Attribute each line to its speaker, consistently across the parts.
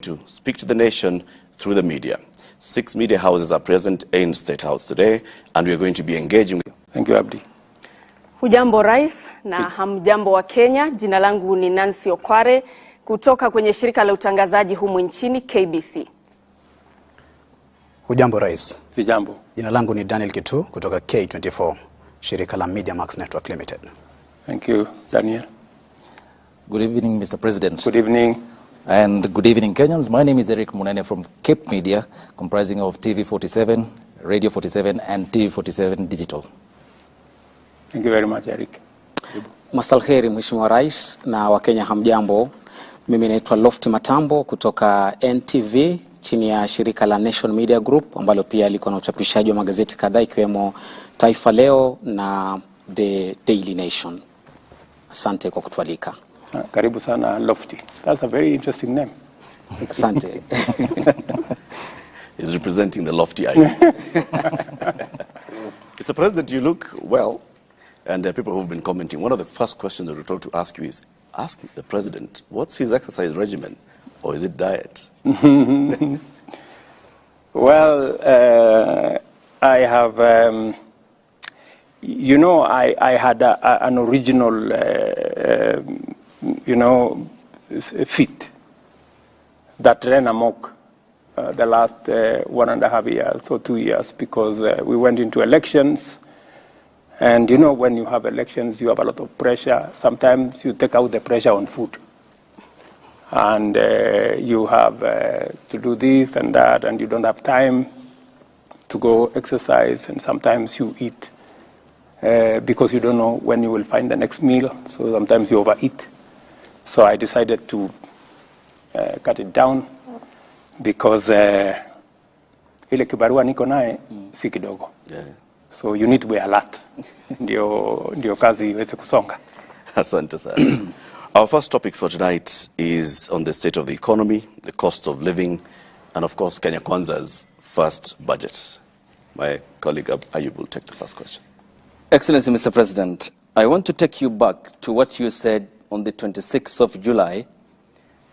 Speaker 1: to speak to the nation through the media. 6 media houses are present in State House today, and we are going to be engaging with you.
Speaker 2: Thank you, Abdi.
Speaker 3: Hujambo Rais na hamjambo wa Kenya. Jina langu ni Nancy Okware kutoka kwenye shirika la utangazaji humu nchini KBC.
Speaker 4: Hujambo Rais.
Speaker 2: Sijambo.
Speaker 4: Jina langu ni Daniel Kitu kutoka K24, shirika la Media Max Network Limited.
Speaker 2: Thank you, Daniel.
Speaker 5: Good evening, Mr. President.
Speaker 2: Good evening.
Speaker 5: And good evening, Kenyans. My name is Eric Munene from Cape Media, comprising of TV47, Radio 47, and TV47 Digital.
Speaker 2: Thank you very much, Eric.
Speaker 6: Masalheri Mheshimiwa Rais na Wakenya hamjambo. Mimi naitwa Lofty Matambo kutoka NTV chini ya shirika la Nation Media Group ambalo pia liko na uchapishaji wa magazeti kadhaa ikiwemo Taifa Leo na The Daily Nation. Asante kwa kutualika.
Speaker 2: Karibu sana Lofty. That's a very interesting name.
Speaker 6: Asante.
Speaker 1: He's representing the lofty idea. Mr. President, you look well, and people who've been commenting, one of the first questions that we're told to ask you is, ask the President, what's his exercise regimen, or is it diet?
Speaker 2: Well, I have, I had an original, fit that ran amok the last 1.5 years or 2 years because we went into elections. And when you have elections, you have a lot of pressure. Sometimes you take out the pressure on food. And you have to do this and that, and you don't have time to go exercise. And sometimes you eat because you don't know when you will find the next meal. So sometimes you overeat. So I decided to cut it down because ile kibarua niko nae si kidogo. So you need to be alert. Ndio kazi iweze kusonga.
Speaker 1: Asante sana. Our first topic for tonight is on the state of the economy, the cost of living, and of course Kenya Kwanza's first budget. My colleague Ayub will take the first question.
Speaker 5: Excellency, Mr. President, I want to take you back to what you said on the 26th of July,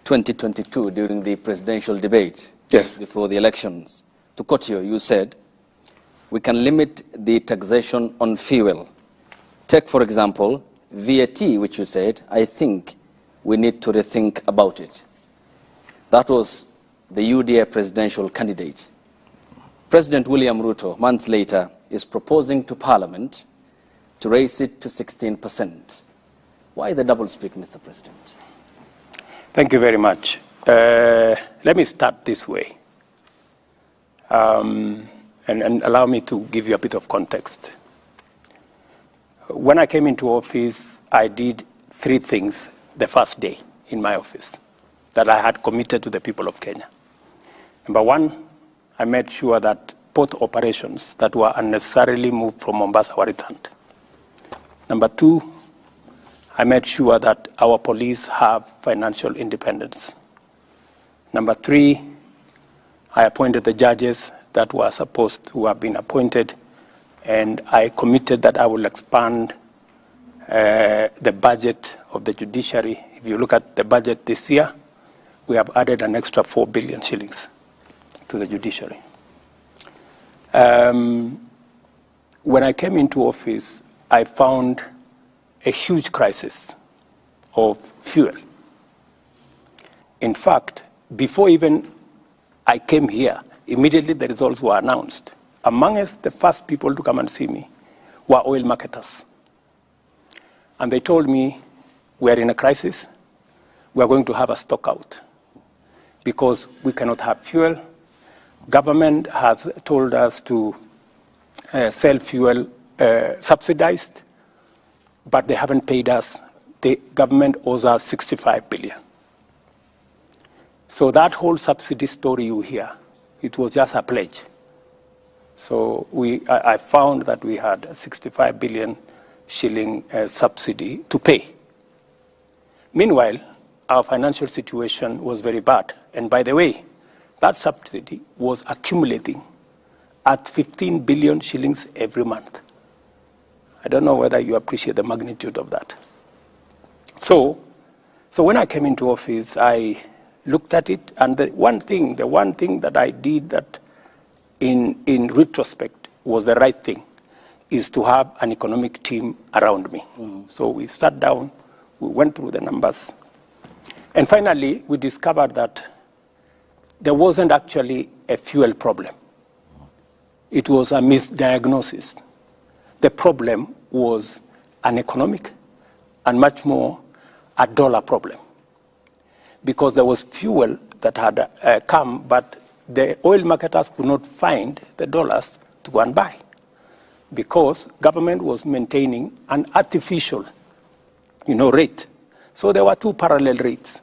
Speaker 5: 2022, during the presidential debate before the elections. To quote you said, we can limit the taxation on fuel. Take, for example, VAT, which you said, I think we need to rethink about it. That was the UDA presidential candidate. President William Ruto, months later, is proposing to Parliament to raise it to 16%. Why the doublespeak, Mr. President?
Speaker 2: Thank you very much. Let me start this way. And allow me to give you a bit of context. When I came into office, I did 3 things the first day in my office that I had committed to the people of Kenya. Number 1, I made sure that port operations that were unnecessarily moved from Mombasa were returned. Number 2, I made sure that our police have financial independence. Number 3, I appointed the judges that were supposed to have been appointed, and I committed that I will expand the budget of the judiciary. If you look at the budget this year, we have added an extra 4 billion shillings to the judiciary. When I came into office, I found a huge crisis of fuel. In fact, before even I came here, immediately the results were announced. Amongst the first people to come and see me were oil marketers. And they told me, we are in a crisis. We are going to have a stock out because we cannot have fuel. Government has told us to sell fuel subsidized, but they haven't paid us. The government owes us 65 billion. So that whole subsidy story you hear, it was just a pledge. So I found that we had a 65 billion shilling subsidy to pay. Meanwhile, our financial situation was very bad. And by the way, that subsidy was accumulating at 15 billion shillings every month. I don't know whether you appreciate the magnitude of that. So when I came into office, I looked at it, and the one thing that I did that in retrospect was the right thing is to have an economic team around me. So we sat down, we went through the numbers, and finally we discovered that there wasn't actually a fuel problem. It was a misdiagnosis. The problem was an economic and much more a dollar problem, because there was fuel that had come, but the oil marketers could not find the dollars to go and buy, because government was maintaining an artificial, rate. So there were two parallel rates.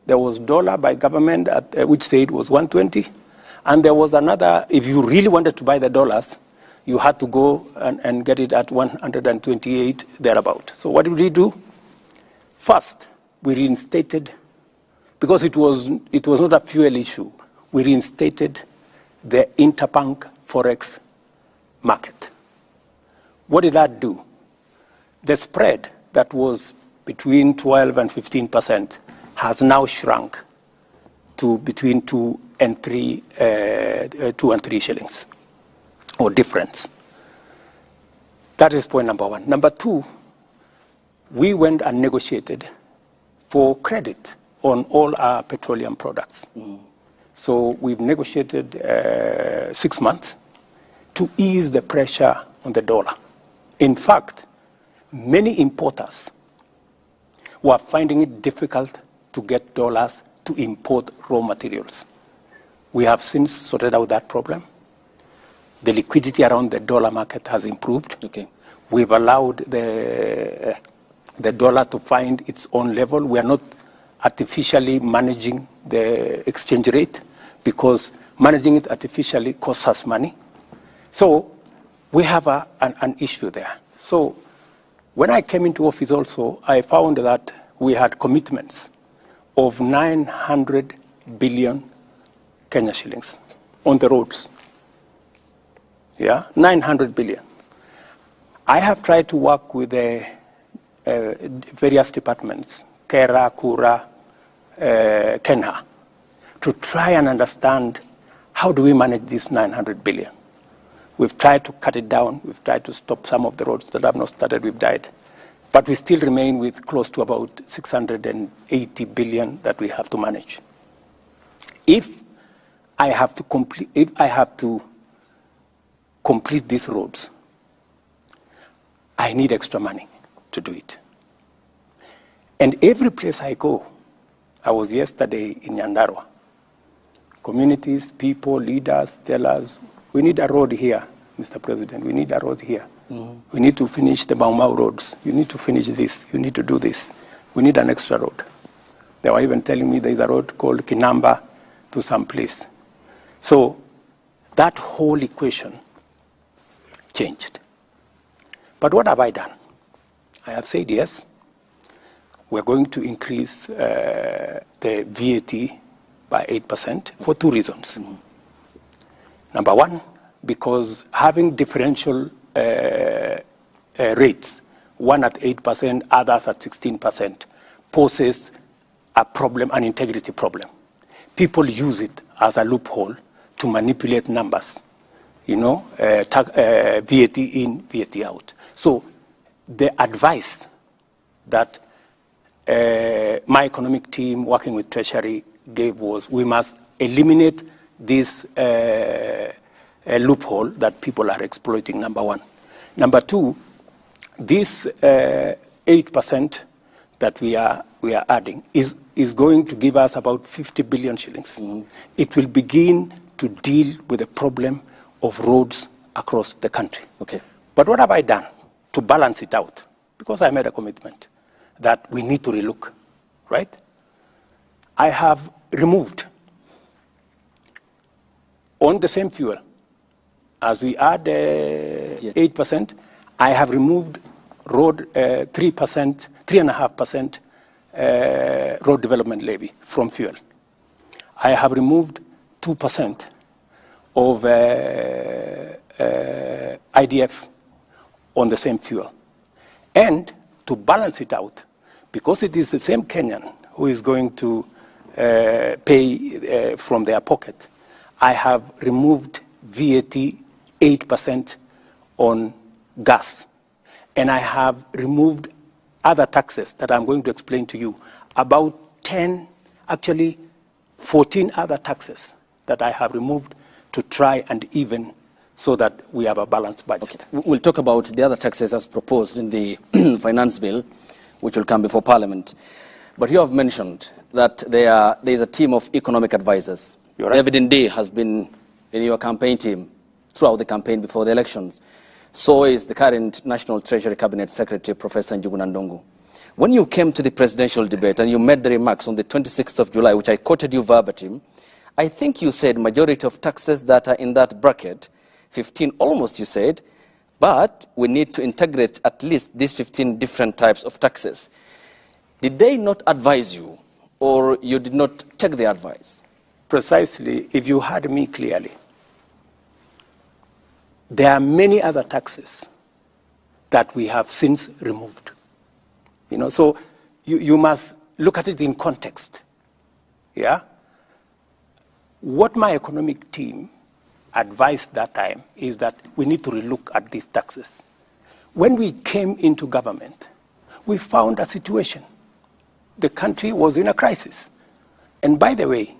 Speaker 2: There was dollar by government, which said was 120, and there was another, if you really wanted to buy the dollars, you had to go and get it at 128, thereabout. So what did we do? First, we reinstated, because it was not a fuel issue, we reinstated the interbank forex market. What did that do? The spread that was between 12 and 15% has now shrunk to between 2 and 3 shillings, or difference. That is point number one. Number two, we went and negotiated for credit on all our petroleum products. So we've negotiated 6 months to ease the pressure on the dollar. In fact, many importers were finding it difficult to get dollars to import raw materials. We have since sorted out that problem. The liquidity around the dollar market has improved.
Speaker 5: Okay.
Speaker 2: We've allowed the dollar to find its own level. We are not artificially managing the exchange rate, because managing it artificially costs us money. So we have an issue there. So when I came into office also, I found that we had commitments of 900 billion Kenya shillings on the roads. 900 billion. I have tried to work with the various departments, Kera, Kura, Kenha, to try and understand how do we manage this 900 billion. We've tried to cut it down. We've tried to stop some of the roads that have not started. We've died. But we still remain with close to about 680 billion that we have to manage. If I have to complete these roads, I need extra money to do it. And every place I go, I was yesterday in Nyandarua, communities, people, leaders tell us, we need a road here, Mr. President, we need a road here. We need to finish the Mau Mau roads. You need to finish this. You need to do this. We need an extra road. They were even telling me there is a road called Kinamba to some place. So that whole equation changed. But what have I done? I have said, yes, we're going to increase the VAT by 8% for two reasons. Number one, because having differential rates, one at 8%, others at 16%, poses a problem, an integrity problem. People use it as a loophole to manipulate numbers, VAT in, VAT out. So the advice that my economic team working with Treasury gave was we must eliminate this loophole that people are exploiting, number one. Number two, this 8% that we are adding is going to give us about 50 billion shillings. It will begin to deal with the problem of roads across the country.
Speaker 5: Okay.
Speaker 2: But what have I done to balance it out? Because I made a commitment that we need to relook, right? I have removed on the same fuel, as we add 8%, I have removed road 3.5% road development levy from fuel. I have removed 2% of IDF on the same fuel. And to balance it out, because it is the same Kenyan who is going to pay from their pocket. I have removed VAT 8% on gas. And I have removed other taxes that I'm going to explain to you. About 10, actually 14 other taxes that I have removed to try and even so that we have a balanced budget.
Speaker 5: Okay. We'll talk about the other taxes as proposed in the finance bill, which will come before Parliament. But you have mentioned that there is a team of economic advisors.
Speaker 2: You're right.
Speaker 5: David Ndii has been in your campaign team throughout the campaign before the elections. So is the current National Treasury Cabinet Secretary, Professor Njuguna Ndung'u. When you came to the presidential debate and you made the remarks on the 26th of July, which I quoted you verbatim, I think you said majority of taxes that are in that bracket, 15 almost you said, but we need to integrate at least these 15 different types of taxes. Did they not advise you, or you did not take the advice?
Speaker 2: Precisely, if you heard me clearly, there are many other taxes that we have since removed. You know, so you must look at it in context. Yeah? What my economic team advised that time is that we need to relook at these taxes. When we came into government, we found a situation. The country was in a crisis. And by the way,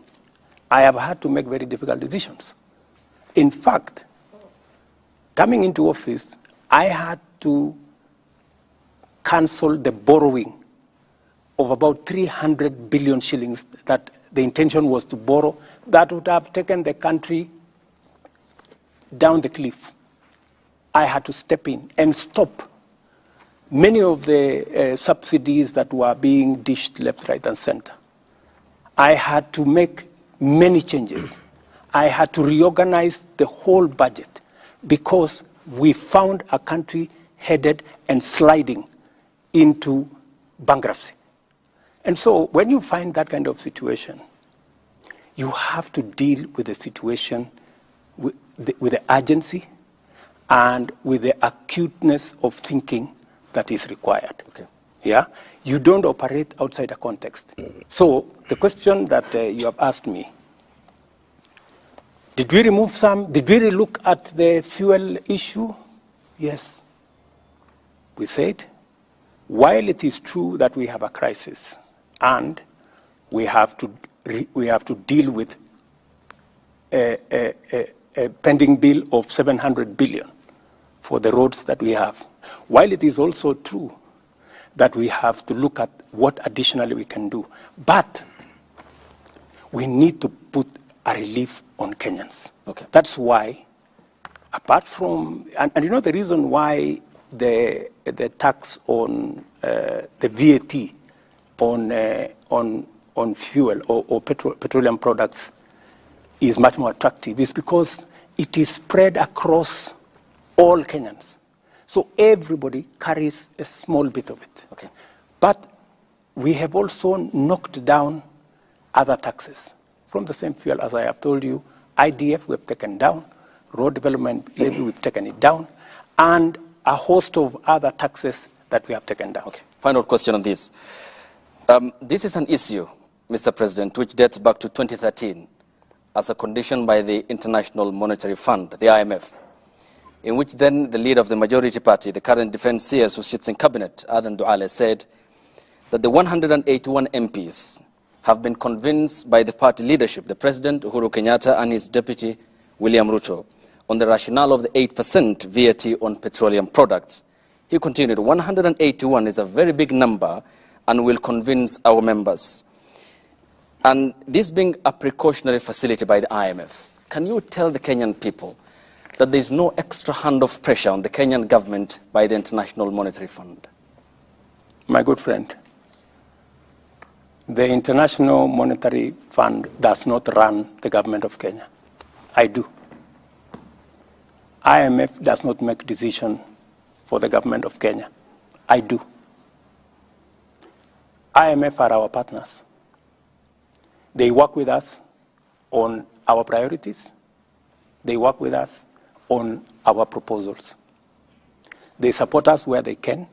Speaker 2: I have had to make very difficult decisions. In fact, coming into office, I had to cancel the borrowing of about 300 billion shillings that the intention was to borrow. That would have taken the country down the cliff. I had to step in and stop many of the subsidies that were being dished left, right, and center. I had to make many changes. I had to reorganize the whole budget because we found a country headed and sliding into bankruptcy. And so when you find that kind of situation, you have to deal with the situation with the urgency and with the acuteness of thinking that is required.
Speaker 5: Okay.
Speaker 2: Yeah? You don't operate outside a context. So the question that you have asked me, did we remove some? Did we look at the fuel issue? Yes. We said, while it is true that we have a crisis and we have to deal with a pending bill of 700 billion for the roads that we have, while it is also true that we have to look at what additionally we can do, but we need to put a relief on Kenyans.
Speaker 5: Okay.
Speaker 2: That's why, apart from, and you know the reason why the tax on the VAT on fuel or petroleum products is much more attractive is because it is spread across all Kenyans. So everybody carries a small bit of it.
Speaker 5: Okay.
Speaker 2: But we have also knocked down other taxes from the same fuel. As I have told you, IDF we have taken down, road development levy we've taken it down, and a host of other taxes that we have taken down.
Speaker 5: Okay. Final question on this. This is an issue, Mr. President, which dates back to 2013 as a condition by the International Monetary Fund, the IMF, in which then the leader of the majority party, the current defense CS who sits in cabinet, Adan Duale, said that the 181 MPs have been convinced by the party leadership, the President Uhuru Kenyatta and his deputy William Ruto, on the rationale of the 8% VAT on petroleum products. He continued, 181 is a very big number and will convince our members. And this being a precautionary facility by the IMF, can you tell the Kenyan people that there is no extra hand of pressure on the Kenyan government by the International Monetary Fund?
Speaker 2: My good friend, the International Monetary Fund does not run the government of Kenya. I do. IMF does not make decisions for the government of Kenya. I do. IMF are our partners. They work with us on our priorities. They work with us on our proposals. They support us where they can.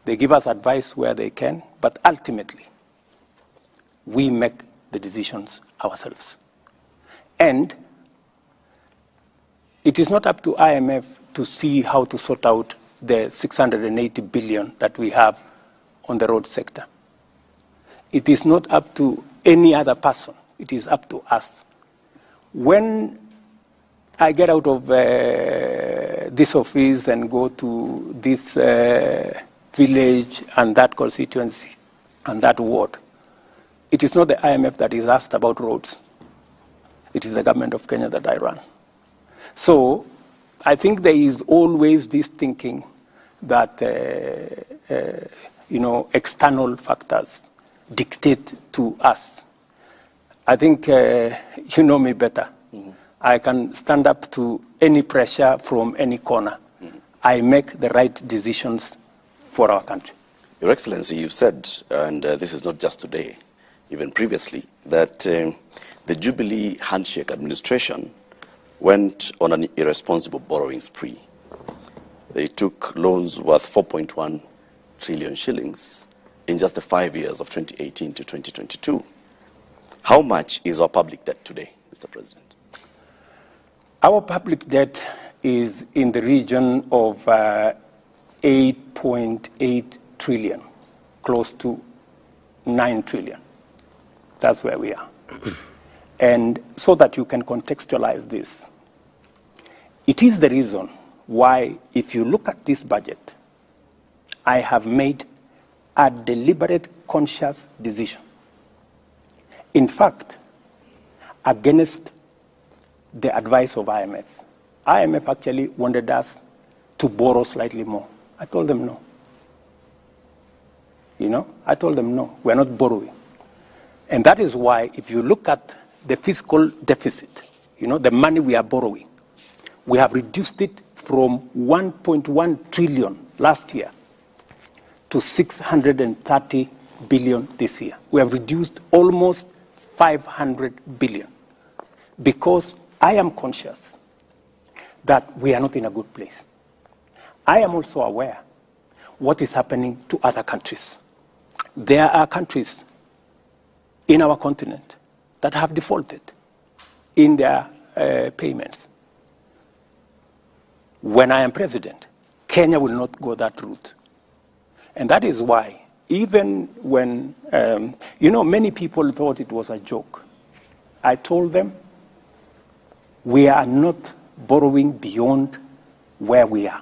Speaker 2: They give us advice where they can. But ultimately, we make the decisions ourselves. And it is not up to IMF to see how to sort out the 680 billion that we have on the road sector. It is not up to any other person. It is up to us. When I get out of this office and go to this village and that constituency and that ward, it is not the IMF that is asked about roads. It is the government of Kenya that I run. So I think there is always this thinking that external factors dictate to us. I think you know me better. Mm-hmm. I can stand up to any pressure from any corner. Mm-hmm. I make the right decisions for our country.
Speaker 1: Your Excellency, you've said, and this is not just today, even previously, that the Jubilee handshake administration went on an irresponsible borrowing spree. They took loans worth 4.1 trillion shillings in just the 5 years of 2018 to 2022. How much is our public debt today, Mr. President?
Speaker 2: Our public debt is in the region of 8.8 trillion, close to 9 trillion. That's where we are. And so that you can contextualize this, it is the reason why, if you look at this budget, I have made a deliberate, conscious decision. In fact, against the advice of IMF. IMF actually wanted us to borrow slightly more. I told them no. I told them no, we're not borrowing. And that is why, if you look at the fiscal deficit, the money we are borrowing, we have reduced it from 1.1 trillion last year to 630 billion this year. We have reduced almost 500 billion because I am conscious that we are not in a good place. I am also aware what is happening to other countries. There are countries in our continent that have defaulted in their payments. When I am president, Kenya will not go that route. And that is why, even when, many people thought it was a joke, I told them, we are not borrowing beyond where we are.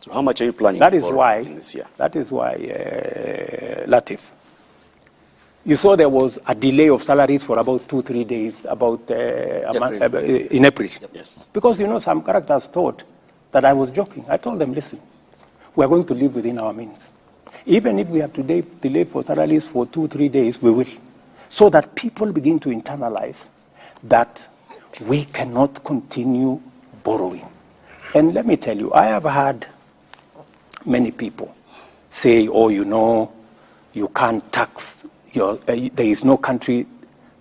Speaker 1: So how much are you planning to borrow in this year? That is why,
Speaker 2: Latif, you saw there was a delay of salaries for about 2-3 days, in April.
Speaker 1: Yep. Yes.
Speaker 2: Because, some characters thought that I was joking. I told them, listen, we are going to live within our means. Even if we have to delay for salaries for 2-3 days, we will. So that people begin to internalize that we cannot continue borrowing. And let me tell you, I have had many people say, you can't tax there is no country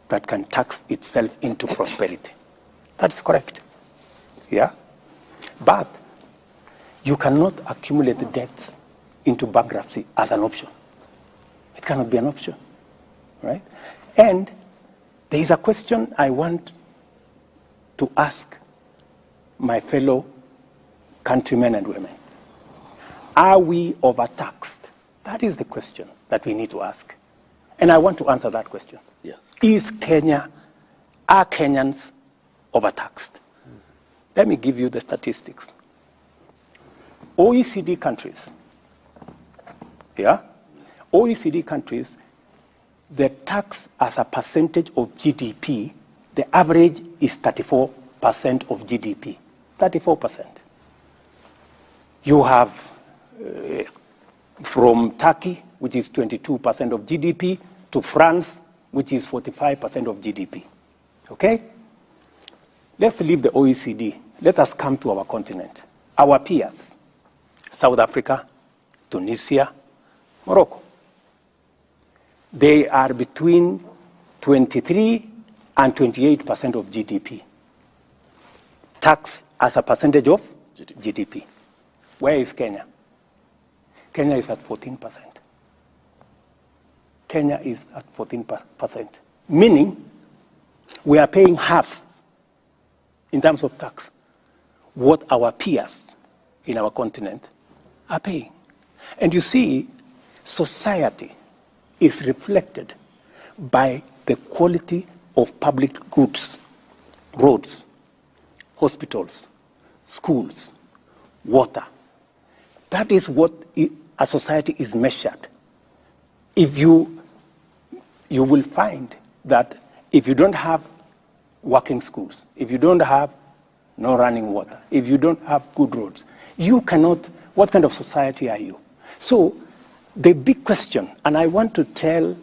Speaker 2: that can tax itself into prosperity. That's correct. Yeah? But you cannot accumulate the debt into bankruptcy as an option. It cannot be an option, right? And there is a question I want to ask my fellow countrymen and women. Are we overtaxed? That is the question that we need to ask. And I want to answer that question.
Speaker 1: Yeah.
Speaker 2: Are Kenyans overtaxed? Let me give you the statistics. OECD countries, OECD countries, the tax as a percentage of GDP, the average is 34% of GDP. 34%. You have from Turkey, which is 22% of GDP, to France, which is 45% of GDP. Okay? Let's leave the OECD. Let us come to our continent. Our peers, South Africa, Tunisia, Morocco. They are between 23 and 28% of GDP. Tax as a percentage of GDP. Where is Kenya? Kenya is at 14%. Kenya is at 14%, meaning we are paying half in terms of tax what our peers in our continent are paying. And you see, society is reflected by the quality of public goods, roads, hospitals, schools, water. That is what a society is measured. If you will find that if you don't have working schools, if you don't have no running water, if you don't have good roads, you cannot, what kind of society are you? So the big question, and I want to tell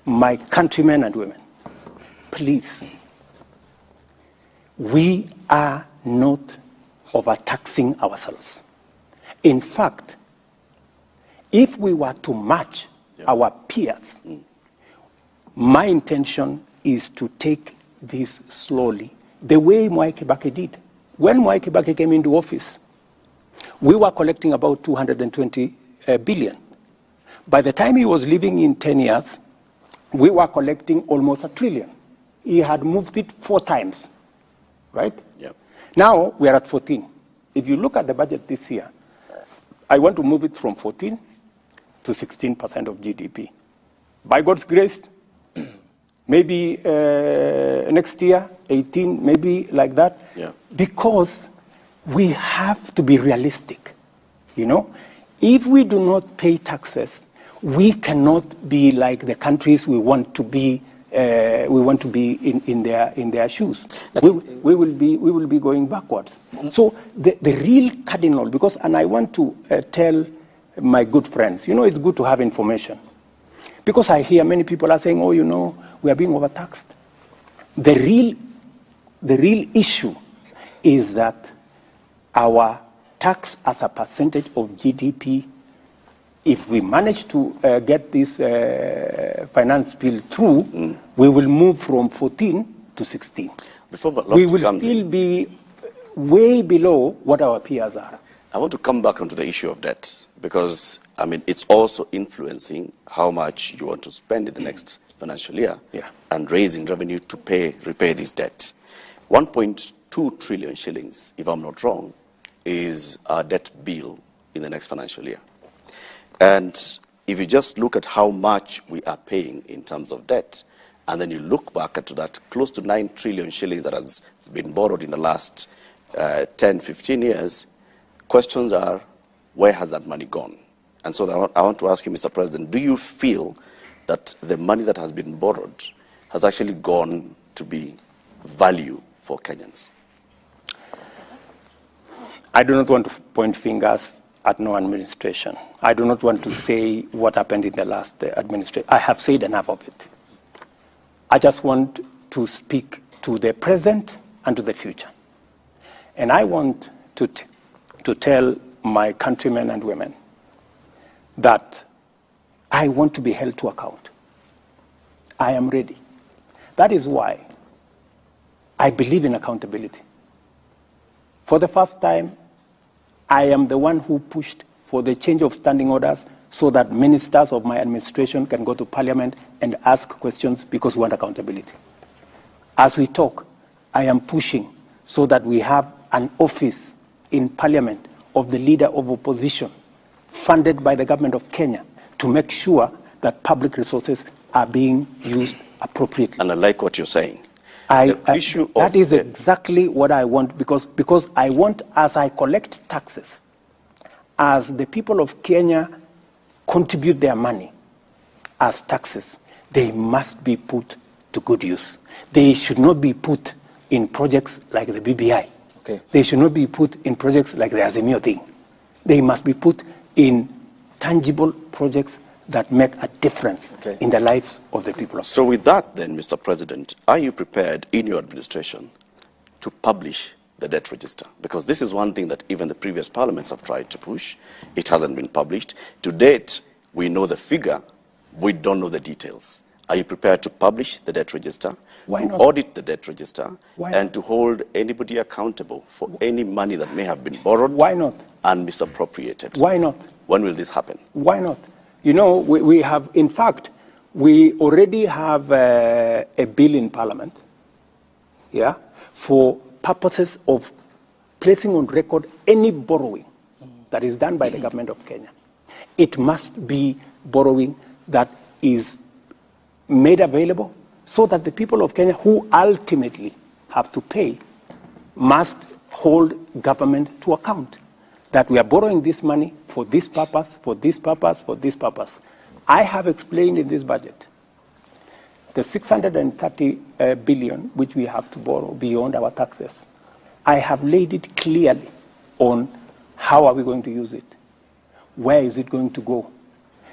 Speaker 2: my countrymen and women, please, we are not overtaxing ourselves. In fact, if we were to match our peers, my intention is to take this slowly, the way Mwai Kibaki did. When Mwai Kibaki came into office, we were collecting about 220 billion. By the time he was leaving in 10 years, we were collecting almost $1 trillion. He had moved it 4 times, right?
Speaker 1: Yep.
Speaker 2: Now we are at 14. If you look at the budget this year, I want to move it from 14 to 16% of GDP. By God's grace, maybe next year, 18, maybe like that.
Speaker 1: Yeah.
Speaker 2: Because we have to be realistic. You know, if we do not pay taxes, we cannot be like the countries we want to be. We want to be in their shoes. We will be going backwards. So the real cardinal, because, and I want to tell my good friends, you know, it's good to have information. Because I hear many people are saying, oh, you know, we are being overtaxed. The real issue is that our tax as a percentage of GDP, if we manage to get this finance bill through, we will move from 14 to 16. We will still be way below what our peers are.
Speaker 1: I want to come back onto the issue of debt because, I mean, it's also influencing how much you want to spend in the next financial year and raising revenue to repay this debt. 1.2 trillion shillings, if I'm not wrong, is our debt bill in the next financial year. And if you just look at how much we are paying in terms of debt, and then you look back at that close to 9 trillion shillings that has been borrowed in the last 10, 15 years, questions are, where has that money gone? And so I want to ask you, Mr. President, do you feel that the money that has been borrowed has actually gone to be value for Kenyans?
Speaker 2: I do not want to point fingers at no administration. I do not want to say what happened in the last administration. I have said enough of it. I just want to speak to the present and to the future. And I want to tell my countrymen and women that I want to be held to account. I am ready. That is why I believe in accountability. For the first time, I am the one who pushed for the change of standing orders so that ministers of my administration can go to Parliament and ask questions because we want accountability. As we talk, I am pushing so that we have an office in Parliament of the Leader of Opposition funded by the government of Kenya to make sure that public resources are being used appropriately.
Speaker 1: And I like what you're saying.
Speaker 2: That is exactly what I want because I want, as I collect taxes, as the people of Kenya contribute their money as taxes, they must be put to good use. They should not be put in projects like the BBI.
Speaker 6: Okay.
Speaker 2: They should not be put in projects like the Azimio thing. They must be put in tangible projects that make a difference in the lives of the people.
Speaker 1: So with that then, Mr. President, are you prepared in your administration to publish the debt register? Because this is one thing that even the previous parliaments have tried to push. It hasn't been published. To date, we know the figure, we don't know the details. Are you prepared to publish the debt register, audit the debt register, and to hold anybody accountable for any money that may have been borrowed and misappropriated?
Speaker 2: Why not?
Speaker 1: When will this happen?
Speaker 2: Why not? You know, we have, in fact, We already have a bill in Parliament, yeah, for purposes of placing on record any borrowing that is done by the government of Kenya. It must be borrowing that is made available so that the people of Kenya who ultimately have to pay must hold government to account that we are borrowing this money for this purpose, for this purpose, for this purpose. I have explained in this budget the 630 billion which we have to borrow beyond our taxes. I have laid it clearly on how are we going to use it. Where is it going to go?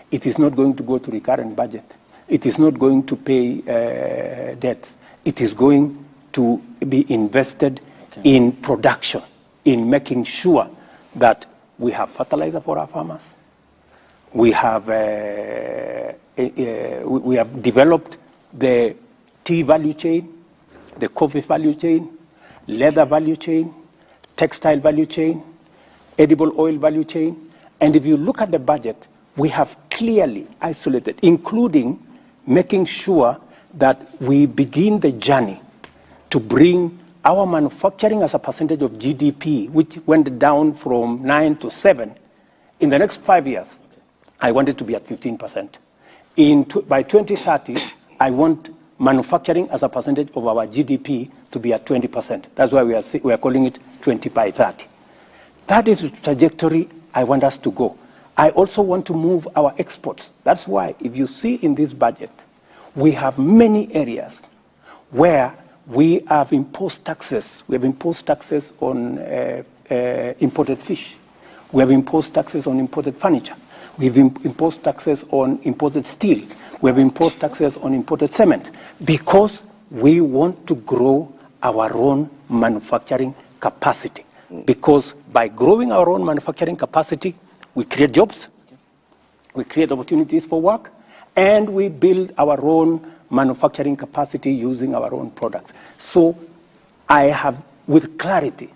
Speaker 2: It is not going to go to recurrent budget. It is not going to pay debts. It is going to be invested in production, in making sure that we have fertilizer for our farmers. We have developed the tea value chain, the coffee value chain, leather value chain, textile value chain, edible oil value chain. And if you look at the budget, we have clearly isolated, including making sure that we begin the journey to bring our manufacturing as a percentage of GDP, which went down from 9 to 7, in the next 5 years, I want it to be at 15%. By 2030, I want manufacturing as a percentage of our GDP to be at 20%. That's why we are calling it 20 by 30. That is the trajectory I want us to go. I also want to move our exports. That's why, if you see in this budget, we have many areas where we have imposed taxes. We have imposed taxes on imported fish. We have imposed taxes on imported furniture. We've imposed taxes on imported steel. We have imposed taxes on imported cement because we want to grow our own manufacturing capacity. Because by growing our own manufacturing capacity, we create jobs, we create opportunities for work, and we build our own manufacturing capacity using our own products. So I have, with clarity,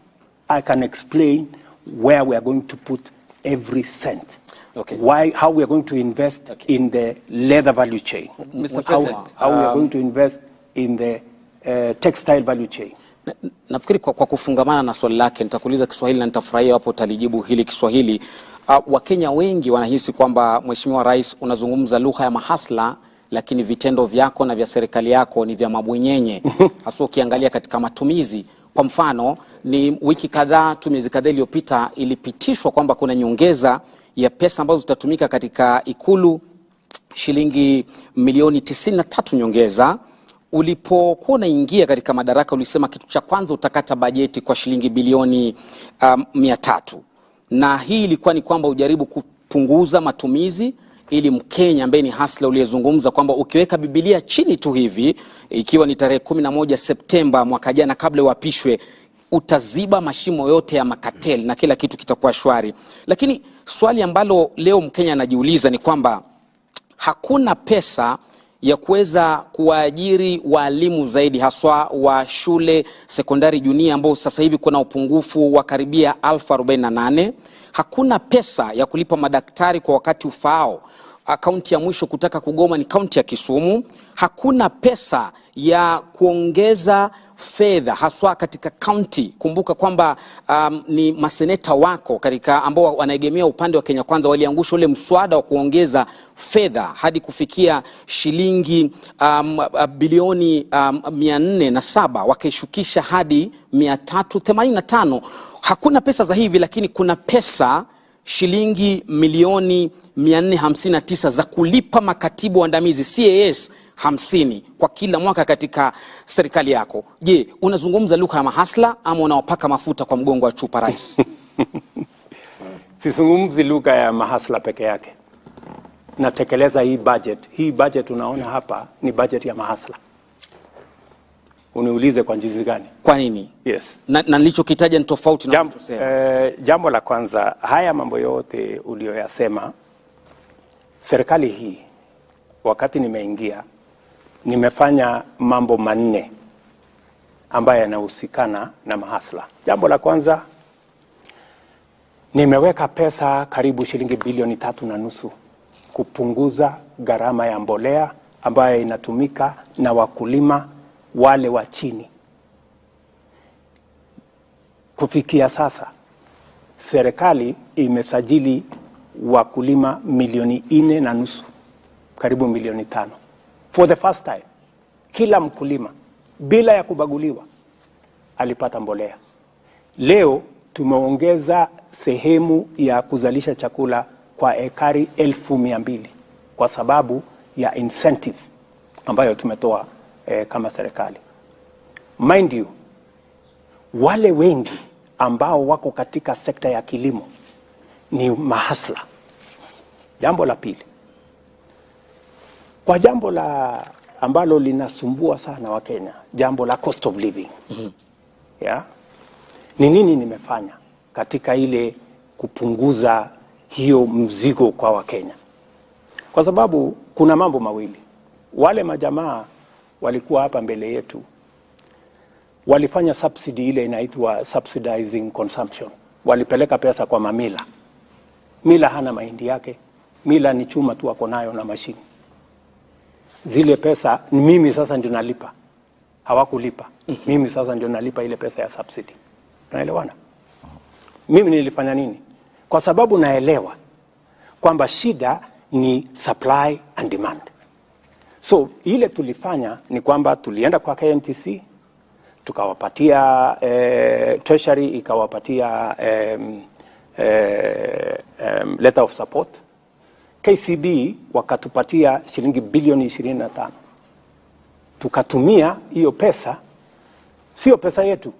Speaker 2: I can explain where we are going to put every cent.
Speaker 6: Okay.
Speaker 2: How we are going to invest in the leather value chain.
Speaker 5: Mr. President,
Speaker 2: how we are going to invest in the textile value chain.
Speaker 6: Nafikiri kwa kufungamana na swali lake nitakuuliza Kiswahili na nitafurahia hapo utalijibu hili Kiswahili. Wakenya wengi wanahisi kwamba Mheshimiwa Rais unazungumza lugha ya mahasla lakini vitendo vyako na vya serikali yako ni vya mabwenyenye. Hasa ukiangalia katika matumizi. Kwa mfano ni wiki kadhaa tu miezi kadhaa iliyopita ilipitishwa kwamba kuna nyongeza ya pesa ambazo zitatumika katika Ikulu shilingi milioni 93 nyongeza. Ulipokuwa unaingia katika madaraka ulisema kitu cha kwanza utakata bajeti kwa shilingi bilioni 300. Na hii ilikuwa ni kwamba ujaribu kupunguza matumizi ili Mkenya ambaye ni hasla uliyezungumza kwamba ukiweka Biblia chini tu hivi ikiwa ni tarehe 11 Septemba mwaka jana kabla uapishwe utaziba mashimo yote ya makatel na kila kitu kitakuwa shwari. Lakini swali ambalo leo Mkenya anajiuliza ni kwamba hakuna pesa ya kuweza kuwaajiri walimu zaidi haswa wa shule sekondari junior ambao sasa hivi kuna upungufu wa karibia 1048. Hakuna pesa ya kulipa madaktari kwa wakati ufaao. Kaunti ya mwisho kutaka kugoma ni kaunti ya Kisumu. Hakuna pesa ya kuongeza fedha haswa katika kaunti. Kumbuka kwamba ni maseneta wako katika ambao wanaegemea upande wa Kenya Kwanza waliangusha ule mswada wa kuongeza fedha hadi kufikia shilingi bilioni 407 wakaishukisha hadi 385. Hakuna pesa za hivi lakini kuna pesa shilingi milioni 459 za kulipa makatibu waandamizi CAS 50 kwa kila mwaka katika serikali yako. Je, unazungumza lugha ya mahasla ama unawapaka mafuta kwa mgongo wa chupa rais?
Speaker 2: Sizungumzi lugha ya mahasla peke yake. Natekeleza hii budget. Hii budget unaona hapa ni budget ya mahasla. Uniulize kwa jinsi gani?
Speaker 6: Kwa nini?
Speaker 2: Yes.
Speaker 6: Na nilichokitaja ni tofauti na
Speaker 2: jambo la kwanza, haya mambo yote uliyoyasema, serikali hii wakati nimeingia nimefanya mambo manne ambayo yanahusikana na mahasla. Jambo la kwanza, nimeweka pesa karibu shilingi bilioni 3.5 kupunguza gharama ya mbolea ambayo inatumika na wakulima wale wa chini. Kufikia sasa, serikali imesajili wakulima 4.5 karibu 5 for the first time. Kila mkulima bila ya kubaguliwa alipata mbolea. Leo tumeongeza sehemu ya kuzalisha chakula kwa ekari 1,200 kwa sababu ya incentive ambayo tumetoa kama serikali. Mind you, wale wengi ambao wako katika sekta ya kilimo ni mahasla. Jambo la pili, kwa jambo la ambalo linasumbua sana wa Kenya, jambo la cost of living. Yeah? Ni nini nimefanya katika ile kupunguza hiyo mzigo kwa Wakenya? Kwa sababu kuna mambo mawili. Wale majamaa walikuwa hapa mbele yetu walifanya subsidy ile inaitwa subsidizing consumption. Walipeleka pesa kwa mamila. Mila hana mahindi yake. Mila ni chuma tu ako nayo na mashini. Zile pesa mimi sasa ndio nalipa. Hawakulipa. Mimi sasa ndio nalipa ile pesa ya subsidy. Unaelewana? Mimi nilifanya nini? Kwa sababu naelewa kwamba shida ni supply and demand. So ile tulifanya ni kwamba tulienda kwa KNTC, tukawapatia treasury ikawapatia letter of support. KCB wakatupatia shilingi bilioni 25. Tukatumia hiyo pesa, sio pesa yetu,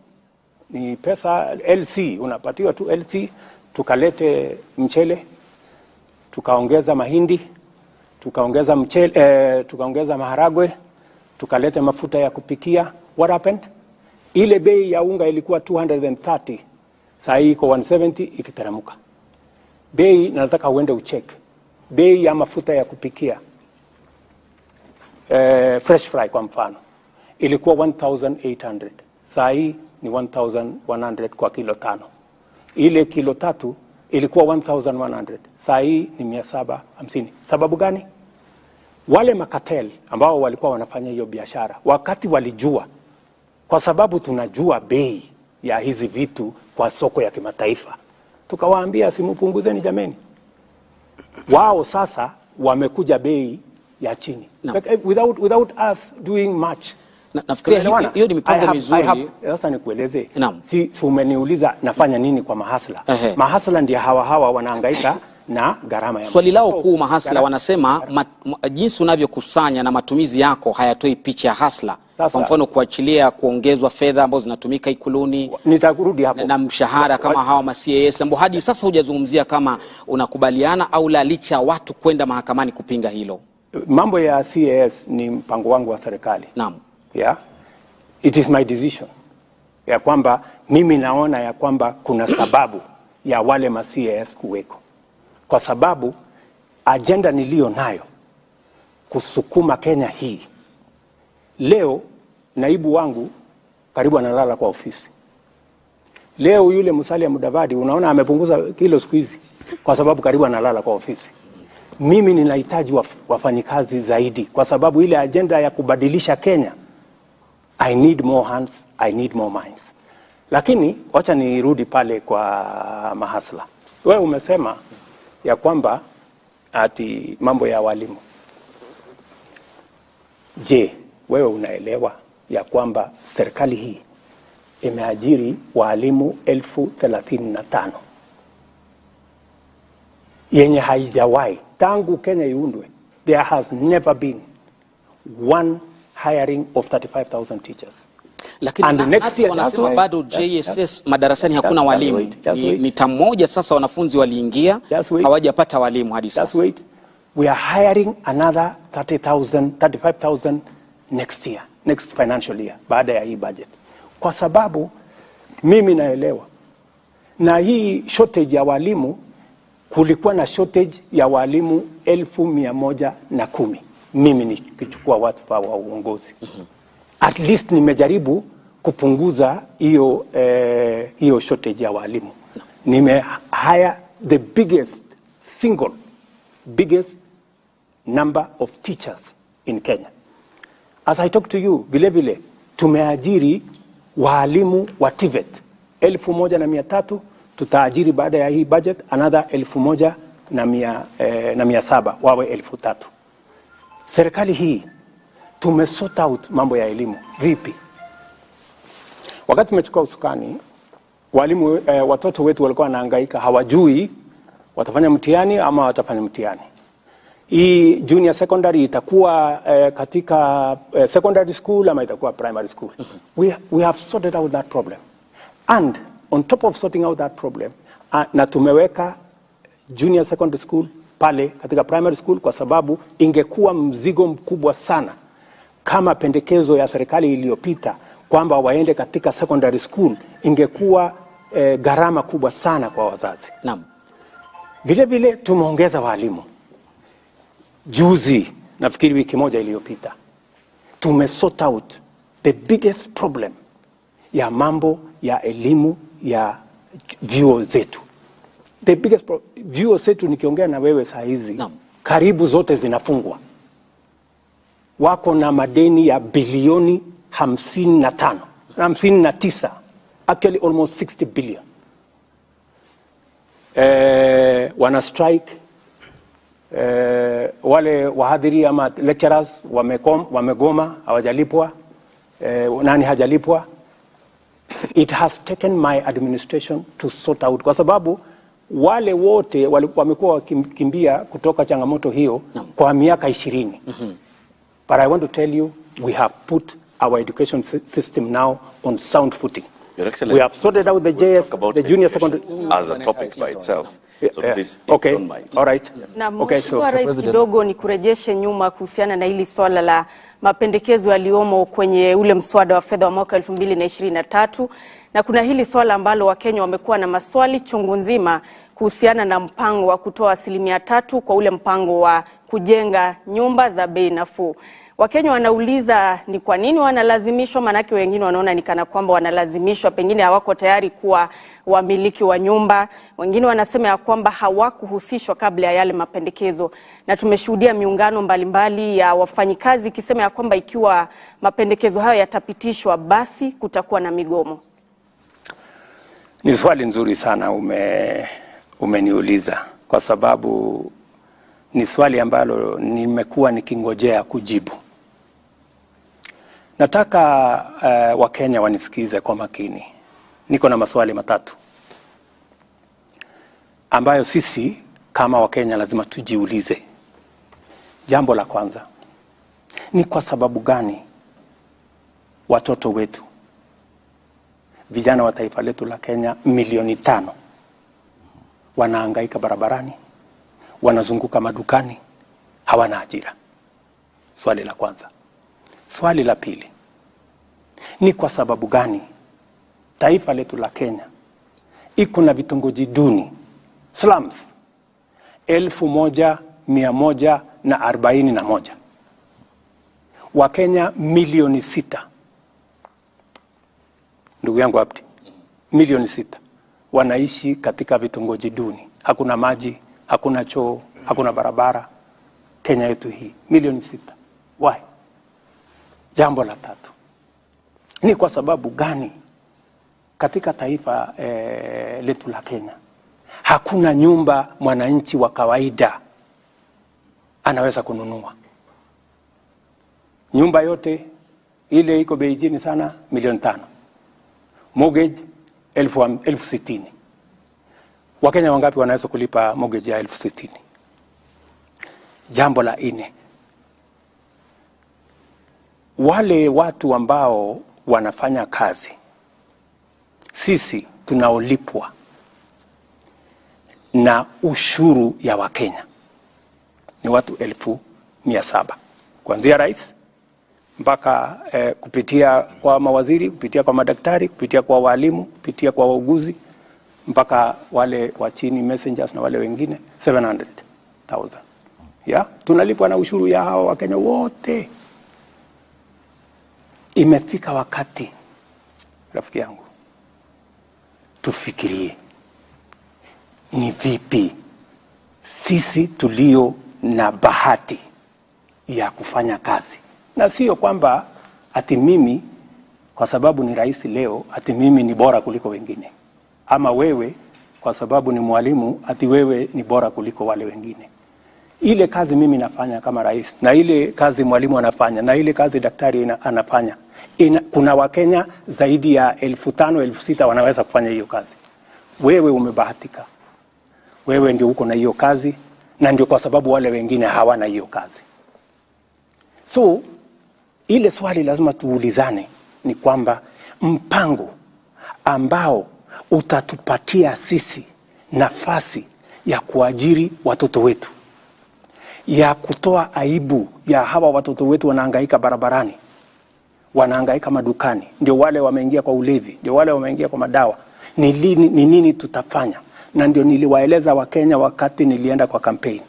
Speaker 2: ni pesa LC, unapatiwa tu LC. Tukalete mchele, tukaongeza mahindi, tukaongeza mchele, tukaongeza maharagwe, tukalete mafuta ya kupikia. What happened? Ile bei ya unga ilikuwa 230, sasa iko 170, ikiteramuka. Bei, nataka uende ucheck. Bei ya mafuta ya kupikia fresh fry kwa mfano ilikuwa 1800, sasa ni 1100 kwa kilo 5. Ile kilo 3 ilikuwa 1100, sasa ni 750. Sababu gani? Wale makatel ambao walikuwa wanafanya hiyo biashara, wakati walijua, kwa sababu tunajua bei ya hizi vitu kwa soko ya kimataifa, tukawaambia simpunguzeni jameni. Wao sasa wamekuja bei ya chini. No. Without us doing much.
Speaker 6: Nafikiria hiyo ni mipango mizuri.
Speaker 2: Sasa nikueleze. Si umeniuliza nafanya nini kwa mahasla. Mahasla ndio hawa wanahangaika na gharama ya
Speaker 6: swali lao kuu mahasla wanasema jinsi unavyokusanya na matumizi yako hayatoi picha ya hasla. Kwa mfano kuachilia kuongezwa fedha ambazo zinatumika Ikuluni,
Speaker 2: nitakurudi hapo,
Speaker 6: na mshahara kama hawa ma CAS ambao hadi sasa hujazungumzia kama unakubaliana au la, licha watu kwenda mahakamani kupinga hilo.
Speaker 2: Mambo ya CAS ni mpango wangu wa serikali.
Speaker 6: Naam.
Speaker 2: Yeah. It is my decision. Ya kwamba mimi naona ya kwamba kuna sababu ya wale ma CAS kuweko. Kwa sababu agenda nilio nayo kusukuma Kenya hii. Leo naibu wangu karibu analala kwa ofisi. Leo yule Musalia Mudavadi unaona amepunguza kilo siku hizi kwa sababu karibu analala kwa ofisi. Mimi ninahitaji wafanyikazi zaidi kwa sababu ile agenda ya kubadilisha Kenya, I need more hands, I need more minds. Lakini wacha nirudi pale kwa mahasla. Wewe umesema ya kwamba ati mambo ya walimu. Je, wewe unaelewa ya kwamba serikali hii imeajiri walimu 35,000 yenye haijawahi tangu Kenya iundwe? There has never been one hiring of 35,000 teachers.
Speaker 6: Lakini next year wanasema bado JSS madarasani hakuna walimu. Ni tamu moja sasa wanafunzi waliingia hawajapata walimu hadi sasa.
Speaker 2: We are hiring another 35,000 next year, next financial year, baada ya hii budget. Kwa sababu mimi naelewa na hii shortage ya walimu, kulikuwa na shortage ya walimu 1,110 mimi nikichukua wadhifa wa uongozi. At least nimejaribu kupunguza hiyo shortage ya walimu. Hire the biggest number of teachers in Kenya. As I talk to you, vile vile tumeajiri walimu wa TVET 1,300, tutaajiri baada ya hii budget another 1,700 wawe 3,000. Serikali hii tumesort out mambo ya elimu vipi? Wakati tumechukua usukani, walimu watoto wetu walikuwa wanahangaika, hawajui watafanya mtihani ama watafanya mtihani. Hii junior secondary itakuwa katika secondary school ama itakuwa primary school. We have sorted out that problem. And on top of sorting out that problem, na tumeweka junior secondary school pale katika primary school, kwa sababu ingekuwa mzigo mkubwa sana kama pendekezo ya serikali iliyopita kwamba waende katika secondary school, ingekuwa gharama kubwa sana kwa wazazi.
Speaker 6: Naam.
Speaker 2: Vile vile tumeongeza walimu. Juzi, nafikiri wiki moja iliyopita, tumesort out the biggest problem ya mambo ya elimu ya vyuo zetu. The biggest vyuo zetu, nikiongea na wewe saa hizi, karibu zote zinafungwa. Wako na madeni ya bilioni 59, actually almost 60 billion. Wana strike. Wale wahadhiri ama lecturers wamegoma, hawajalipwa. Nani hajalipwa? It has taken my administration to sort out, kwa sababu wale wote wamekuwa wakimbia kutoka changamoto hiyo kwa miaka 20. But I want to tell you, we have put our education system now on sound footing.
Speaker 1: Your Excellency,
Speaker 2: we have sorted out the JS, the junior secondary
Speaker 1: as a topic by itself. So please,
Speaker 2: okay,
Speaker 1: don't mind.
Speaker 2: all right.
Speaker 3: Na
Speaker 2: okay, so
Speaker 3: Rais, kidogo ni kurejeshe nyuma kuhusiana na hili swala la mapendekezo yaliomo kwenye ule mswada wa fedha wa mwaka 2023, na kuna hili swala ambalo Wakenya wamekuwa na maswali chungu nzima kuhusiana na mpango wa kutoa 3% kwa ule mpango wa kujenga nyumba za bei nafuu. Wakenya wanauliza ni kwa nini wanalazimishwa, manake wengine wanaona ni kana kwamba wanalazimishwa, pengine hawako tayari kuwa wamiliki wa nyumba. Wengine wanasema ya kwamba hawakuhusishwa kabla ya yale mapendekezo. Na tumeshuhudia miungano mbalimbali ya wafanyikazi ikisema ya kwamba ikiwa mapendekezo hayo yatapitishwa, basi kutakuwa na migomo.
Speaker 2: Ni swali nzuri sana umeniuliza, kwa sababu ni swali ambalo nimekuwa nikingojea kujibu. Nataka Wakenya wanisikize kwa makini. Niko na maswali matatu ambayo sisi kama Wakenya lazima tujiulize. Jambo la kwanza, ni kwa sababu gani watoto wetu, vijana wa taifa letu la Kenya milioni 5 wanahangaika barabarani, wanazunguka madukani, hawana ajira? Swali la kwanza. Swali la pili, ni kwa sababu gani taifa letu la Kenya iko na vitongoji duni, slums, 1141, Wakenya milioni 6, ndugu yangu Abdi, milioni 6 wanaishi katika vitongoji duni, hakuna maji, hakuna choo, hakuna barabara. Kenya yetu hii milioni 6. Why? Jambo la tatu, ni kwa sababu gani katika taifa letu la Kenya hakuna nyumba mwananchi wa kawaida anaweza kununua? Nyumba yote ile iko bei chini sana, milioni 5. Mortgage 60,000. Wakenya wangapi wanaweza kulipa mortgage ya 60,000? Jambo la 4, wale watu ambao wanafanya kazi, sisi tunaolipwa na ushuru ya Wakenya ni watu 700,000, kuanzia rais mpaka kupitia kwa mawaziri, kupitia kwa madaktari, kupitia kwa walimu, kupitia kwa wauguzi, mpaka wale wa chini messengers na wale wengine 700,000. Tunalipwa na ushuru ya hao Wakenya wote. Imefika wakati, rafiki yangu, tufikirie ni vipi sisi tulio na bahati ya kufanya kazi, na sio kwamba ati mimi kwa sababu ni rais leo ati mimi ni bora kuliko wengine, ama wewe kwa sababu ni mwalimu ati wewe ni bora kuliko wale wengine. Ile kazi mimi nafanya kama rais, na ile kazi mwalimu anafanya, na ile kazi daktari anafanya, kuna Wakenya zaidi ya 5,000 6,000 wanaweza kufanya hiyo kazi. Wewe umebahatika, wewe ndio uko na hiyo kazi, na ndio kwa sababu wale wengine hawana hiyo kazi. So ile swali lazima tuulizane ni kwamba mpango ambao utatupatia sisi nafasi ya kuajiri watoto wetu, ya kutoa aibu ya hawa watoto wetu wanahangaika barabarani, wanahangaika madukani, ndio wale wameingia kwa ulevi, ndio wale wameingia kwa madawa, ni nini tutafanya? Na ndio niliwaeleza Wakenya wakati nilienda kwa campaign.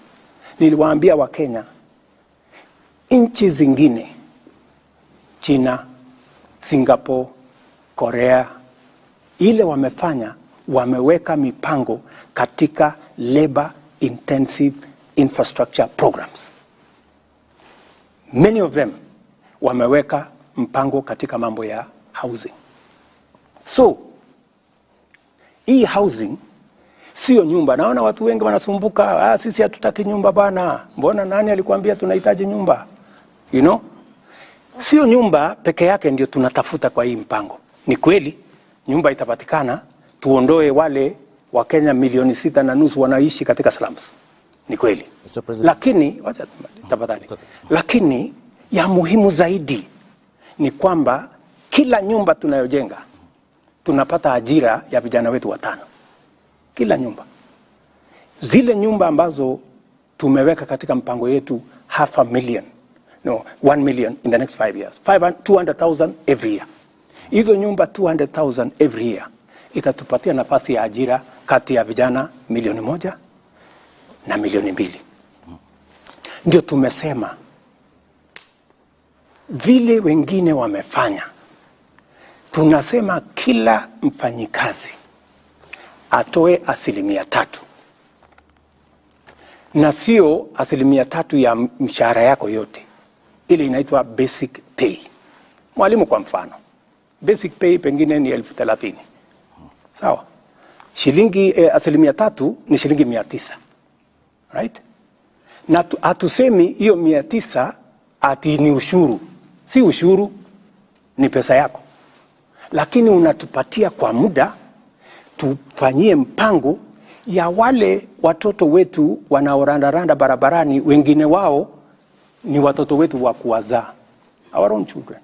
Speaker 2: Niliwaambia Wakenya, nchi zingine, China, Singapore, Korea, ile wamefanya, wameweka mipango katika labor intensive infrastructure programs. Many of them wameweka mpango katika mambo ya housing. So hii housing sio nyumba. Naona watu wengi wanasumbuka, sisi hatutaki nyumba bana. Mbona nani alikuambia tunahitaji nyumba? You know? Sio nyumba peke yake ndio tunatafuta kwa hii mpango. Ni kweli nyumba itapatikana, tuondoe wale Wakenya 6.5 wanaishi katika slums. Ni kweli. Lakini wacha tafadhali. Lakini ya muhimu zaidi ni kwamba kila nyumba tunayojenga tunapata ajira ya vijana wetu 5. Kila nyumba. Zile nyumba ambazo tumeweka katika mpango yetu 1 million in the next 5 years. 200,000 every year. Hizo nyumba 200,000 every year itatupatia nafasi ya ajira kati ya vijana 1,000,000 na 2,000,000. Ndio tumesema vile wengine wamefanya, tunasema kila mfanyikazi atoe 3%, na sio 3% ya mshahara yako yote. Ile inaitwa basic pay. Mwalimu kwa mfano, basic pay pengine ni 30,000. Sawa? Shilingi 3% ni shilingi 900. Right? Na hatusemi hiyo 900 ati ni ushuru. Si ushuru, ni pesa yako. Lakini unatupatia kwa muda tufanyie mpango ya wale watoto wetu wanaorandaranda barabarani, wengine wao ni watoto wetu wa kuwazaa, our own children,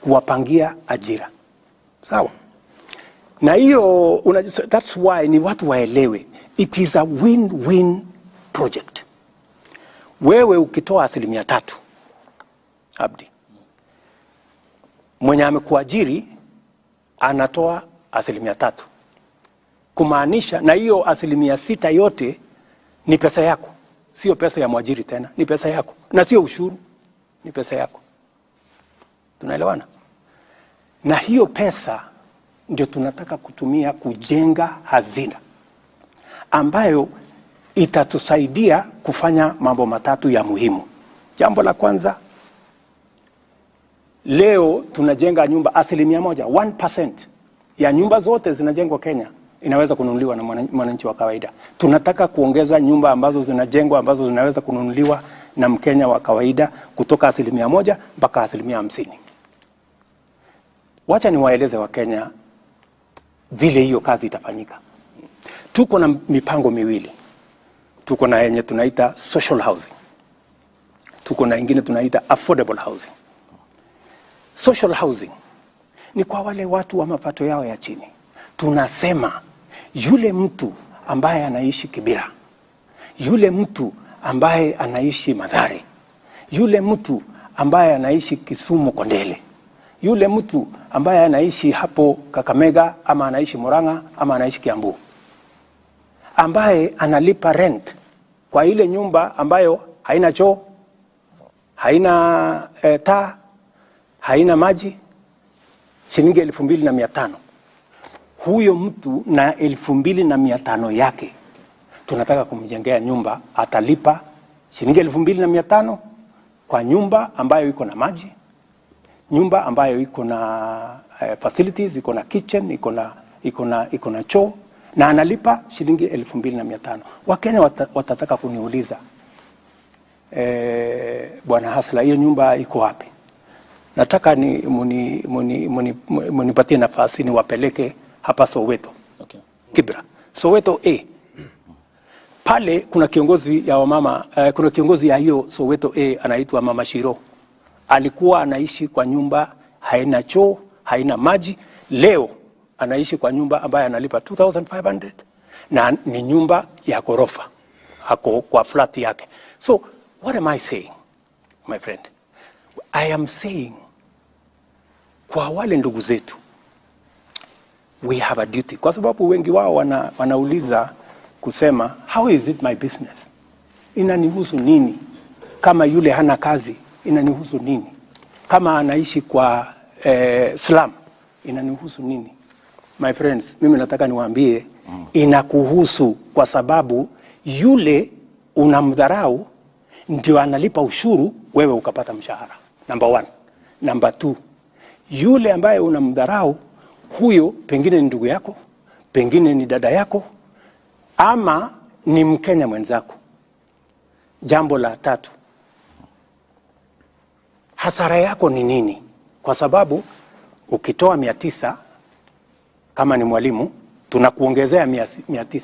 Speaker 2: kuwapangia ajira. Sawa? Na hiyo that's why ni watu waelewe, it is a win-win project. Wewe ukitoa 3%, Abdi, mwenye amekuajiri anatoa 3%, kumaanisha na hiyo 6% yote ni pesa yako, sio pesa ya mwajiri tena, ni pesa yako, na sio ushuru, ni pesa yako. Tunaelewana? Na hiyo pesa ndio tunataka kutumia kujenga hazina ambayo itatusaidia kufanya mambo 3 ya muhimu. Jambo la kwanza, leo tunajenga nyumba 1%, 1% ya nyumba zote zinajengwa Kenya inaweza kununuliwa na mwananchi wa kawaida. Tunataka kuongeza nyumba ambazo zinajengwa ambazo zinaweza kununuliwa na Mkenya wa kawaida kutoka 1% mpaka 50%. Wacha niwaeleze wa Kenya vile hiyo kazi itafanyika. Tuko na mipango miwili. Tuko na yenye tunaita social housing. Tuko na ingine tunaita affordable housing. Social housing ni kwa wale watu wa mapato yao ya chini. Tunasema yule mtu ambaye anaishi Kibera, yule mtu ambaye anaishi Mathare, yule mtu ambaye anaishi Kisumu Kondele, yule mtu ambaye anaishi hapo Kakamega ama anaishi Murang'a ama anaishi Kiambu, ambaye analipa rent kwa ile nyumba ambayo haina choo, haina taa, haina maji, shilingi 2,500. Huyo mtu na 2,500 yake tunataka kumjengea nyumba, atalipa shilingi 2,500 kwa nyumba ambayo iko na maji, nyumba ambayo iko na facilities, iko na kitchen, iko na choo, na analipa shilingi 2,500. Wakenya watataka kuniuliza, Bwana Hasla, hiyo nyumba iko wapi? Nataka munipatie nafasi niwapeleke hapa Soweto.
Speaker 5: Okay.
Speaker 2: Kibra. Soweto A. Pale kuna kiongozi ya wamama, kuna kiongozi ya hiyo Soweto A anaitwa Mama Shiro. Alikuwa anaishi kwa nyumba haina choo, haina maji. Leo anaishi kwa nyumba ambayo analipa 2,500 na ni nyumba ya ghorofa. Hako kwa flat yake. So, what am I saying, my friend? I am saying, kwa wale ndugu zetu, we have a duty. Kwa sababu wengi wao wanauliza kusema, how is it my business? Inanihusu nini? Kama yule hana kazi, inanihusu nini? Kama anaishi kwa slum, inanihusu nini? My friends, mimi nataka niwaambie, inakuhusu kwa sababu yule unamdharau ndio analipa ushuru, wewe ukapata mshahara. Number 1. Number 2, yule ambaye unamdharau, huyo pengine ni ndugu yako, pengine ni dada yako, ama ni Mkenya mwenzako. Jambo la 3, hasara yako ni nini? Kwa sababu ukitoa 900 kama ni mwalimu, tunakuongezea 900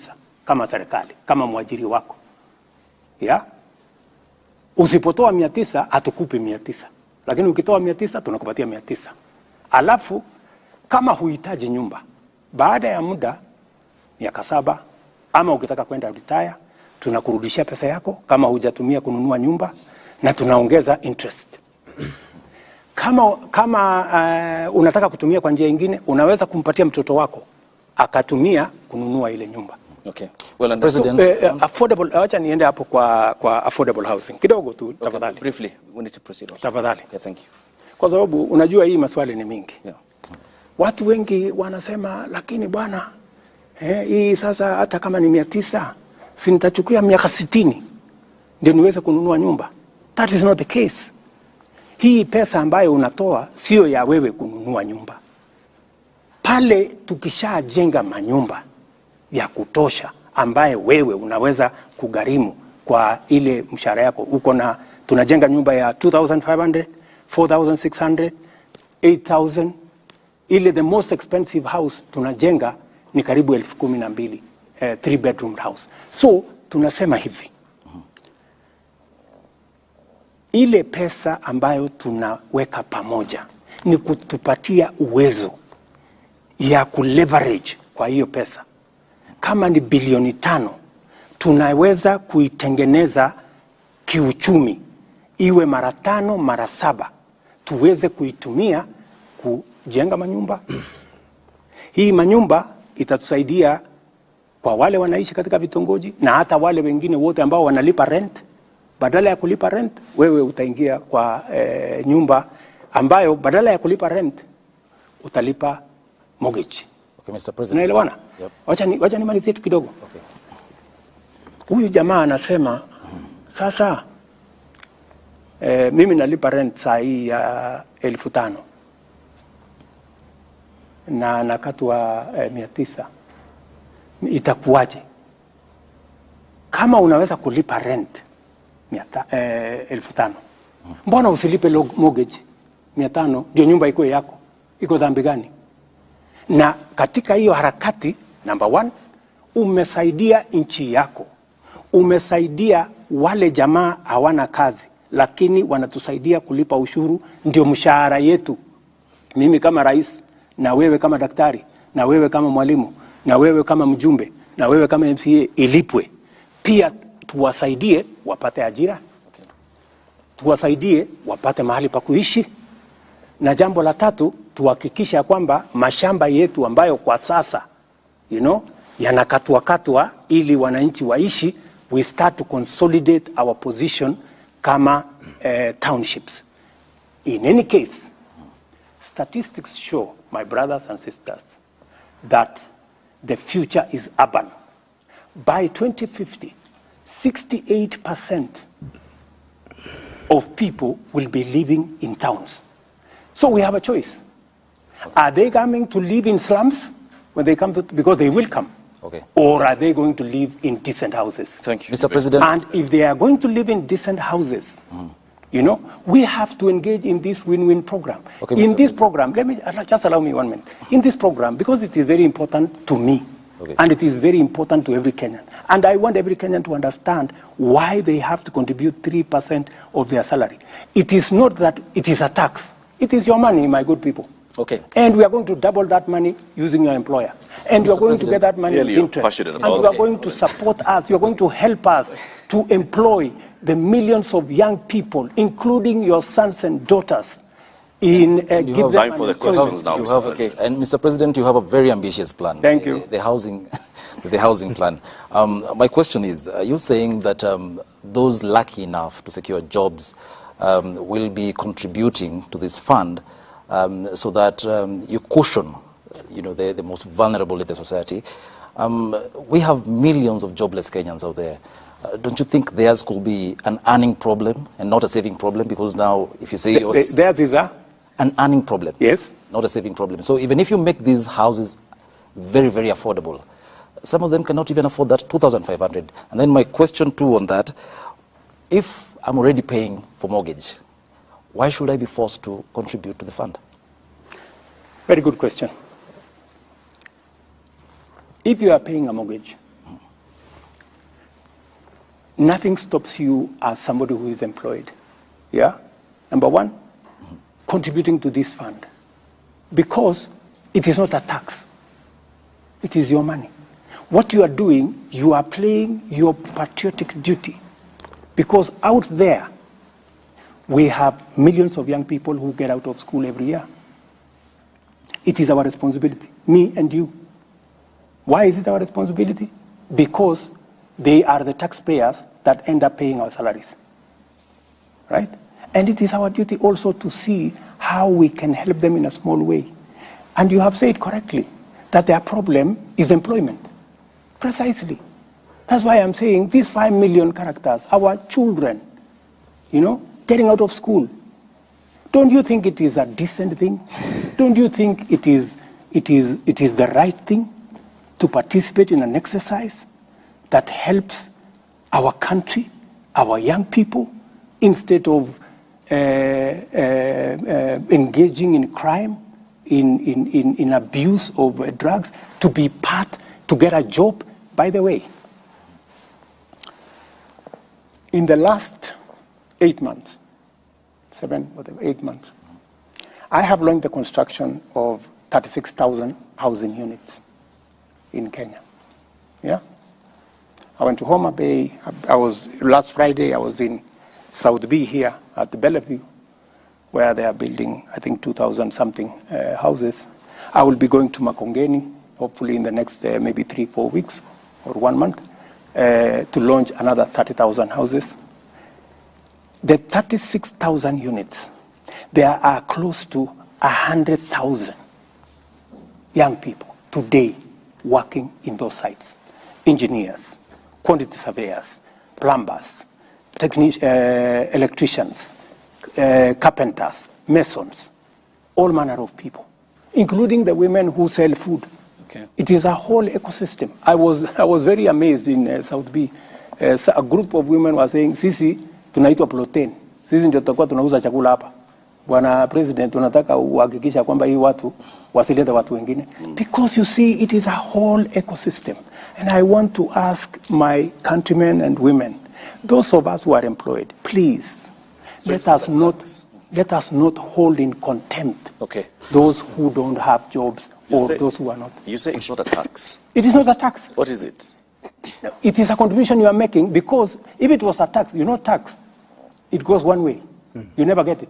Speaker 2: kama serikali, kama mwajiri wako. Ya? Usipotoa 900, hatukupi 900. Lakini ukitoa 900, tunakupatia 900. Alafu, kama huhitaji nyumba, baada ya muda, miaka 7, ama ukitaka kwenda retire, tunakurudishia pesa yako, kama hujatumia kununua nyumba, na tunaongeza interest. Kama unataka kutumia kwa njia nyingine, unaweza kumpatia mtoto wako, akatumia kununua ile nyumba.
Speaker 5: Okay. Well, President,
Speaker 2: affordable, acha niende hapo kwa affordable housing. Kidogo tu, tafadhali.
Speaker 5: Okay, briefly, we need to proceed also.
Speaker 2: Tafadhali.
Speaker 5: Okay, thank you.
Speaker 2: Kwa sababu, unajua hii maswali ni mingi.
Speaker 5: Yeah.
Speaker 2: Watu wengi wanasema, lakini bwana, hii sasa hata kama ni 900, si nitachukua miaka 60, ndio niweze kununua nyumba. That is not the case. Hii pesa ambayo unatoa, sio ya wewe kununua nyumba. Pale tukishajenga manyumba ya kutosha ambaye wewe unaweza kugharimu kwa ile mshahara yako. Tunajenga nyumba ya 2,500, 4,600, 8,000. Ile the most expensive house tunajenga ni karibu 12,000, 3 bedroom house. So, tunasema hivi. Ile pesa ambayo tunaweka pamoja ni kutupatia uwezo ya kuleverage kwa hiyo pesa. Kama ni bilioni 5, tunaweza kuitengeneza kiuchumi iwe mara 5, mara 7, tuweze kuitumia kujenga manyumba. Hii manyumba itatusaidia kwa wale wanaishi katika vitongoji na hata wale wengine wote ambao wanalipa rent. Badala ya kulipa rent, wewe utaingia kwa nyumba ambayo badala ya kulipa rent, utalipa mortgage.
Speaker 7: Okay, Mr. President.
Speaker 2: Unaelewana?
Speaker 7: Yep.
Speaker 2: Wacha nimalizie tu kidogo.
Speaker 7: Okay.
Speaker 2: Huyu jamaa anasema, sasa mimi nalipa rent saa hii ya 5,000 na nakatwa 900. Itakuwaje? Kama unaweza kulipa rent 5,000, mbona usilipe mortgage 500 ndio nyumba iko yako? Iko dhambi gani? Na katika hiyo harakati, number 1, umesaidia nchi yako. Umesaidia wale jamaa hawana kazi, lakini wanatusaidia kulipa ushuru, ndio mshahara yetu. Mimi kama rais, na wewe kama daktari, na wewe kama mwalimu, na wewe kama mjumbe, na wewe kama MCA ilipwe. Pia tuwasaidie wapate ajira.
Speaker 5: Okay.
Speaker 2: Tuwasaidie wapate mahali pa kuishi. Na jambo la 3, tuhakikisha kwamba mashamba yetu ambayo kwa sasa yanakatwa ili wananchi waishi, we start to consolidate our position kama townships. In any case, statistics show, my brothers and sisters, that the future is urban. By 2050, 68% of people will be living in towns. So we have a choice. Are they coming to live in slums when they come to, because they will come?
Speaker 7: Okay.
Speaker 2: Or are they going to live in decent houses?
Speaker 7: Thank you. Mr. President.
Speaker 2: And if they are going to live in decent houses, you know, we have to engage in this win-win program.
Speaker 7: Okay,
Speaker 2: in this program, let me just allow me 1 minute. In this program, because it is very important to me, and it is very important to every Kenyan, and I want every Kenyan to understand why they have to contribute 3% of their salary. It is not that it is a tax. It is your money, my good people.
Speaker 5: Okay.
Speaker 2: And we are going to double that money using your employer. And you are going to get that money with interest. And you are going to support us. You are going to help us to employ the millions of young people, including your sons and daughters, in give them
Speaker 1: time for the questions now, Mr.
Speaker 7: Okay. And Mr. President, you have a very ambitious plan.
Speaker 2: Thank you.
Speaker 7: The housing plan. My question is, are you saying that those lucky enough to secure jobs will be contributing to this fund so that you cushion, the most vulnerable in the society? We have millions of jobless Kenyans out there. Don't you think theirs could be an earning problem and not a saving problem? Because now, if you say
Speaker 2: theirs is
Speaker 7: an earning problem,
Speaker 2: yes,
Speaker 7: not a saving problem. So even if you make these houses very, very affordable, some of them cannot even afford that 2,500. And then my question too on that: if I'm already paying for mortgage, why should I be forced to contribute to the fund?
Speaker 2: Very good question. If you are paying a mortgage, nothing stops you as somebody who is employed. Yeah? Number one, contributing to this fund. Because it is not a tax. It is your money. What you are doing, you are playing your patriotic duty. Because out there, we have millions of young people who get out of school every year. It is our responsibility, me and you. Why is it our responsibility? Because they are the taxpayers that end up paying our salaries, right? And it is our duty also to see how we can help them in a small way. And you have said correctly that their problem is employment. Precisely. That's why I'm saying these 5 million characters, our children, getting out of school. Don't you think it is a decent thing? Don't you think it is the right thing to participate in an exercise that helps our country, our young people, instead of engaging in crime, in abuse of drugs, to be part, to get a job? By the way, in the last 8 months, 8 months, I have launched the construction of 36,000 housing units in Kenya. Yeah? I went to Homa Bay. Last Friday, I was in South B here at the Bellevue, where they are building, I think, 2,000 something houses. I will be going to Makongeni, hopefully in the next maybe 3-4 weeks or 1 month, to launch another 30,000 houses. The 36,000 units, there are close to 100,000 young people today working in those sites. Engineers, quantity surveyors, plumbers, electricians, carpenters, masons, all manner of people, including the women who sell food.
Speaker 5: Okay.
Speaker 2: It is a whole ecosystem. I was very amazed in South B. A group of women were saying, sisi tunaitwa protein. Sisi ndio tutakuwa tunauza chakula hapa. Bwana President, tunataka uhakikisha kwamba hii watu wasilete watu wengine. Because you see, it is a whole ecosystem. And I want to ask my countrymen and women, those of us who are employed, please, let us not hold in contempt those who don't have jobs those who are not.
Speaker 1: You say it's not a tax.
Speaker 2: It is not a tax.
Speaker 1: What is it?
Speaker 2: It is a contribution you are making, because if it was a tax, tax, it goes one way. You never get it.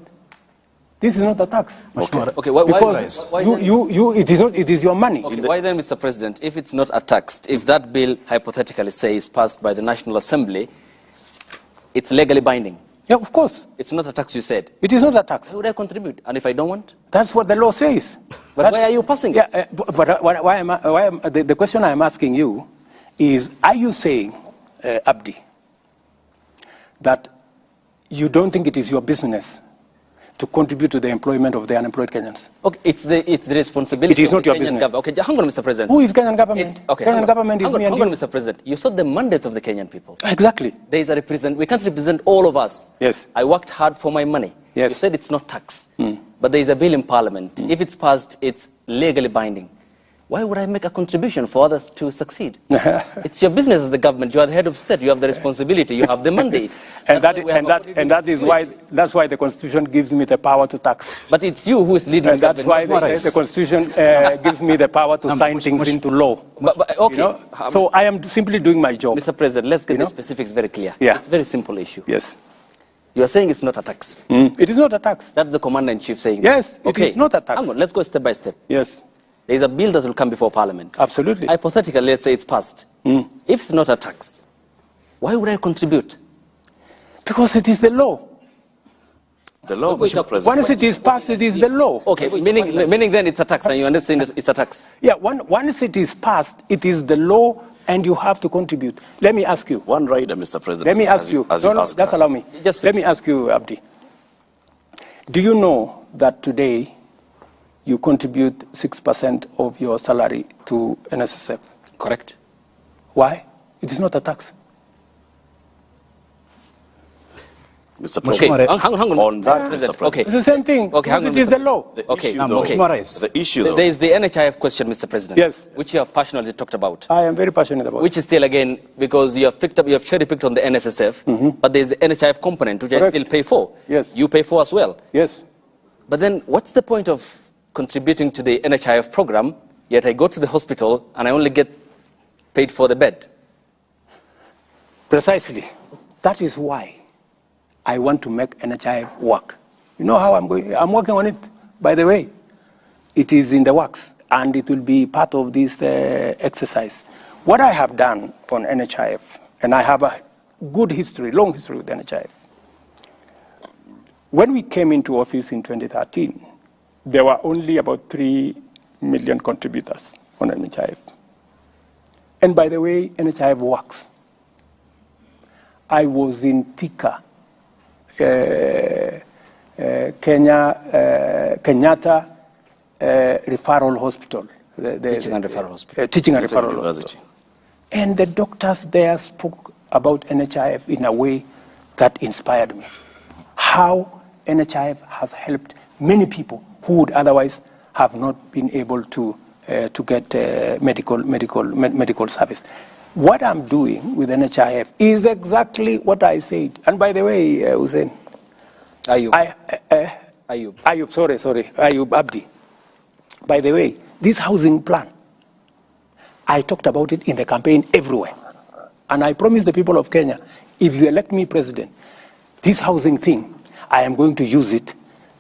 Speaker 2: This is not a tax.
Speaker 5: Okay. Why
Speaker 2: it is your money.
Speaker 5: Okay, why then, Mr. President, if it's not a tax, if that bill hypothetically says passed by the National Assembly, it's legally binding?
Speaker 2: Yeah, of course.
Speaker 5: It's not a tax, you said.
Speaker 2: It is not a tax.
Speaker 5: Why would I contribute? And if I don't want?
Speaker 2: That's what the law says.
Speaker 5: But why are you passing it?
Speaker 2: Yeah, the question I am asking you is, are you saying, Abdi, that you don't think it is your business to contribute to the employment of the unemployed Kenyans?
Speaker 5: Okay, it's the responsibility.
Speaker 2: It is not your
Speaker 5: Kenyan
Speaker 2: business.
Speaker 5: government. Okay, hang on, Mr. President.
Speaker 2: Who is Kenyan government? Kenyan government is me and
Speaker 5: hang on,
Speaker 2: you.
Speaker 5: Mr. President. You saw the mandate of the Kenyan people.
Speaker 2: Exactly.
Speaker 5: There is a we can't represent all of us.
Speaker 2: Yes.
Speaker 5: I worked hard for my money.
Speaker 2: Yes.
Speaker 5: You said it's not tax. But there is a bill in Parliament. If it's passed, it's legally binding. Why would I make a contribution for others to succeed? It's your business as the government. You are the head of state. You have the responsibility. You have the mandate.
Speaker 2: That's why the Constitution gives me the power to tax.
Speaker 5: But it's you who is leading the government.
Speaker 2: That's why the Constitution gives me the power to sign things into law.
Speaker 5: Okay.
Speaker 2: You know? So I am simply doing my job.
Speaker 5: Mr. President, let's get the specifics very clear.
Speaker 2: Yeah.
Speaker 5: It's a very simple issue.
Speaker 2: Yes.
Speaker 5: You are saying it's not a tax.
Speaker 2: It is not a tax.
Speaker 5: That's the Commander-in-Chief saying
Speaker 2: yes,
Speaker 5: that.
Speaker 2: It is not a tax.
Speaker 5: Hang on, let's go step by step.
Speaker 2: Yes.
Speaker 5: There is a bill that will come before Parliament.
Speaker 2: Absolutely.
Speaker 5: Hypothetically, let's say it's passed. If it's not a tax, why would I contribute?
Speaker 2: Because it is the law.
Speaker 1: The law,
Speaker 2: Mr. President. Once it is passed, it is the law.
Speaker 5: Okay, meaning then it's a tax, and you understand it's a tax.
Speaker 2: Yeah, once it is passed, it is the law, and you have to contribute. Let me ask you.
Speaker 1: One rider, Mr. President.
Speaker 2: Let me ask you. Just allow me. Let me ask you, Abdi. Do you know that today you contribute 6% of your salary to NSSF?
Speaker 5: Correct.
Speaker 2: Why? It is not a tax.
Speaker 1: Mr. President,
Speaker 5: hang on.
Speaker 1: On that, Mr. President.
Speaker 2: Okay. It's the same thing.
Speaker 5: Okay, hang on,
Speaker 2: it is the law.
Speaker 1: The issue, though.
Speaker 5: There is the NHIF question, Mr. President.
Speaker 2: Yes.
Speaker 5: Which you have passionately talked about.
Speaker 2: I am very passionate about.
Speaker 5: Which is still, again, because you have cherry-picked on the NSSF, but there is the NHIF component, which I still pay for.
Speaker 2: Yes.
Speaker 5: You pay for as well.
Speaker 2: Yes.
Speaker 5: But then, what's the point of contributing to the NHIF program, yet I go to the hospital and I only get paid for the bed?
Speaker 2: Precisely. That is why I want to make NHIF work. You know how I'm going? I'm working on it, by the way. It is in the works, and it will be part of this exercise. What I have done on NHIF, and I have a good history, long history with NHIF. When we came into office in 2013, there were only about 3 million contributors on NHIF. And by the way, NHIF works. I was in Thika, Kenyatta Referral Hospital.
Speaker 5: Teaching and Referral Hospital.
Speaker 2: Teaching and Referral Hospital. And the doctors there spoke about NHIF in a way that inspired me. How NHIF has helped many people who would otherwise have not been able to get medical service. What I'm doing with NHIF is exactly what I said. And by the way, Hussein.
Speaker 5: Ayub,
Speaker 2: Ayub Abdi. By the way, this housing plan, I talked about it in the campaign everywhere. And I promised the people of Kenya, if you elect me president, this housing thing, I am going to use it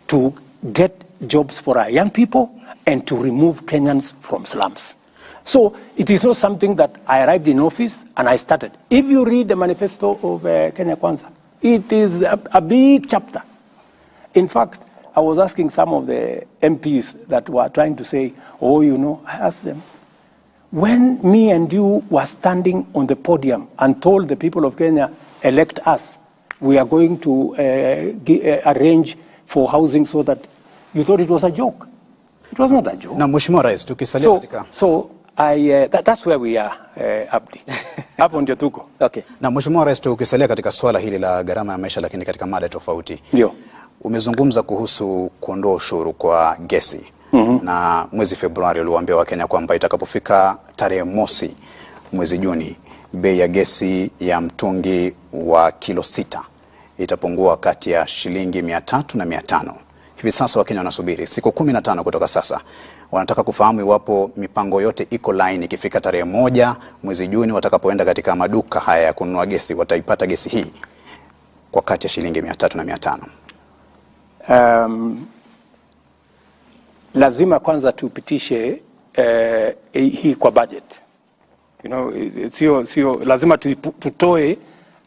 Speaker 2: to get jobs for our young people and to remove Kenyans from slums. So it is not something that I arrived in office and I started. If you read the manifesto of Kenya Kwanza, it is a big chapter. In fact, I was asking some of the MPs that were trying to say, oh, you know, I asked them, when me and you were standing on the podium and told the people of Kenya, elect us, we are going to arrange for housing so that you thought it was a joke. It was not a joke.
Speaker 4: Na Mheshimiwa Rais, tukisalia katika
Speaker 2: that's where we are, Abdi. Hapo ndio tuko.
Speaker 5: Okay.
Speaker 4: Na Mheshimiwa Rais, tukisalia katika swala hili la gharama ya maisha, lakini katika mada tofauti.
Speaker 2: Ndio.
Speaker 4: Umezungumza kuhusu kuondoa ushuru kwa gesi. Na mwezi Februari uliwaambia Wakenya kwamba itakapofika tarehe mosi mwezi Juni, bei ya gesi ya mtungi wa kilo 6 itapungua kati ya shilingi 300 na 500. Hivi sasa Wakenya wanasubiri siku 15 kutoka sasa. Wanataka kufahamu iwapo mipango yote iko line, ikifika tarehe 1 mwezi Juni watakapoenda katika maduka haya ya kununua gesi, wataipata gesi hii kwa kati ya shilingi 300 na 500.
Speaker 2: Lazima kwanza tupitishe hii kwa budget. You know, sio lazima tutoe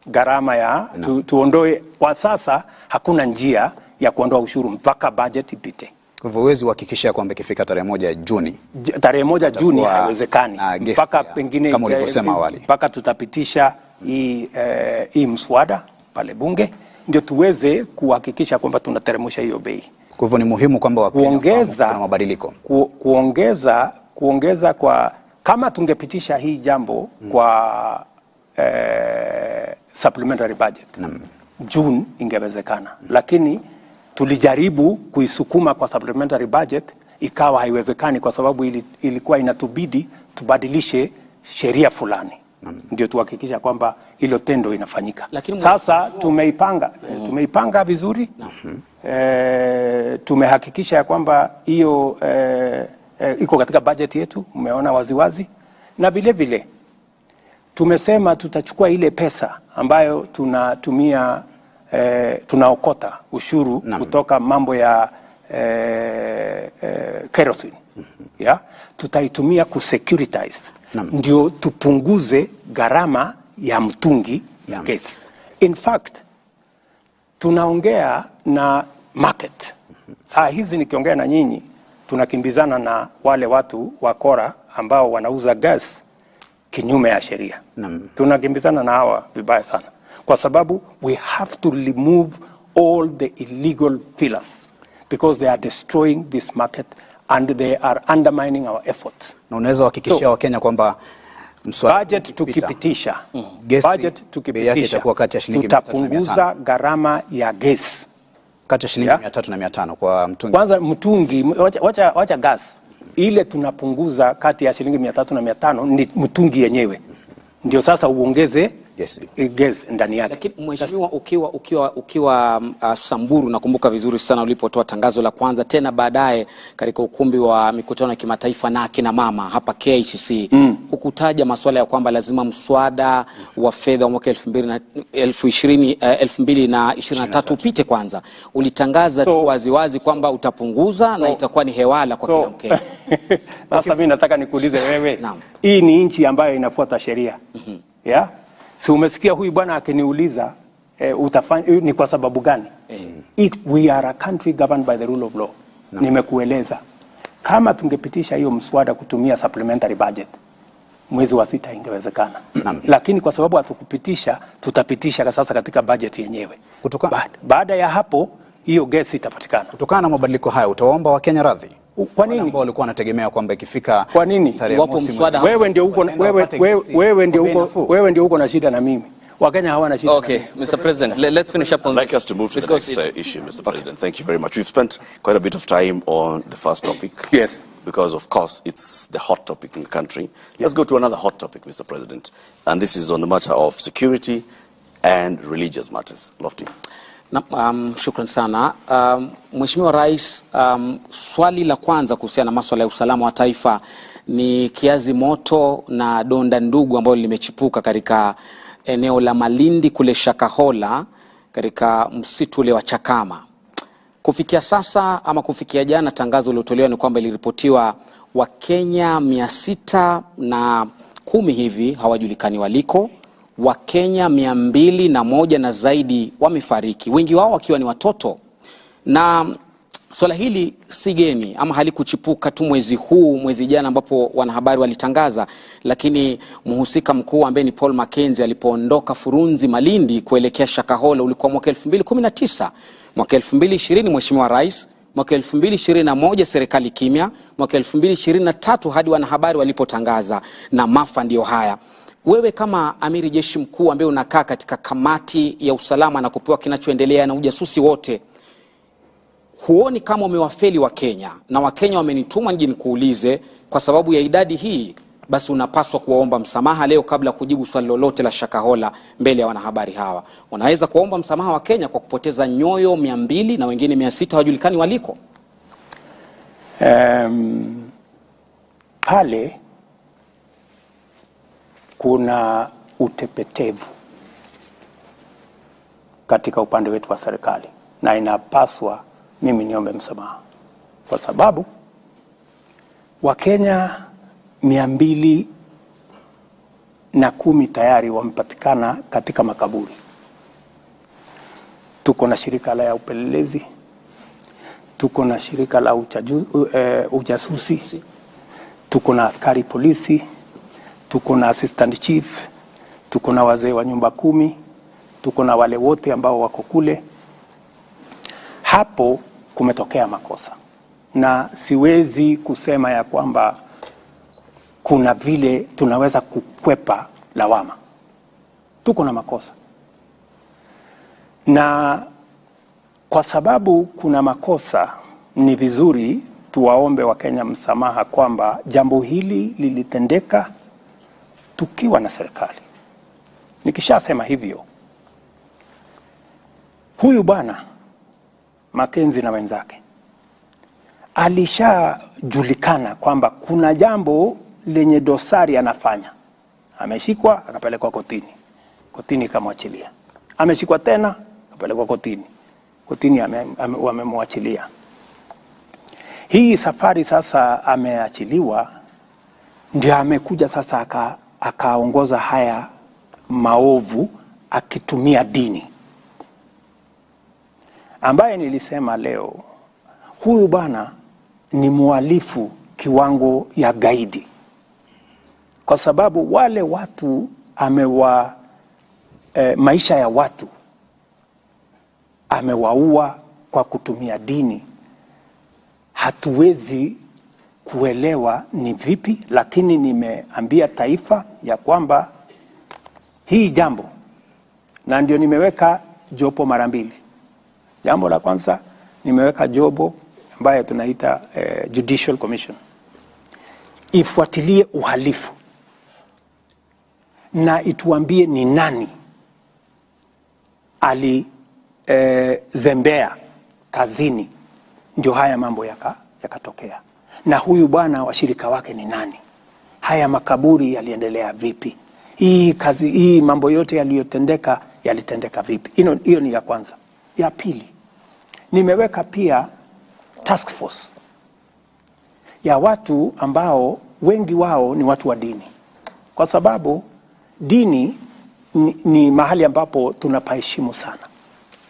Speaker 2: gharama ya tuondoe. Kwa sasa hakuna njia ya kuondoa ushuru mpaka budget ipite.
Speaker 4: Kwa hivyo huwezi kuhakikisha kwamba ikifika tarehe 1 Juni.
Speaker 2: Tarehe 1 Juni haiwezekani. Mpaka pengine
Speaker 4: kama ulivyosema awali.
Speaker 2: Mpaka tutapitisha hii mswada pale bunge ndio tuweze kuhakikisha kwamba tunateremsha hiyo bei.
Speaker 4: Kwa hivyo ni muhimu kwamba Wakenya kuna mabadiliko.
Speaker 2: Kuongeza kwa kama tungepitisha hii jambo kwa supplementary budget. June ingewezekana. Lakini tulijaribu kuisukuma kwa supplementary budget, ikawa haiwezekani kwa sababu ilikuwa inatubidi tubadilishe sheria fulani. Ndio tuhakikisha kwamba hilo tendo inafanyika. Sasa tumeipanga vizuri. Tumehakikisha ya kwamba hiyo iko katika budget yetu, umeona waziwazi. Na vile vile tumesema tutachukua ile pesa ambayo tunatumia tunaokota ushuru kutoka mambo ya kerosene. Tutaitumia kusecuritize. Ndio tupunguze gharama ya mtungi ya gesi. In fact, tunaongea na market. Saa hizi nikiongea na nyinyi, tunakimbizana na wale watu wakora ambao wanauza gas kinyume ya sheria. Tunakimbizana na hawa vibaya sana. Kwa sababu we have to remove all the illegal fillers because they are destroying this market and they are undermining our efforts.
Speaker 4: Na unaweza hakikishia Wakenya kwamba
Speaker 2: budget tukipitisha, tutapunguza gharama ya gesi
Speaker 4: kati ya shilingi 300 na 500 kwa mtungi.
Speaker 2: Kwanza mtungi, wacha gas. Ile tunapunguza kati ya shilingi 300 na 500 ni mtungi yenyewe. Ndio sasa uongeze gesi ndani yake.
Speaker 6: Lakini mheshimiwa, ukiwa Samburu, nakumbuka vizuri sana ulipotoa tangazo la kwanza, tena baadaye katika ukumbi wa mikutano ya kimataifa na kina mama hapa KICC, hukutaja masuala ya kwamba lazima mswada wa fedha wa mwaka 2023 upite kwanza. Ulitangaza tu waziwazi kwamba utapunguza na itakuwa ni hewala kwa kila Mkenya.
Speaker 2: Sasa mimi nataka nikuulize wewe, hii ni nchi ambayo inafuata sheria. Si umesikia huyu bwana akiniuliza ni kwa sababu gani? We are a country governed by the rule of law. Nimekueleza kama tungepitisha hiyo mswada kutumia supplementary budget, mwezi wa 6 ingewezekana. Lakini kwa sababu hatukupitisha, tutapitisha sasa katika budget yenyewe. Baada ya hapo hiyo gesi itapatikana.
Speaker 4: Kutokana na mabadiliko haya utaomba Wakenya radhi?
Speaker 2: Kwa nini?
Speaker 4: Ambao walikuwa wanategemea kwamba ikifika
Speaker 2: tarehe mosi wewe ndio uko na shida na mimi. Wakenya hawana shida.
Speaker 5: Okay, Mr. President, let's finish up on
Speaker 1: this. I'd like us to move to the next issue, Mr. President. Thank you very much. We've spent quite a bit of time on the first topic.
Speaker 2: Yes.
Speaker 1: Because, of course, it's the hot topic in the country. Let's go to another hot topic, Mr. President. And this is on the matter of security and religious matters. Lofty.
Speaker 6: Shukran sana. Mheshimiwa Rais, swali la kwanza kuhusiana na masuala ya usalama wa taifa ni kiazi moto na donda ndugu ambalo limechipuka katika eneo la Malindi kule Shakahola katika msitu ule wa Chakama. Kufikia sasa ama kufikia jana, tangazo lilotolewa ni kwamba iliripotiwa Wakenya 610 hivi hawajulikani waliko. Wakenya 201 na zaidi wamefariki, wengi wao wakiwa ni watoto. Na swala hili si geni ama halikuchipuka tu mwezi jana ambapo wanahabari walitangaza, lakini mhusika mkuu ambaye ni Paul Mackenzie alipoondoka Furunzi Malindi kuelekea Shakahola ulikuwa mwaka 2019. Mwaka 2020 Mheshimiwa Rais, mwaka 2021 serikali kimya, mwaka 2023 hadi wanahabari walipotangaza, na maafa ndio haya. Wewe kama amiri jeshi mkuu ambaye unakaa katika kamati ya usalama na kupewa kinachoendelea na ujasusi wote, huoni kama umewafeli Wakenya? Na Wakenya wamenituma nije nikuulize, kwa sababu ya idadi hii, basi unapaswa kuwaomba msamaha leo kabla kujibu swali lolote la Shakahola mbele ya wanahabari hawa. Unaweza kuomba msamaha Wakenya kwa kupoteza nyoyo 200 na wengine 600 hawajulikani waliko?
Speaker 2: Pale kuna utepetevu katika upande wetu wa serikali, na inapaswa mimi niombe msamaha, kwa sababu Wakenya 210 tayari wamepatikana katika makaburi. Tuko na shirika la upelelezi, tuko na shirika la ujasusi, tuko na askari polisi, tuko na assistant chief, tuko na wazee wa nyumba 10, tuko na wale wote ambao wako kule. Hapo kumetokea makosa, na siwezi kusema ya kwamba kuna vile tunaweza kukwepa lawama. Tuko na makosa, na kwa sababu kuna makosa, ni vizuri tuwaombe Wakenya msamaha kwamba jambo hili lilitendeka tukiwa na serikali. Nikishasema hivyo, huyu bwana Mackenzie na wenzake alishajulikana kwamba kuna jambo lenye dosari anafanya. Ameshikwa, akapelekwa kotini. Kotini ikamwachilia. Ameshikwa tena, akapelekwa kotini. Kotini wamemwachilia. Hii safari sasa ameachiliwa, ndio amekuja sasa akaongoza haya maovu akitumia dini. Ambaye nilisema leo, huyu bana ni muhalifu kiwango ya gaidi. Kwa sababu wale watu maisha ya watu amewaua kwa kutumia dini. Hatuwezi kuelewa ni vipi, lakini nimeambia taifa ya kwamba hii jambo, na ndio nimeweka jopo mara mbili. Jambo la kwanza, nimeweka jopo ambaye tunaita Judicial Commission, ifuatilie uhalifu na ituambie ni nani zembea kazini ndio haya mambo yakatokea. Na huyu bwana washirika wake ni nani? Haya makaburi yaliendelea vipi? Hii mambo yote yaliyotendeka yalitendeka vipi? Hiyo ni ya kwanza. Ya pili, nimeweka pia task force ya watu ambao wengi wao ni watu wa dini. Kwa sababu dini ni mahali ambapo tunapaheshimu sana.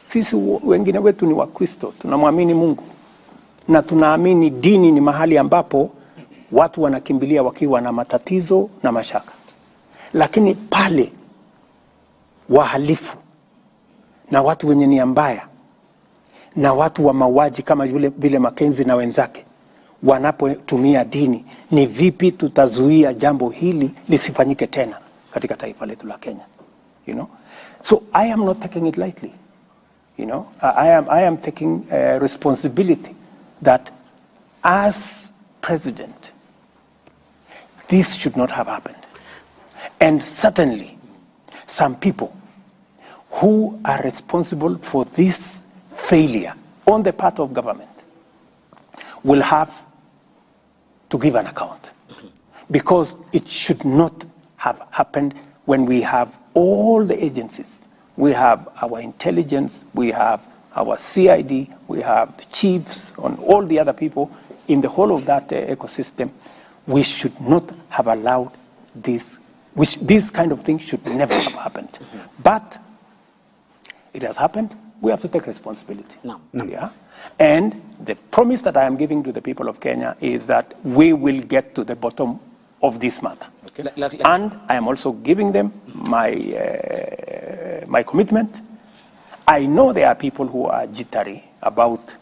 Speaker 2: Sisi wengine wetu ni Wakristo, tunamwamini Mungu. Na tunaamini dini ni mahali ambapo watu wanakimbilia wakiwa na matatizo na mashaka. Lakini pale wahalifu na watu wenye nia mbaya na watu wa mauaji kama vile Mackenzie na wenzake wanapotumia dini, ni vipi tutazuia jambo hili lisifanyike tena katika taifa letu la Kenya? So I am not taking it lightly. I am taking responsibility that as president, this should not have happened. And certainly, some people who are responsible for this failure on the part of government will have to give an account. Because it should not have happened when we have all the agencies. We have our intelligence, we have our CID, we have the chiefs, and all the other people in the whole of that ecosystem. We should not have allowed this. This kind of thing should never have happened. But it has happened. We have to take responsibility.
Speaker 6: No.
Speaker 2: Yeah? And the promise that I am giving to the people of Kenya is that we will get to the bottom of this matter.
Speaker 6: Okay.
Speaker 2: And I am also giving them my commitment. I know there are people who are jittery about.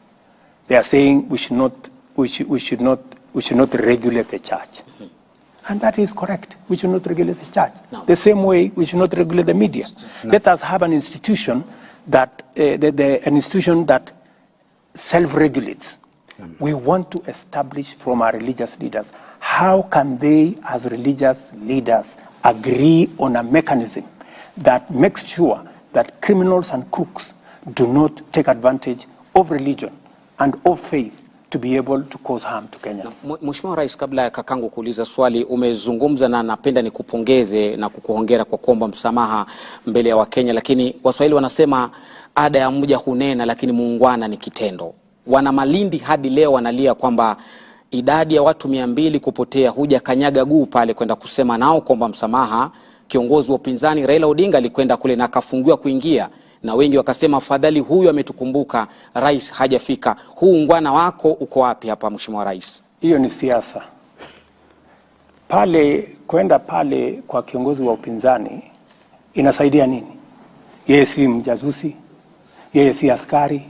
Speaker 2: They are saying we should not regulate the church, and that is correct. We should not regulate the church.
Speaker 6: No.
Speaker 2: The same way we should not regulate the media. No. Let us have an institution that self-regulates. We want to establish from our religious leaders, how can they as religious leaders agree on a mechanism that makes sure that criminals and crooks do not take advantage of religion and of faith to be able to cause harm to Kenya.
Speaker 6: Mheshimiwa Rais, kabla ya kakangu kuuliza swali, umezungumza na napenda nikupongeze na kukuhongera kwa kuomba msamaha mbele ya Wakenya, lakini Waswahili wanasema ada ya mja hunena lakini muungwana ni kitendo. Wana Malindi hadi leo wanalia kwamba idadi ya watu 200 kupotea, huja kanyaga guu pale kwenda kusema nao kuomba msamaha. Kiongozi wa upinzani Raila Odinga alikwenda kule na akafungiwa kuingia, na wengi wakasema afadhali huyu ametukumbuka, rais hajafika. Huu ungwana wako uko wapi hapa Mheshimiwa Rais?
Speaker 2: Hiyo ni siasa. Kwenda pale kwa kiongozi wa upinzani inasaidia nini? Yeye si mjazusi, yeye si askari,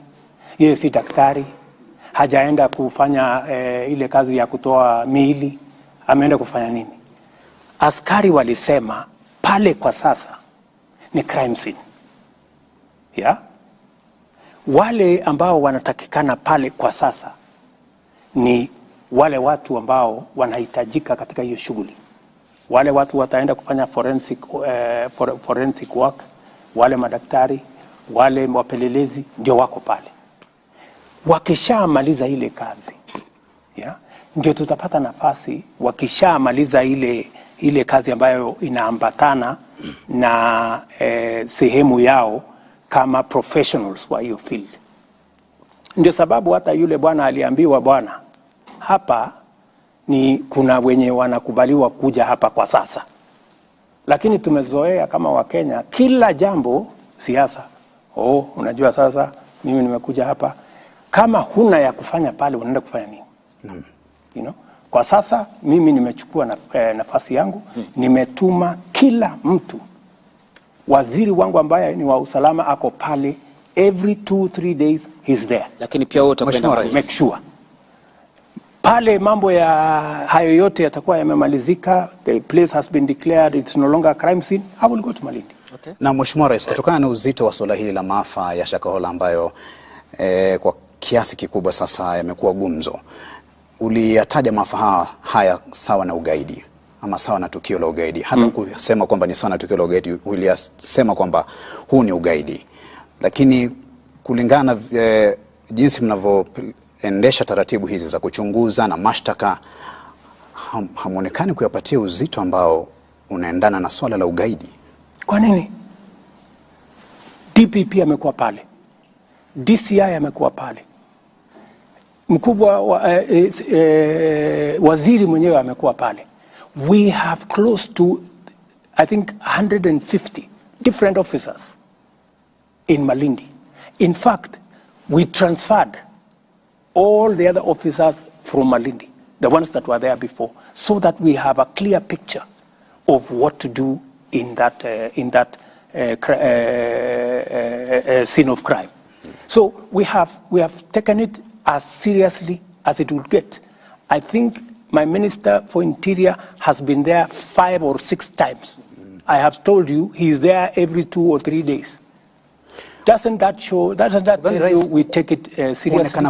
Speaker 2: yeye si daktari, hajaenda kufanya ile kazi ya kutoa miili. Ameenda kufanya nini? Askari walisema pale kwa sasa ni crime scene. Yeah? Wale ambao wanatakikana pale kwa sasa ni wale watu ambao wanahitajika katika hiyo shughuli. Wale watu wataenda kufanya forensic work, wale madaktari, wale wapelelezi ndio wako pale. Wakishamaliza ile kazi, yeah, ndio tutapata nafasi, wakishamaliza ile kazi ambayo inaambatana na sehemu yao kama professionals wa hiyo field. Ndio sababu hata yule bwana aliambiwa, bwana, hapa ni kuna wenye wanakubaliwa kuja hapa kwa sasa. Lakini tumezoea kama Wakenya kila jambo siasa. Unajua sasa mimi nimekuja hapa, kama huna ya kufanya pale unaenda kufanya nini? You know? Kwa sasa mimi nimechukua nafasi yangu, nimetuma kila mtu. Waziri wangu ambaye ni wa usalama ako pale, every 2-3 days he's there.
Speaker 6: Lakini pia wote
Speaker 2: make sure pale mambo ya hayo yote yatakuwa yamemalizika, the place has been declared it's no longer a crime scene, I will go to Malindi.
Speaker 4: Okay. Na Mheshimiwa Rais, kutokana na uzito wa swala hili la maafa ya Shakahola ambayo kwa kiasi kikubwa sasa yamekuwa gumzo, uliyataja maafa haya sawa na ugaidi ama sawa na tukio la ugaidi. Hata kusema kwamba ni sawa na tukio la ugaidi, uliyasema kwamba huu ni ugaidi. Lakini kulingana jinsi mnavyoendesha taratibu hizi za kuchunguza na mashtaka, hamuonekani kuyapatia uzito ambao unaendana na swala la ugaidi.
Speaker 2: Kwa nini? DPP amekuwa pale, DCI amekuwa pale, mkubwa waziri mwenyewe amekuwa pale. We have close to, I think, 150 different officers in Malindi. In fact, we transferred all the other officers from Malindi, the ones that were there before, so that we have a clear picture of what to do in that scene of crime. So we have taken it as seriously as it would get. I think my Minister for Interior has been there 5 or 6 times. I have told you he is there every 2 or 3 days. Doesn't that tell you we take it seriously?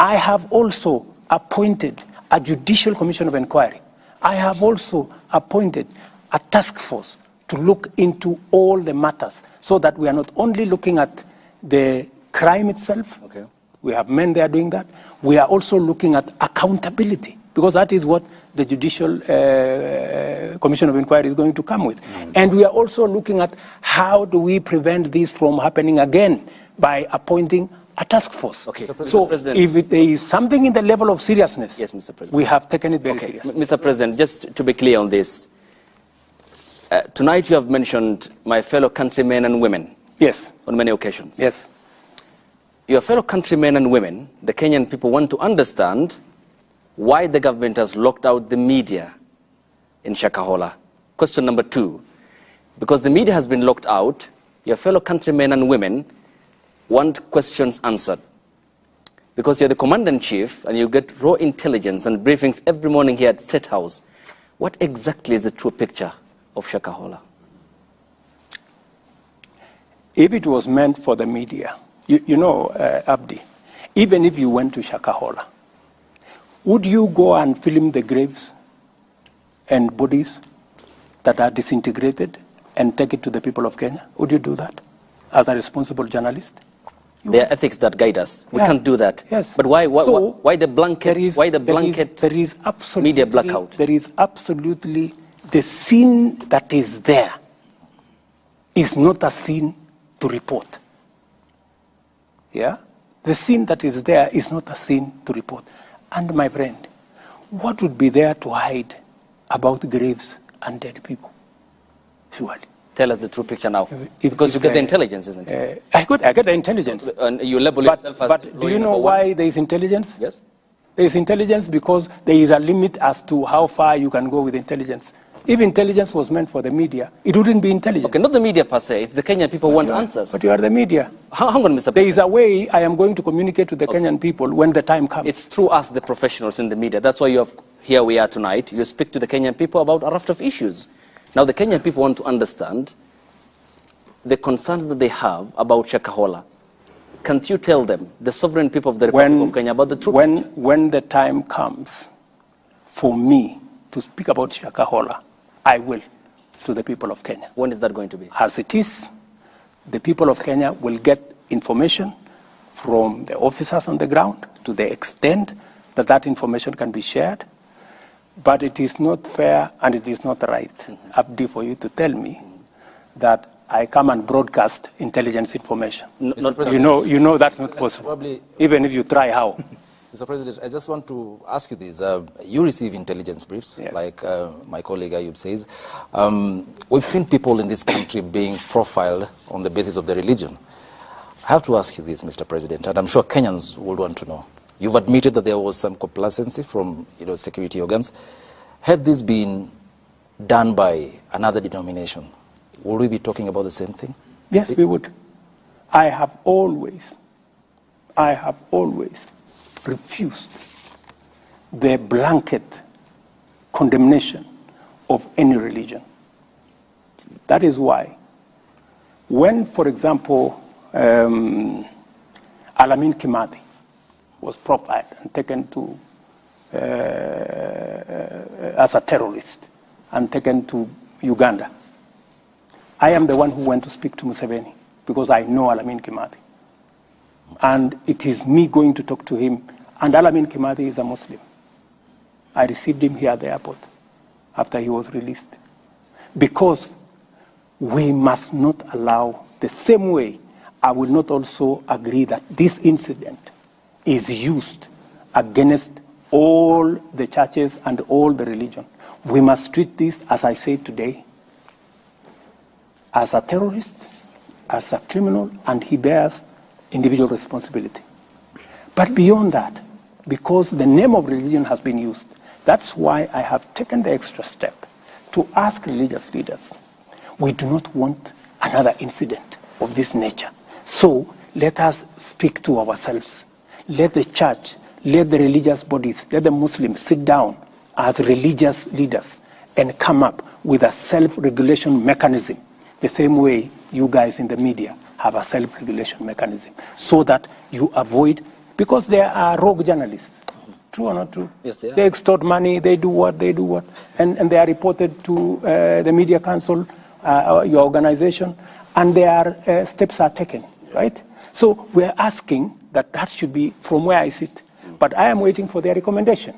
Speaker 2: I have also appointed a judicial commission of inquiry. I have also appointed a task force to look into all the matters, so that we are not only looking at the crime itself.
Speaker 5: Okay.
Speaker 2: We have men there doing that. We are also looking at accountability, because that is what the Judicial Commission of Inquiry is going to come with. And we are also looking at how do we prevent this from happening again by appointing a task force.
Speaker 5: Okay.
Speaker 2: So if there is something in the level of seriousness,
Speaker 5: yes, Mr. President,
Speaker 2: we have taken it very seriously.
Speaker 5: Mr. President, just to be clear on this, tonight you have mentioned my fellow countrymen and women.
Speaker 2: Yes.
Speaker 5: On many occasions.
Speaker 2: Yes.
Speaker 5: Your fellow countrymen and women, the Kenyan people, want to understand why the government has locked out the media in Shakahola. Question number 2, because the media has been locked out, your fellow countrymen and women want questions answered. Because you're the commander-in-chief and you get raw intelligence and briefings every morning here at State House. What exactly is the true picture of Shakahola?
Speaker 2: If it was meant for the media, you know, Abdi, even if you went to Shakahola, would you go and film the graves and bodies that are disintegrated and take it to the people of Kenya? Would you do that as a responsible journalist?
Speaker 5: There are ethics that guide us. We can't do that.
Speaker 2: Yes.
Speaker 5: But why the blanket?
Speaker 2: There is absolutely
Speaker 5: media blackout?
Speaker 2: There is absolutely the scene that is there is not a scene to report. Yeah, the scene that is there is not a scene to report. And my friend, what would be there to hide about graves and dead people? Surely.
Speaker 5: Tell us the true picture now. Because you get the intelligence, isn't it?
Speaker 2: I get the intelligence.
Speaker 5: And you label yourself as...
Speaker 2: But do you know why there is intelligence?
Speaker 5: Yes.
Speaker 2: There is intelligence because there is a limit as to how far you can go with intelligence. If intelligence was meant for the media, it wouldn't be intelligence.
Speaker 5: Okay, not the media per se. It's the Kenyan people who want answers.
Speaker 2: But you are the media.
Speaker 5: Hang on, Mr. President.
Speaker 2: There is a way I am going to communicate to the Kenyan people when the time comes.
Speaker 5: It's through us, the professionals in the media. That's why here we are tonight. You speak to the Kenyan people about a raft of issues. Now, the Kenyan people want to understand the concerns that they have about Shakahola. Can't you tell them, the sovereign people of the Republic of Kenya, about the truth?
Speaker 2: When the time comes for me to speak about Shakahola, I will to the people of Kenya.
Speaker 5: When is that going to be?
Speaker 2: As it is, the people of Kenya will get information from the officers on the ground to the extent that that information can be shared. But it is not fair and it is not right, Abdi, for you to tell me that I come and broadcast intelligence information. You know that's not possible.
Speaker 7: Probably,
Speaker 2: even if you try how.
Speaker 7: Mr. President, I just want to ask you this. You receive intelligence briefs, like my colleague Ayub says. We've seen people in this country being profiled on the basis of their religion. I have to ask you this, Mr. President, and I'm sure Kenyans would want to know. You've admitted that there was some complacency from security organs. Had this been done by another denomination, would we be talking about the same thing?
Speaker 2: Yes, we would. I have always refused the blanket condemnation of any religion. That is why when, for example, Alamin Kimathi was profiled and taken to as a terrorist and taken to Uganda, I am the one who went to speak to Museveni because I know Alamin Kimathi. And it is me going to talk to him. And Alamin Kimathi is a Muslim. I received him here at the airport after he was released. Because we must not allow, the same way I will not also agree that this incident is used against all the churches and all the religion. We must treat this, as I said today, as a terrorist, as a criminal, and he bears individual responsibility. But beyond that, because the name of religion has been used, that's why I have taken the extra step to ask religious leaders, we do not want another incident of this nature. So let us speak to ourselves. Let the church, let the religious bodies, let the Muslims sit down as religious leaders and come up with a self-regulation mechanism, the same way you guys in the media have a self-regulation mechanism, so that you avoid, because there are rogue journalists, true or not true?
Speaker 5: Yes, they are.
Speaker 2: They extort money, they do what, and they are reported to the Media Council, your organization, and their steps are taken, right? So we're asking that should be from where I sit, but I am waiting for their recommendation.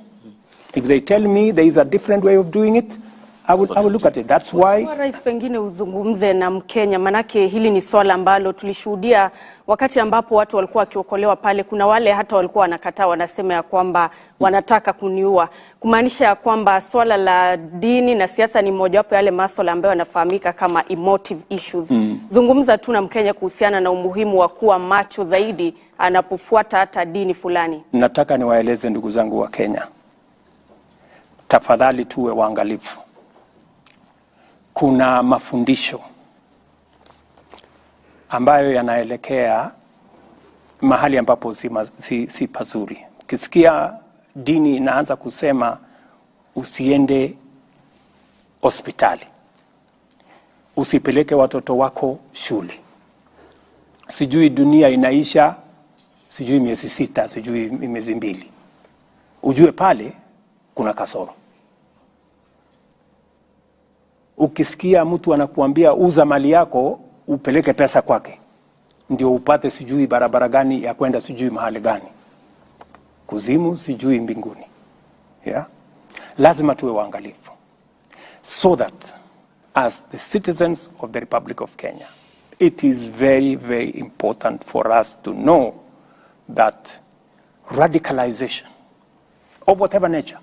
Speaker 2: If they tell me there is a different way of doing it, I will look at it. That's why.
Speaker 3: Rais, pengine uzungumze na Mkenya, manake hili ni swala ambalo tulishuhudia wakati ambapo watu walikuwa wakiokolewa pale. Kuna wale hata walikuwa wanakataa, wanasema ya kwamba wanataka kuniua, kumaanisha ya kwamba swala la dini na siasa ni mojawapo yale masuala ambayo yanafahamika kama emotive issues. Zungumza tu na Mkenya kuhusiana na umuhimu wa kuwa macho zaidi anapofuata hata dini fulani.
Speaker 2: Nataka niwaeleze ndugu zangu wa Kenya, tafadhali tuwe waangalifu. Kuna mafundisho ambayo yanaelekea mahali ambapo si pazuri. Ukisikia dini inaanza kusema usiende hospitali, usipeleke watoto wako shule, sijui dunia inaisha, sijui miezi 6, sijui miezi 2, ujue pale kuna kasoro. Ukisikia mtu anakuambia uza mali yako upeleke pesa kwake ndio upate sijui barabara gani ya kwenda sijui mahali gani, kuzimu sijui mbinguni, lazima tuwe waangalifu, so that as the citizens of the Republic of Kenya, it is very, very important for us to know that radicalization of whatever nature,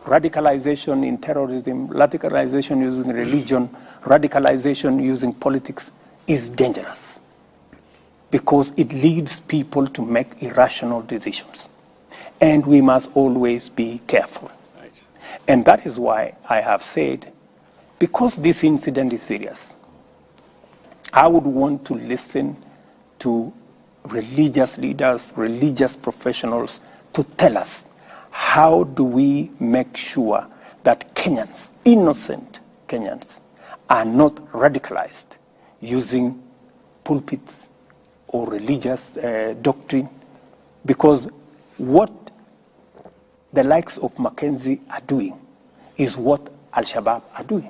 Speaker 2: radicalization in terrorism, radicalization using religion, radicalization using politics is dangerous because it leads people to make irrational decisions. And we must always be careful. Right. And that is why I have said, because this incident is serious, I would want to listen to religious leaders, religious professionals to tell us, how do we make sure that Kenyans, innocent Kenyans, are not radicalized using pulpits or religious doctrine? Because what the likes of Mackenzie are doing is what Al-Shabaab are doing.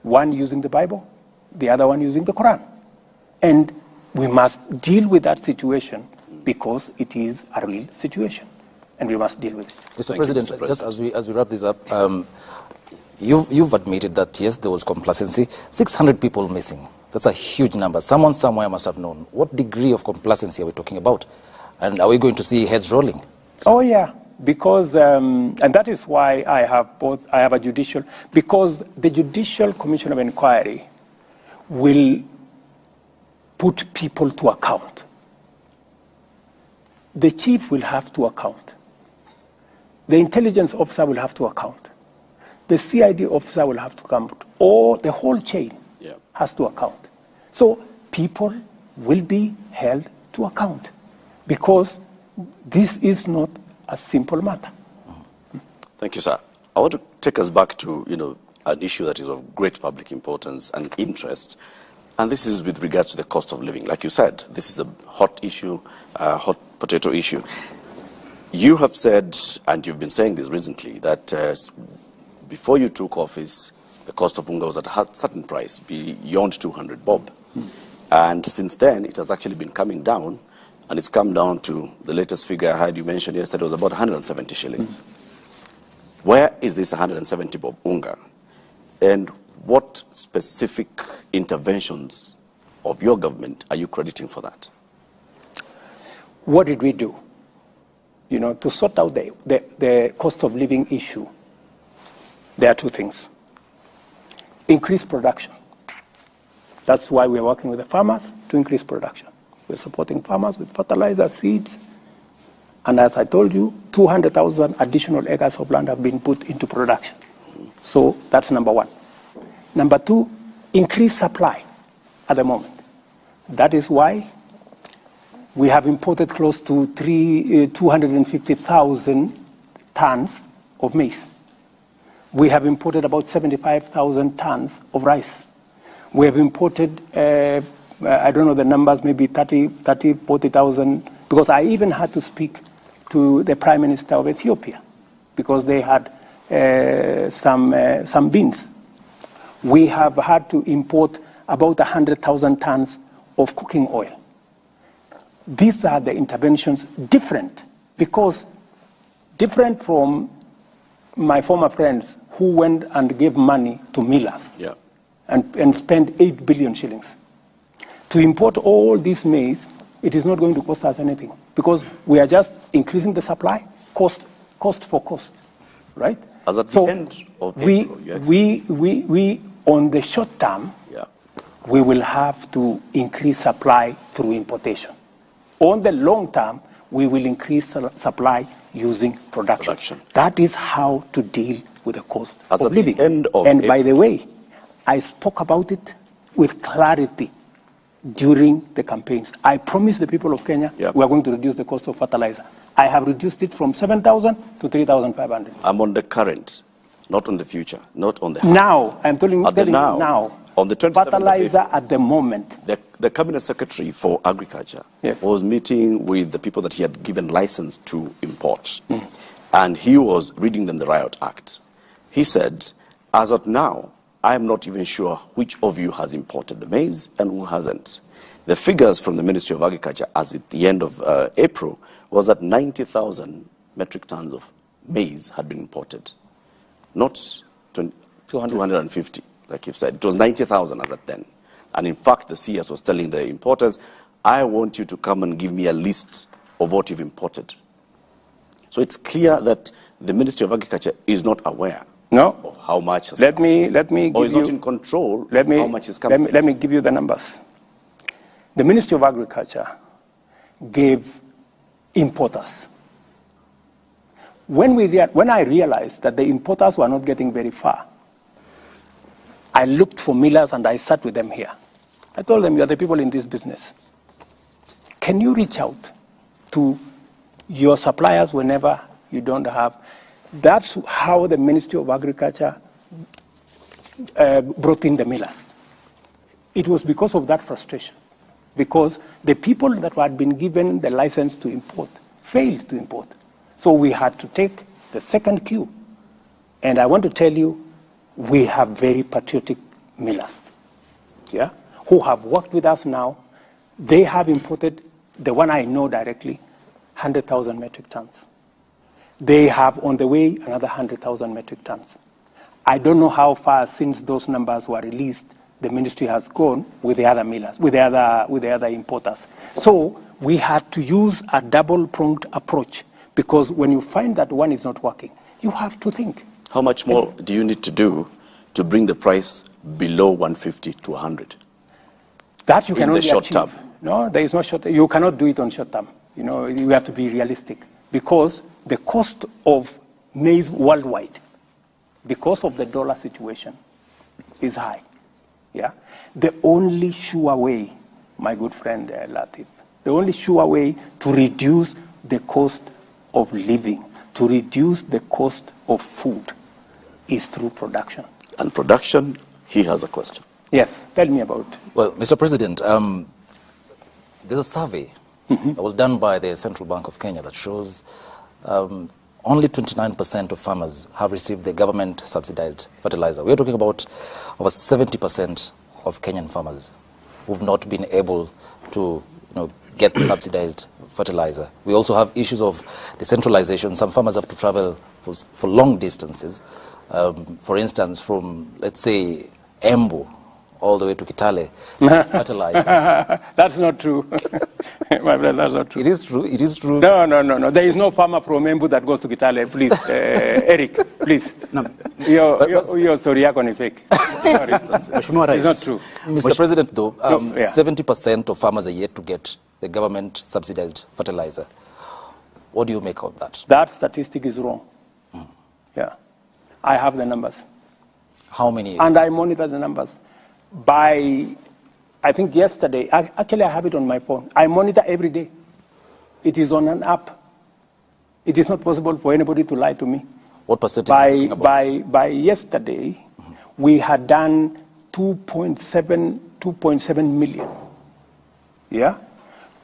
Speaker 2: One using the Bible, the other one using the Quran. And we must deal with that situation because it is a real situation. And we must deal with it.
Speaker 7: Mr. President, just as we wrap this up, you've admitted that, yes, there was complacency. 600 people missing. That's a huge number. Someone somewhere must have known. What degree of complacency are we talking about? And are we going to see heads rolling?
Speaker 2: Oh, yeah. Because, and that is why I have a judicial, because the Judicial Commission of Inquiry will put people to account. The chief will have to account. The intelligence officer will have to account. The CID officer will have to account. Or the whole chain has to account. So people will be held to account because this is not a simple matter.
Speaker 1: Thank you, sir. I want to take us back to, an issue that is of great public importance and interest, and this is with regards to the cost of living. Like you said, this is a hot issue, a hot potato issue. You have said, and you've been saying this recently, that before you took office, the cost of unga was at a certain price, beyond 200 bob. And since then, it has actually been coming down, and it's come down to the latest figure I heard you mention yesterday was about 170 shillings. Where is this 170 bob unga? And what specific interventions of your government are you crediting for that?
Speaker 2: What did we do? To sort out the cost of living issue, there are two things. Increase production. That's why we're working with the farmers to increase production. We're supporting farmers with fertilizer, seeds, and as I told you, 200,000 additional acres of land have been put into production. So that's number one. Number two, increase supply at the moment. That is why we have imported close to 250,000 tons of maize. We have imported about 75,000 tons of rice. We have imported, I don't know the numbers, maybe 40,000, because I even had to speak to the Prime Minister of Ethiopia because they had some beans. We have had to import about 100,000 tons of cooking oil. These are the interventions different from my former friends who went and gave money to millers and spent 8 billion shillings. To import all this maize, it is not going to cost us anything because we are just increasing the supply, cost for cost, right?
Speaker 1: As at the end of April,
Speaker 2: we on the short term, we will have to increase supply through importation. On the long term, we will increase supply using production. That is how to deal with the cost of living. And by the way, I spoke about it with clarity during the campaigns. I promised the people of Kenya we are going to reduce the cost of fertilizer. I have reduced it from 7,000 to 3,500.
Speaker 1: I'm on the current, not on the future, not on the
Speaker 2: now. I'm telling you now.
Speaker 1: On the 27th
Speaker 2: fertilizer at the moment.
Speaker 1: The Cabinet Secretary for Agriculture was meeting with the people that he had given license to import. And he was reading them the Riot Act. He said, as of now, I am not even sure which of you has imported the maize and who hasn't. The figures from the Ministry of Agriculture as at the end of April was that 90,000 metric tons of maize had been imported. Not 250, like you've said. It was 90,000 as at then. And in fact, the CS was telling the importers, I want you to come and give me a list of what you've imported. So it's clear that the Ministry of Agriculture is not aware of how much has come. Or is not in control of how much is coming.
Speaker 2: Let me give you the numbers. The Ministry of Agriculture gave importers When I realized that the importers were not getting very far, I looked for millers and I sat with them here. I told them, you are the people in this business. Can you reach out to your suppliers whenever you don't have? That's how the Ministry of Agriculture brought in the millers. It was because of that frustration, because the people that had been given the license to import failed to import. So we had to take the second queue. And I want to tell you, we have very patriotic millers, yeah, who have worked with us now. They have imported, the one I know directly, 100,000 metric tons. They have on the way another 100,000 metric tons. I don't know how far since those numbers were released the ministry has gone with the other millers, with the other importers. So we had to use a double-pronged approach, because when you find that one is not working, you have to think.
Speaker 1: How much more do you need to do to bring the price below 150 to 100?
Speaker 2: That you cannot
Speaker 1: in the short
Speaker 2: achieve.
Speaker 1: term.
Speaker 2: No, there is no short. You cannot do it on short term. You know, you have to be realistic, because the cost of maize worldwide, because of the dollar situation, is high. Yeah, the only sure way, my good friend Latif, the only sure way to reduce the cost of living, to reduce the cost of food, is through production.
Speaker 1: And production, he has a question.
Speaker 2: Yes, tell me about.
Speaker 7: Well, Mr. President, there's a survey that was done by the Central Bank of Kenya that shows only 29% of farmers have received the government subsidized fertilizer. We're talking about over 70% of Kenyan farmers who've not been able to get the subsidized fertilizer. We also have issues of decentralization. Some farmers have to travel for long distances. For instance, from, let's say, Embu all the way to Kitale, fertilizer.
Speaker 2: That's not true. My brother, that's not true.
Speaker 7: It is true. It is true.
Speaker 2: No. There is no farmer from Embu that goes to Kitale. Please, Eric, please. No. Your story is fake. It's not true.
Speaker 7: Mr. President, though, 70% of farmers are yet to get the government subsidized fertilizer. What do you make of that?
Speaker 2: That statistic is wrong. Yeah. I have the numbers.
Speaker 7: How many?
Speaker 2: And I monitor the numbers. I think yesterday, actually I have it on my phone. I monitor every day. It is on an app. It is not possible for anybody to lie to me.
Speaker 7: What percentage?
Speaker 2: By yesterday, we had done 2.7 million. Yeah?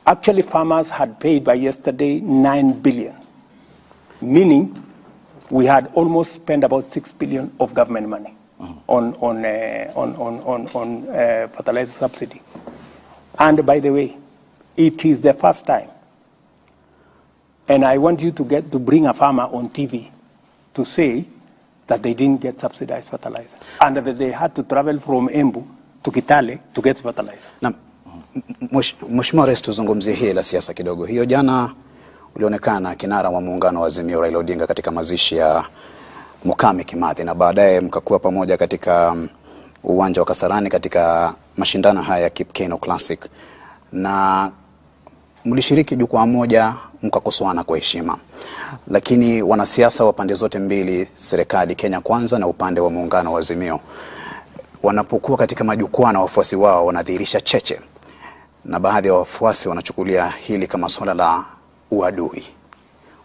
Speaker 2: Actually, farmers had paid by yesterday 9 billion, meaning we had almost spent about 6 billion of government money on fertilizer subsidy. And by the way, it is the first time. And I want you to bring a farmer on TV to say that they didn't get subsidized fertilizer and that they had to travel from Embu to Kitale to get fertilizer.
Speaker 4: Na Mheshimiwa Rais, tuzungumzie hili la siasa kidogo. Hiyo jana ulionekana kinara wa muungano wa Azimio Raila Odinga katika mazishi ya Mukami Kimathi, na baadaye mkakuwa pamoja katika uwanja wa Kasarani katika mashindano haya ya Kipkeino Classic, na mlishiriki jukwaa moja mkakosoana kwa heshima. Lakini wanasiasa wa pande zote mbili, serikali Kenya Kwanza na upande wa muungano wa Azimio, wanapokuwa katika majukwaa na wafuasi wao wanadhihirisha cheche, na baadhi ya wafuasi wanachukulia hili kama swala la uadui.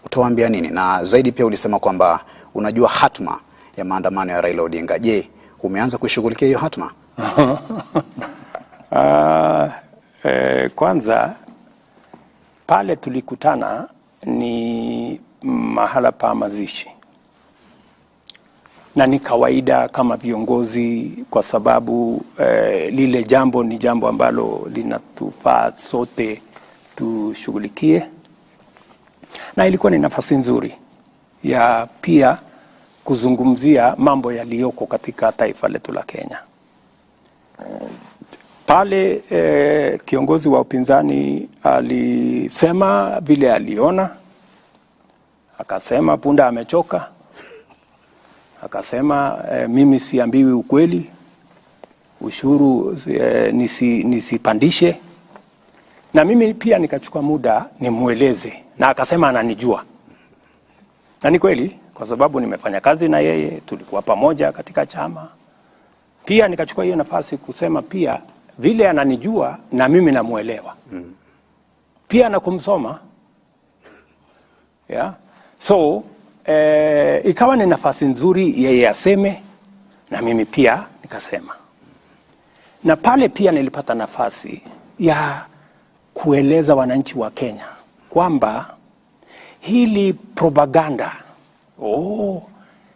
Speaker 4: Utawaambia nini? Na zaidi pia ulisema kwamba unajua hatma ya maandamano ya Raila Odinga. Je, umeanza kushughulikia hiyo hatma?
Speaker 2: Kwanza pale tulikutana ni mahala pa mazishi, na ni kawaida kama viongozi, kwa sababu lile jambo ni jambo ambalo linatufaa sote tushughulikie, na ilikuwa ni nafasi nzuri ya pia kuzungumzia mambo yaliyoko katika taifa letu la Kenya. Pale kiongozi wa upinzani alisema vile aliona, akasema punda amechoka, akasema mimi siambiwi ukweli, ushuru nisipandishe, na mimi pia nikachukua muda nimueleze, na akasema ananijua. Na ni kweli kwa sababu nimefanya kazi na yeye, tulikuwa pamoja katika chama. Pia nikachukua hiyo nafasi kusema pia vile ananijua na mimi namuelewa. Pia na kumsoma. Yeah. So, ikawa ni nafasi nzuri yeye aseme na mimi pia nikasema. Na pale pia nilipata nafasi ya kueleza wananchi wa Kenya kwamba hili propaganda,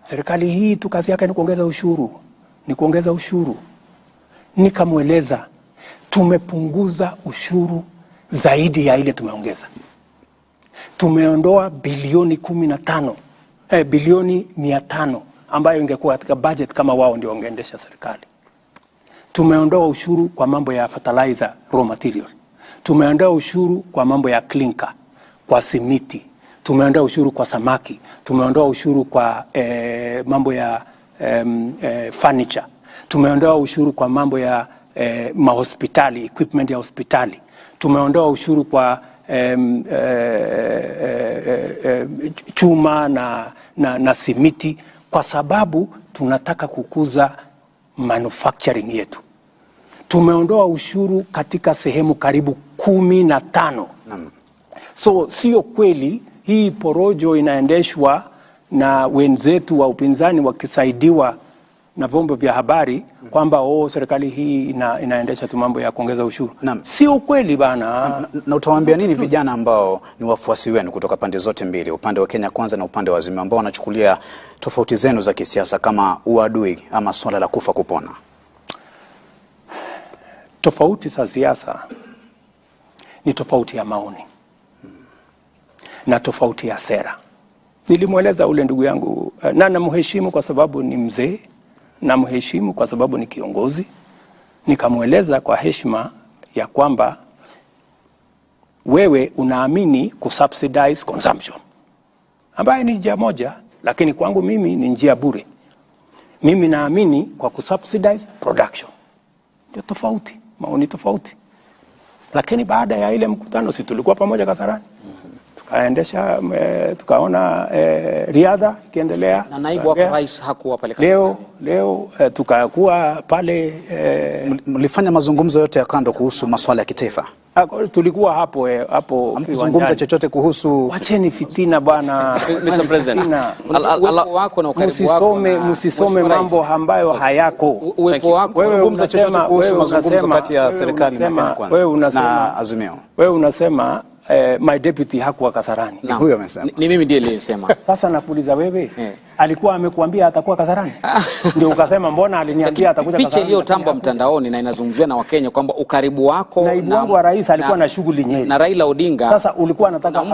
Speaker 2: serikali hii tu kazi yake ni kuongeza ushuru, ni kuongeza ushuru. Nikamweleza tumepunguza ushuru zaidi ya ile tumeongeza. Tumeondoa bilioni 15, bilioni 500 ambayo ingekuwa katika budget kama wao ndio wangeendesha serikali. Tumeondoa ushuru kwa mambo ya fertilizer, raw material. Tumeondoa ushuru kwa mambo ya clinker, kwa simiti. Tumeondoa ushuru kwa samaki. Tumeondoa ushuru kwa mambo ya furniture. Tumeondoa ushuru kwa mambo ya mahospitali, equipment ya hospitali. Tumeondoa ushuru kwa chuma na simiti kwa sababu tunataka kukuza manufacturing yetu. Tumeondoa ushuru katika sehemu karibu 15. So sio kweli hii porojo inaendeshwa na wenzetu wa upinzani wakisaidiwa na vyombo vya habari kwamba serikali hii inaendesha tu mambo ya kuongeza ushuru. Sio kweli bana.
Speaker 4: Na utawaambia nini vijana ambao ni wafuasi wenu kutoka pande zote mbili, upande wa Kenya Kwanza na upande wa Azimio, ambao wanachukulia tofauti zenu za kisiasa kama uadui ama swala la kufa kupona?
Speaker 2: Tofauti za siasa ni tofauti ya maoni na tofauti ya sera. Nilimweleza ule ndugu yangu na namheshimu kwa sababu ni mzee, na mheshimu kwa sababu ni kiongozi. Nikamweleza kwa heshima ya kwamba wewe unaamini kusubsidize consumption, ambaye ni njia moja, lakini kwangu mimi ni njia bure. Mimi naamini kwa kusubsidize production. Ndio tofauti, maoni tofauti. Lakini baada ya ile mkutano si tulikuwa pamoja Kasarani. Tukaendesha, tukaona riadha ikiendelea.
Speaker 6: Na naibu wa rais hakuwa pale
Speaker 2: Kasarani. Leo tukakuwa pale.
Speaker 4: Mlifanya mazungumzo yote ya kando kuhusu masuala ya kitaifa?
Speaker 2: Tulikuwa hapo
Speaker 4: mkizungumza chochote kuhusu?
Speaker 2: Wacheni fitina bwana.
Speaker 5: Mr. President,
Speaker 6: wako na ukaribu wako,
Speaker 2: msisome mambo ambayo hayako.
Speaker 6: Uwepo wako,
Speaker 4: kuzungumza chochote kuhusu mazungumzo kati ya serikali na Kenya Kwanza na Azimio.
Speaker 2: Wewe unasema my deputy hakuwa Kasarani.
Speaker 4: Ni huyo amesema.
Speaker 6: Ni mimi ndiye nilisema.
Speaker 2: Sasa nakuuliza wewe, alikuwa amekuambia atakuwa Kasarani? Ndio ukasema mbona aliniambia atakuja Kasarani?
Speaker 6: Picha iliyotambwa mtandaoni na inazungumziwa na Wakenya kwamba ukaribu wako
Speaker 2: naibu wangu wa rais alikuwa na shughuli Nyeri.
Speaker 6: Na Raila Odinga.
Speaker 2: Sasa ulikuwa unataka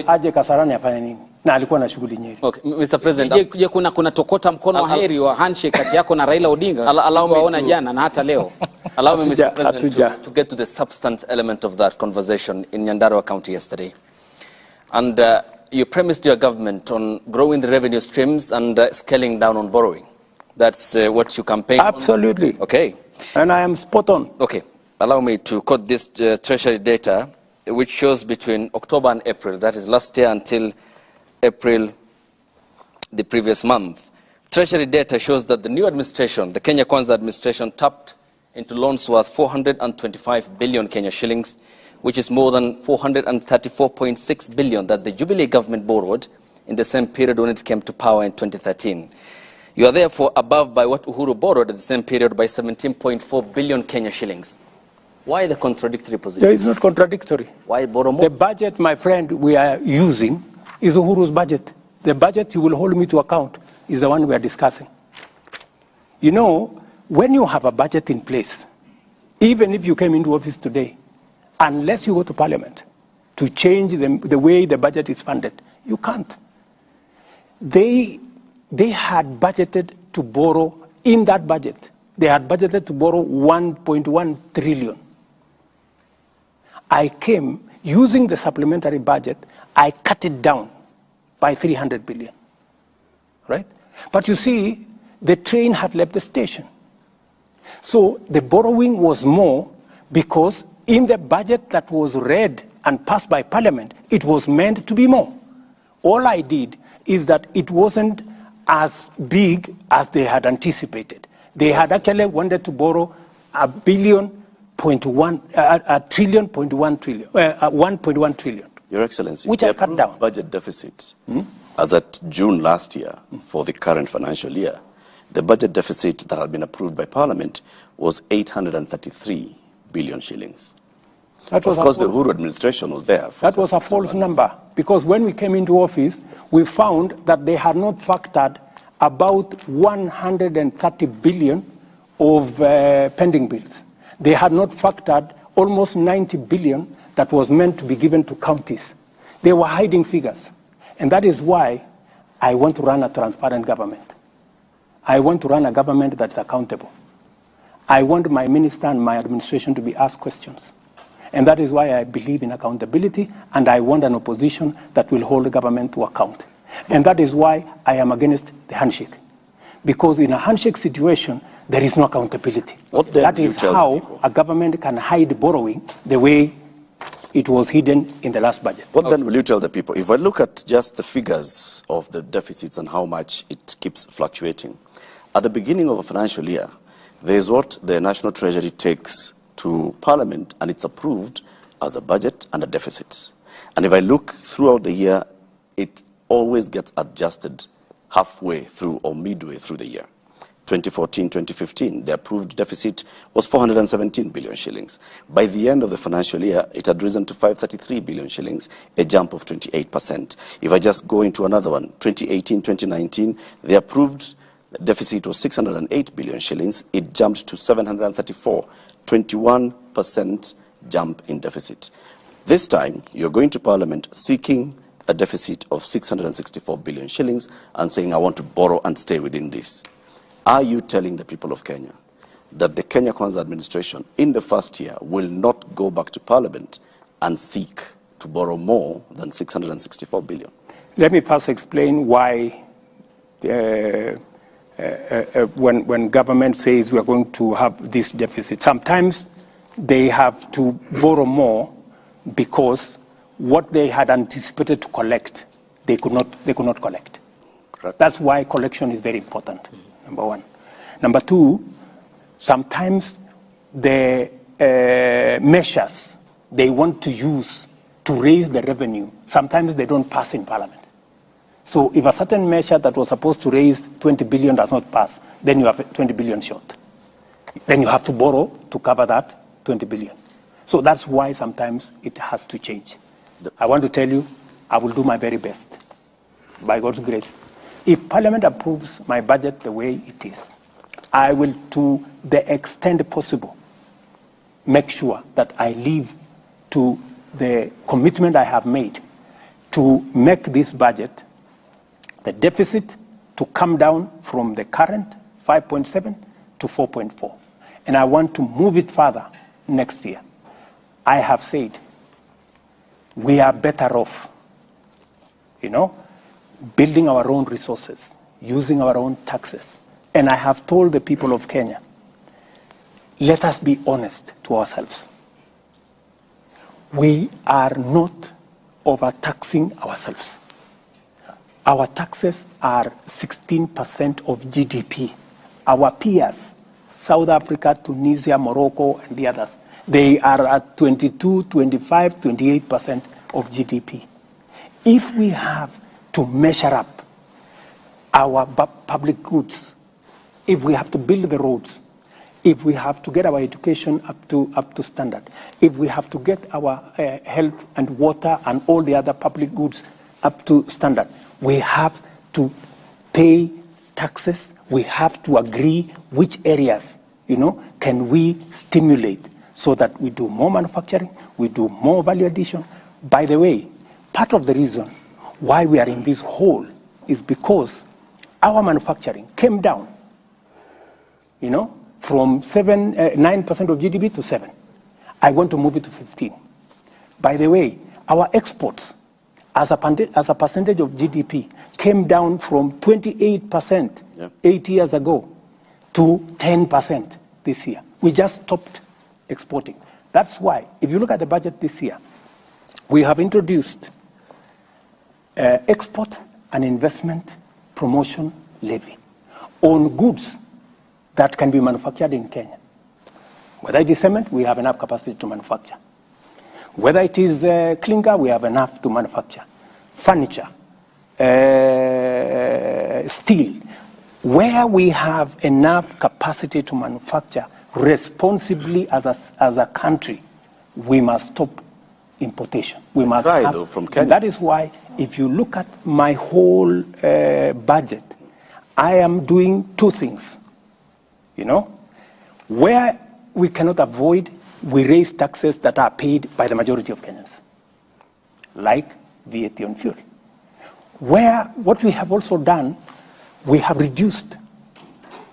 Speaker 2: aje Kasarani afanye nini? Na alikuwa na shughuli Nyeri.
Speaker 5: Okay, Mr. President.
Speaker 6: Je, kuna tokota mkono wa heri wa handshake kati yako na Raila Odinga? Waona jana na hata leo.
Speaker 5: Allow me, Mr. President, to get to the substance element of that conversation in Nyandarua County yesterday. And you premised your government on growing the revenue streams and scaling down on borrowing. That's what you campaigned on.
Speaker 2: Absolutely.
Speaker 5: Okay.
Speaker 2: And I am spot on.
Speaker 5: Okay. Allow me to quote this treasury data, which shows between October and April, that is last year until April the previous month. Treasury data shows that the new administration, the Kenya Kwanza administration, tapped into loans worth 425 billion Kenya shillings, which is more than 434.6 billion that the Jubilee government borrowed in the same period when it came to power in 2013. You are therefore above by what Uhuru borrowed at the same period by 17.4 billion Kenya shillings. Why the contradictory position?
Speaker 2: It's not contradictory.
Speaker 5: Why borrow more?
Speaker 2: The budget, my friend, we are using is Uhuru's budget. The budget you will hold me to account is the one we are discussing. You know, when you have a budget in place, even if you came into office today, unless you go to Parliament to change the way the budget is funded, you can't. They had budgeted to borrow in that budget. They had budgeted to borrow 1.1 trillion. I came using the supplementary budget. I cut it down by 300 billion, right? But you see, the train had left the station. So the borrowing was more because in the budget that was read and passed by Parliament, it was meant to be more. All I did is that it wasn't as big as they had anticipated. They had actually wanted to borrow $1.1 trillion.
Speaker 1: Your Excellency,
Speaker 2: which I cut down.
Speaker 1: Budget deficit as at June last year for the current financial year, the budget deficit that had been approved by Parliament was 833 billion shillings. Of course, the Uhuru administration was there.
Speaker 2: That was a false number, because when we came into office, we found that they had not factored about 130 billion of pending bills. They had not factored almost 90 billion that was meant to be given to counties. They were hiding figures. And that is why I want to run a transparent government. I want to run a government that is accountable. I want my minister and my administration to be asked questions. And that is why I believe in accountability, and I want an opposition that will hold the government to account. And that is why I am against the handshake. Because in a handshake situation, there is no accountability. That is how a government can hide borrowing the way it was hidden in the last budget.
Speaker 1: What then will you tell the people? If I look at just the figures of the deficits and how much it keeps fluctuating, at the beginning of a financial year, there is what the National Treasury takes to Parliament, and it's approved as a budget and a deficit. And if I look throughout the year, it always gets adjusted halfway through or midway through the year. 2014-2015, the approved deficit was 417 billion shillings. By the end of the financial year, it had risen to 533 billion shillings, a jump of 28%. If I just go into another one, 2018-2019, the approved deficit was 608 billion shillings. It jumped to 734, 21% jump in deficit. This time, you're going to Parliament seeking a deficit of 664 billion shillings and saying, I want to borrow and stay within this. Are you telling the people of Kenya that the Kenya Kwanza administration in the first year will not go back to Parliament and seek to borrow more than 664 billion?
Speaker 2: Let me first explain why when government says we are going to have this deficit, sometimes they have to borrow more because what they had anticipated to collect, they could not collect. Correct. That's why collection is very important. Number one. Number two, sometimes the measures they want to use to raise the revenue, sometimes they don't pass in Parliament. So if a certain measure that was supposed to raise 20 billion does not pass, then you have 20 billion short. Then you have to borrow to cover that 20 billion. So that's why sometimes it has to change. I want to tell you, I will do my very best, by God's grace. If Parliament approves my budget the way it is, I will, to the extent possible, make sure that I live to the commitment I have made to make this budget, the deficit, to come down from the current 5.7 to 4.4. And I want to move it further next year. I have said we are better off, building our own resources, using our own taxes. And I have told the people of Kenya, let us be honest to ourselves. We are not overtaxing ourselves. Our taxes are 16% of GDP. Our peers, South Africa, Tunisia, Morocco, and the others, they are at 22, 25, 28% of GDP. If we have to measure up our public goods, if we have to build the roads, if we have to get our education up to standard, if we have to get our health and water and all the other public goods up to standard, we have to pay taxes. We have to agree which areas, can we stimulate so that we do more manufacturing, we do more value addition. By the way, part of the reason why we are in this hole is because our manufacturing came down, from 9% of GDP to 7%. I want to move it to 15%. By the way, our exports as a percentage of GDP came down from 28% 8 years ago to 10% this year. We just stopped exporting. That's why, if you look at the budget this year, we have introduced export an investment promotion levy on goods that can be manufactured in Kenya. Whether it is cement, we have enough capacity to manufacture. Whether it is clinker, we have enough to manufacture. Furniture, steel. Where we have enough capacity to manufacture responsibly as a country, we must stop importation. We must have,
Speaker 1: from Kenya.
Speaker 2: That is why, if you look at my whole budget, I am doing two things. You know, where we cannot avoid, we raise taxes that are paid by the majority of Kenyans, like VAT on fuel. Where what we have also done, we have reduced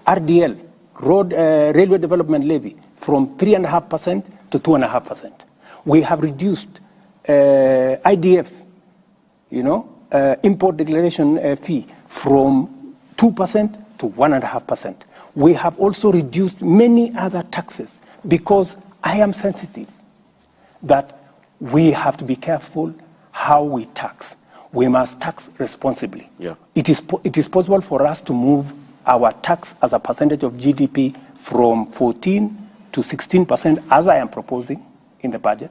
Speaker 2: RDL, Railway Development Levy, from 3.5% to 2.5%. We have reduced IDF, import declaration fee, from 2% to 1.5%. We have also reduced many other taxes because I am sensitive that we have to be careful how we tax. We must tax responsibly.
Speaker 1: Yeah.
Speaker 2: It is possible for us to move our tax as a percentage of GDP from 14 to 16%, as I am proposing in the budget,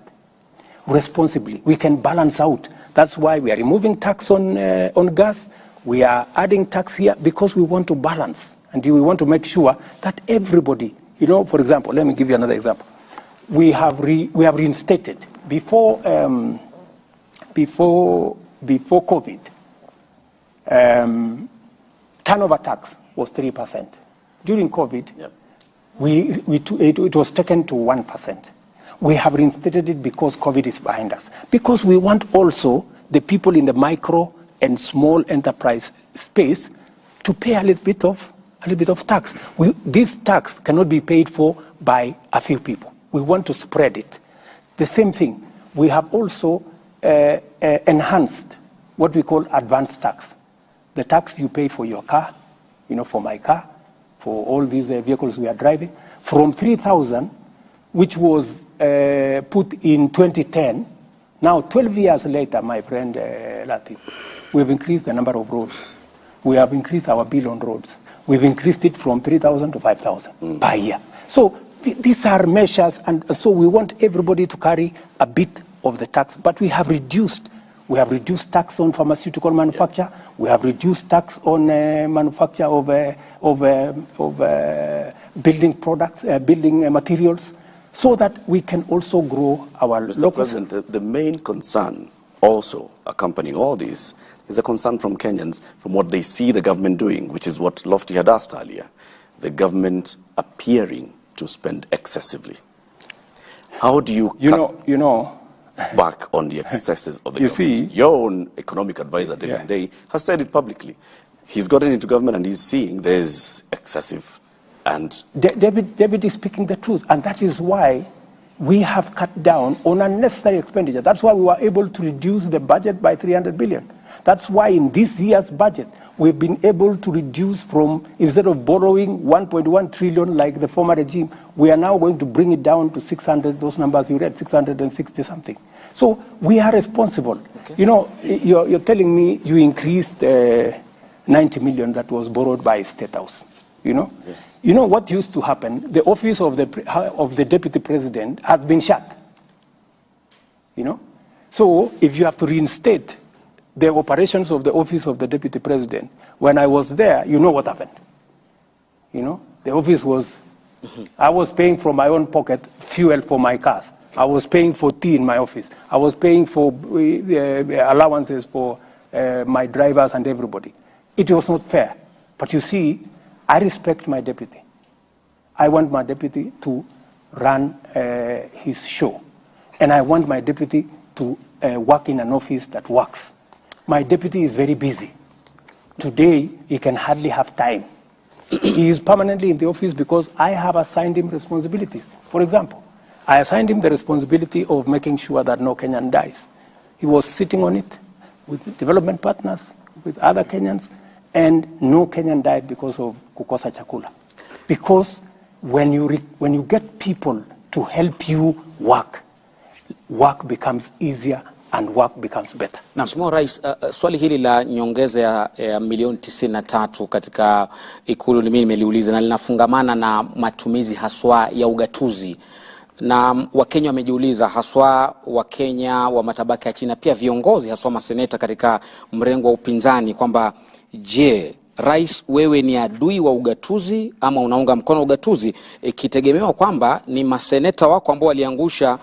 Speaker 2: responsibly. We can balance out. That's why we are removing tax on gas. We are adding tax here because we want to balance. And we want to make sure that everybody, for example, let me give you another example. We have reinstated before COVID. Turnover tax was 3%. During COVID,
Speaker 1: yep.
Speaker 2: it was taken to 1%. We have reinstated it because COVID is behind us. Because we want also the people in the micro and small enterprise space to pay a little bit of tax. This tax cannot be paid for by a few people. We want to spread it. The same thing, we have also enhanced what we call advanced tax. The tax you pay for your car, for my car, for all these vehicles we are driving, from 3,000, which was put in 2010. Now, 12 years later, my friend Latif, we've increased the number of roads. We have increased our bill on roads. We've increased it from 3,000 to 5,000 per year. So these are measures, and so we want everybody to carry a bit of the tax. But we have reduced tax on pharmaceutical manufacture. We have reduced tax on manufacture of building products, building materials, so that we can also grow our
Speaker 1: Mr.
Speaker 2: local.
Speaker 1: President, the main concern also accompanying all this is a concern from Kenyans, from what they see the government doing, which is what Lofty had asked earlier, the government appearing to spend excessively. How do you back on the excesses of the government? Your own economic advisor, David Day, has said it publicly. He's gotten into government and he's seeing there's excessive. And
Speaker 2: David is speaking the truth, and that is why we have cut down on unnecessary expenditure. That's why we were able to reduce the budget by 300 billion. That's why in this year's budget, we've been able to reduce from, instead of borrowing 1.1 trillion like the former regime, we are now going to bring it down to 600, those numbers you read, 660 something. So we are responsible. Okay. You're telling me you increased 90 million that was borrowed by State House.
Speaker 1: Yes.
Speaker 2: What used to happen? The office of the deputy president has been shut. So if you have to reinstate the operations of the office of the deputy president, when I was there, what happened. The office was, I was paying from my own pocket fuel for my cars. I was paying for tea in my office. I was paying for allowances for my drivers and everybody. It was not fair. But you see, I respect my deputy. I want my deputy to run his show. And I want my deputy to work in an office that works. My deputy is very busy. Today, he can hardly have time. He is permanently in the office because I have assigned him responsibilities. For example, I assigned him the responsibility of making sure that no Kenyan dies. He was sitting on it with development partners, with other Kenyans, and no Kenyan died because of kukosa chakula. Because when you get people to help you work becomes easier and work becomes better.
Speaker 6: Mheshimiwa Rais, swali hili la nyongeza ya milioni 93 katika Ikulu mimi nimeliuliza na linafungamana na matumizi haswa ya ugatuzi. Na Wakenya wamejiuliza, haswa Wakenya wa matabaka ya chini, pia viongozi haswa maseneta katika mrengo wa upinzani, kwamba je, Rais, wewe ni adui wa ugatuzi ama unaunga mkono ugatuzi, ikitegemewa kwamba ni maseneta wako ambao waliangusha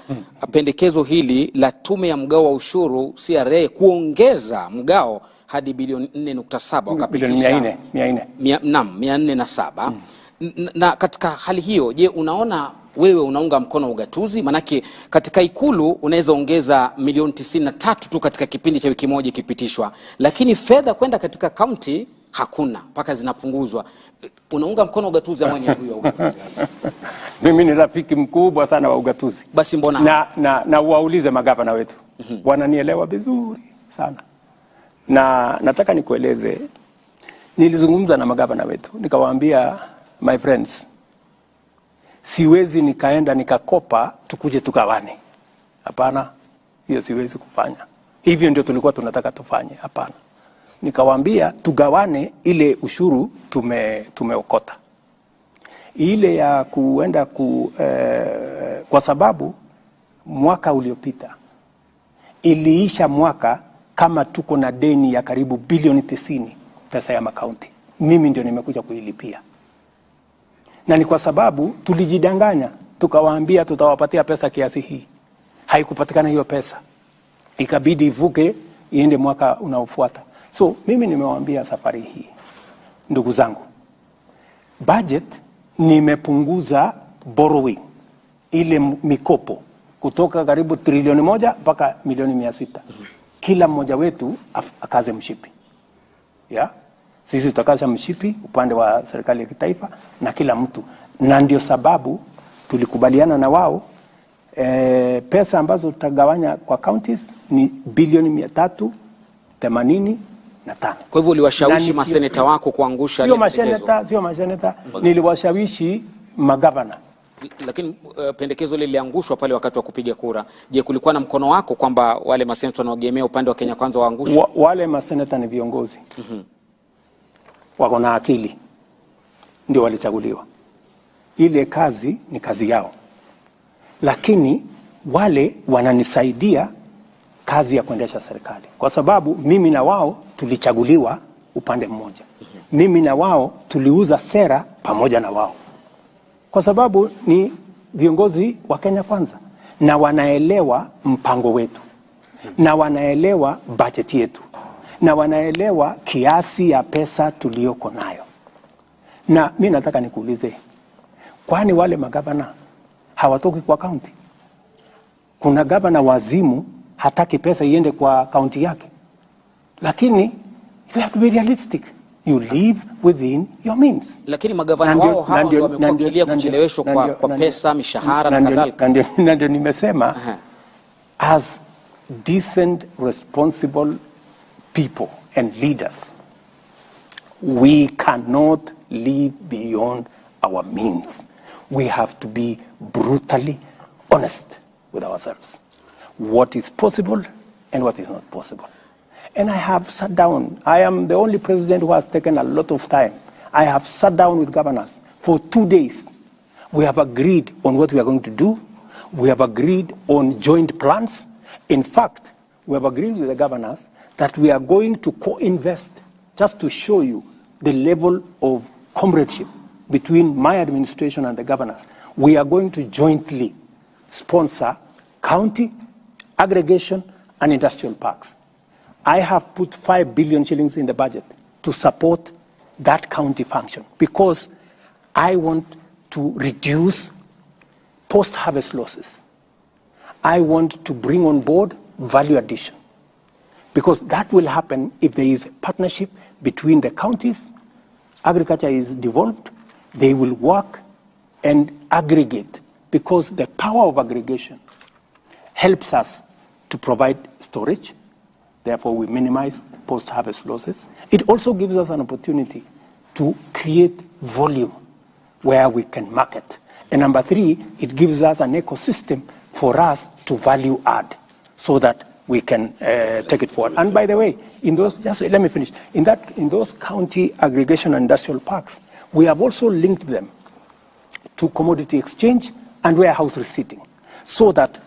Speaker 6: pendekezo hili la tume ya mgao wa ushuru CRA kuongeza mgao hadi bilioni 4.7 wakapitisha bilioni 407. Na katika hali hiyo, je, unaona wewe unaunga mkono ugatuzi? Manake katika Ikulu unaweza ongeza milioni 93 tu katika kipindi cha wiki moja kipitishwa, lakini fedha kwenda katika county hakuna, mpaka zinapunguzwa. Unaunga mkono ugatuzi ama ni adui wa ugatuzi?
Speaker 2: Mimi ni rafiki mkubwa sana wa ugatuzi.
Speaker 6: Basi mbona
Speaker 2: na waulize magavana wetu. Wananielewa vizuri sana. Na nataka nikueleze, nilizungumza na magavana wetu nikawaambia, my friends, siwezi nikaenda nikakopa tukuje tugawane. Hapana, hiyo siwezi kufanya. Hivyo ndio tulikuwa tunataka tufanye. Hapana. Nikawaambia tugawane ile ushuru tumeokota. Ile ya kuenda kwa sababu mwaka uliopita iliisha mwaka kama tuko na deni ya karibu bilioni 90 pesa ya makaunti. Mimi ndio nimekuja kuilipia. Na ni kwa sababu tulijidanganya, tukawaambia tutawapatia pesa kiasi hii. Haikupatikana hiyo pesa. Ikabidi ivuke iende mwaka unaofuata. So mimi nimewaambia safari hii, ndugu zangu, budget nimepunguza borrowing, ile mikopo, kutoka karibu trilioni 1 mpaka milioni 600. Kila mmoja wetu akaze mshipi. Yeah? Sisi tutakaza mshipi upande wa serikali ya kitaifa na kila mtu. Na ndio sababu tulikubaliana na wao pesa ambazo tutagawanya kwa counties ni bilioni 385.
Speaker 6: Kwa hivyo uliwashawishi maseneta wako kuangusha
Speaker 2: ile pendekezo? Sio maseneta, niliwashawishi magavana.
Speaker 6: Lakini pendekezo lile liliangushwa pale wakati wa kupiga kura. Je, kulikuwa na mkono wako kwamba wale maseneta wanaogemea upande wa Kenya Kwanza waangushe?
Speaker 2: Wale maseneta ni viongozi. Wako na akili. Ndio walichaguliwa. Ile kazi ni kazi yao. Lakini wale wananisaidia kazi ya kuendesha serikali. Kwa sababu mimi na wao tulichaguliwa upande mmoja. Mimi na wao tuliuza sera pamoja na wao. Kwa sababu ni viongozi wa Kenya Kwanza na wanaelewa mpango wetu. Na wanaelewa budget yetu. Na wanaelewa kiasi ya pesa tulioko nayo. Na mimi nataka nikuulize, kwani wale magavana hawatoki kwa county? Kuna gavana wazimu hataki pesa iende kwa county yake. Lakini you have to be realistic. You live within your means.
Speaker 6: Lakini magavana wao hao ndio wamekuakilia kucheleweshwa kwa pesa, mishahara na kadhalika.
Speaker 2: Na ndio nimesema, as decent, responsible people and leaders, we cannot live beyond our means. We have to be brutally honest with ourselves. What is possible and what is not possible. And I have sat down. I am the only president who has taken a lot of time. I have sat down with governors for 2 days. We have agreed on what we are going to do. We have agreed on joint plans. In fact, we have agreed with the governors that we are going to co-invest, just to show you the level of comradeship between my administration and the governors. We are going to jointly sponsor county, aggregation, and industrial parks. I have put 5 billion shillings in the budget to support that county function because I want to reduce post-harvest losses. I want to bring on board value addition because that will happen if there is a partnership between the counties. Agriculture is devolved. They will work and aggregate because the power of aggregation helps us to provide storage. Therefore, we minimize post-harvest losses. It also gives us an opportunity to create volume where we can market. And number 3, it gives us an ecosystem for us to value add so that we can take it forward. And by the way, in those, just let me finish. In those county aggregation and industrial parks, we have also linked them to commodity exchange and warehouse receipting, so that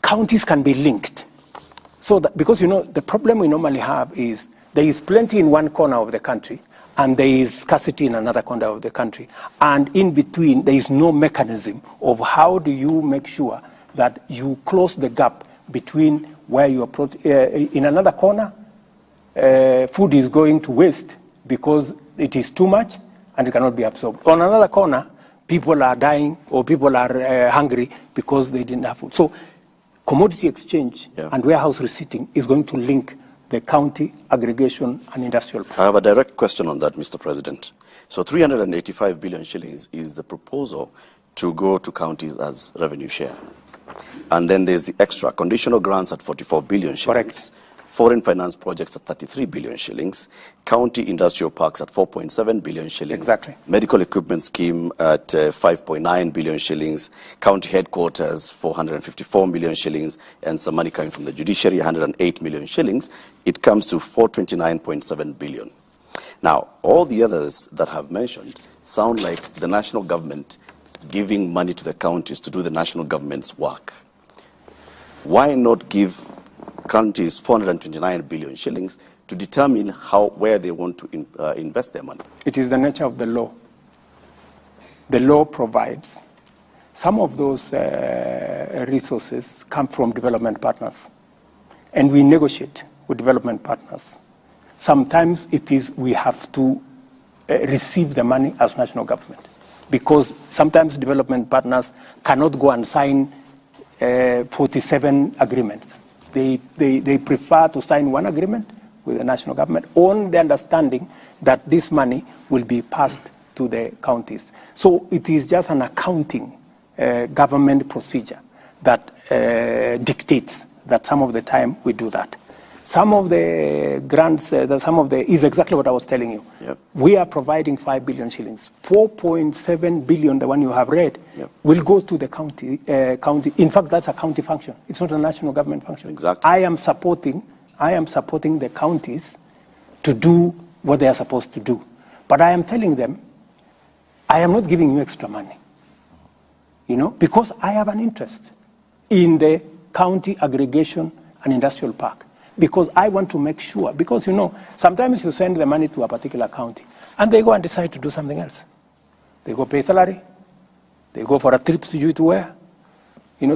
Speaker 2: counties can be linked. So that, because the problem we normally have is there is plenty in one corner of the country, and there is scarcity in another corner of the country. And in between, there is no mechanism of how do you make sure that you close the gap between where you are in another corner, food is going to waste because it is too much and it cannot be absorbed. On another corner, people are dying or people are hungry because they didn't have food. So commodity exchange and warehouse receipting is going to link the county aggregation and industrial park.
Speaker 1: I have a direct question on that, Mr. President. So 385 billion shillings is the proposal to go to counties as revenue share. And then there's the extra conditional grants at 44 billion shillings.
Speaker 2: Correct.
Speaker 1: Foreign finance projects at 33 billion shillings. County industrial parks at 4.7 billion shillings.
Speaker 2: Exactly.
Speaker 1: Medical equipment scheme at 5.9 billion shillings. County headquarters 454 million shillings. And some money coming from the judiciary 108 million shillings. It comes to 429.7 billion. Now, all the others that I've mentioned sound like the national government giving money to the counties to do the national government's work. Why not give counties 429 billion shillings to determine where they want to invest their money?
Speaker 2: It is the nature of the law. The law provides some of those resources come from development partners, and we negotiate with development partners. Sometimes it is we have to receive the money as national government, because sometimes development partners cannot go and sign 47 agreements. They prefer to sign one agreement with the national government on the understanding that this money will be passed to the counties. So it is just an accounting government procedure that dictates that some of the time we do that. Some of the grants, is exactly what I was telling you.
Speaker 1: Yep.
Speaker 2: We are providing 5 billion shillings. 4.7 billion, the one you have read, will go to the county. In fact, that's a county function. It's not a national government function.
Speaker 1: Exactly.
Speaker 2: I am supporting the counties to do what they are supposed to do. But I am telling them, I am not giving you extra money. Because I have an interest in the county aggregation and industrial park. Because I want to make sure, because sometimes you send the money to a particular county and they go and decide to do something else. They go pay salary, they go for a trip to where,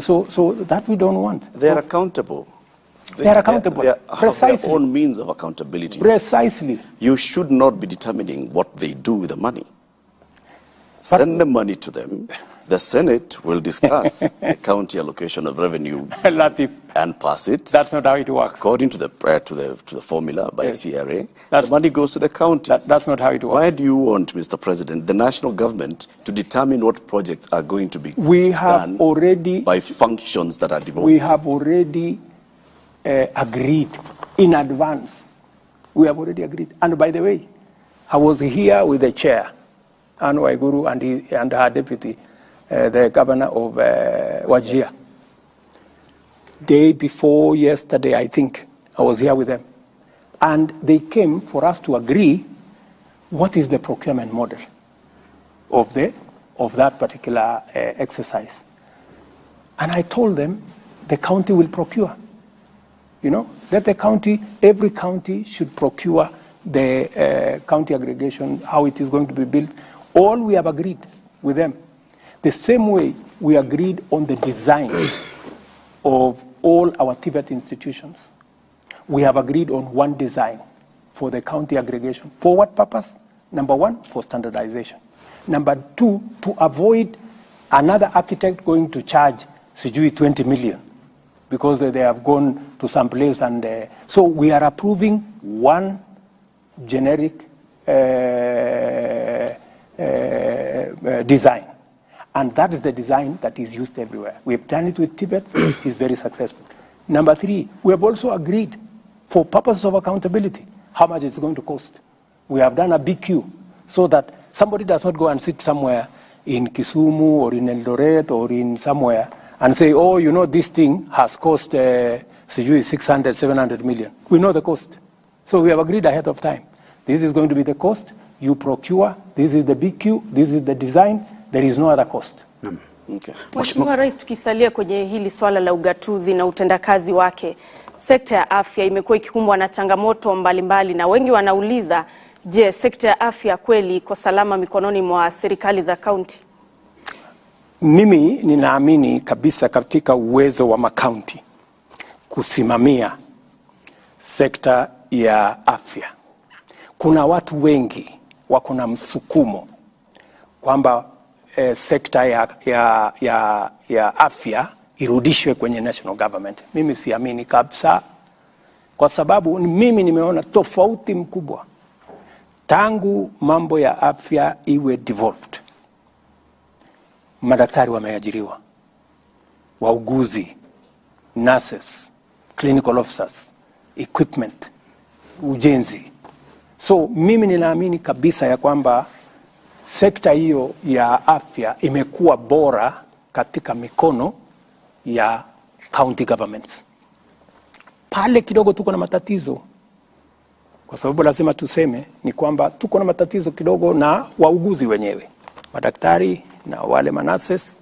Speaker 2: so that we don't want.
Speaker 1: They are accountable.
Speaker 2: They are accountable.
Speaker 1: They have
Speaker 2: Precisely.
Speaker 1: their own means of accountability.
Speaker 2: Precisely.
Speaker 1: You should not be determining what they do with the money. Send the money to them. The Senate will discuss the county allocation of revenue
Speaker 2: Latif,
Speaker 1: and pass it.
Speaker 2: That's not how it works.
Speaker 1: According to the formula by CRA, the money goes to the counties.
Speaker 2: That's not how it works.
Speaker 1: Why do you want, Mr. President, the national government to determine what projects are going to be done by functions that are devolved?
Speaker 2: We have already agreed in advance. We have already agreed. And by the way, I was here with the chair, Anne Waiguru, and her deputy, the governor of Wajir. Day before yesterday, I think, I was here with them. And they came for us to agree what is the procurement model of that particular exercise. And I told them the county will procure. That every county should procure the county aggregation, how it is going to be built. All we have agreed with them. The same way we agreed on the design of all our TVET institutions. We have agreed on one design for the county aggregation. For what purpose? Number one, for standardization. Number two, to avoid another architect going to charge Sijui 20 million because they have gone to some place. And so we are approving one generic design. And that is the design that is used everywhere. We have done it with Tibet. It's very successful. Number three, we have also agreed for purposes of accountability how much it's going to cost. We have done a BQ so that somebody does not go and sit somewhere in Kisumu or in Eldoret or in somewhere and say, this thing has cost sijui 600, 700 million. We know the cost. So we have agreed ahead of time. This is going to be the cost. You procure. This is the BQ. This is the design. There is no other cost.
Speaker 3: Okay. Mheshimiwa Rais, tukisalia kwenye hili swala la ugatuzi na utendakazi wake, sekta ya afya imekuwa ikikumbwa na changamoto mbalimbali na wengi wanauliza, je, sekta ya afya kweli iko salama mikononi mwa serikali za kaunti?
Speaker 2: Mimi ninaamini kabisa katika uwezo wa makaunti kusimamia sekta ya afya. Kuna watu wengi wako na msukumo kwamba sekta ya afya irudishwe kwenye national government. Mimi siamini kabisa, kwa sababu mimi nimeona tofauti mkubwa tangu mambo ya afya iwe devolved. Madaktari wameajiriwa, wauguzi, nurses, clinical officers, equipment, ujenzi. So mimi ninaamini kabisa ya kwamba sekta hiyo ya afya imekuwa bora katika mikono ya county governments. Pale kidogo tuko na matatizo, kwa sababu lazima tuseme ni kwamba tuko na matatizo kidogo na wauguzi wenyewe, madaktari na wale manases,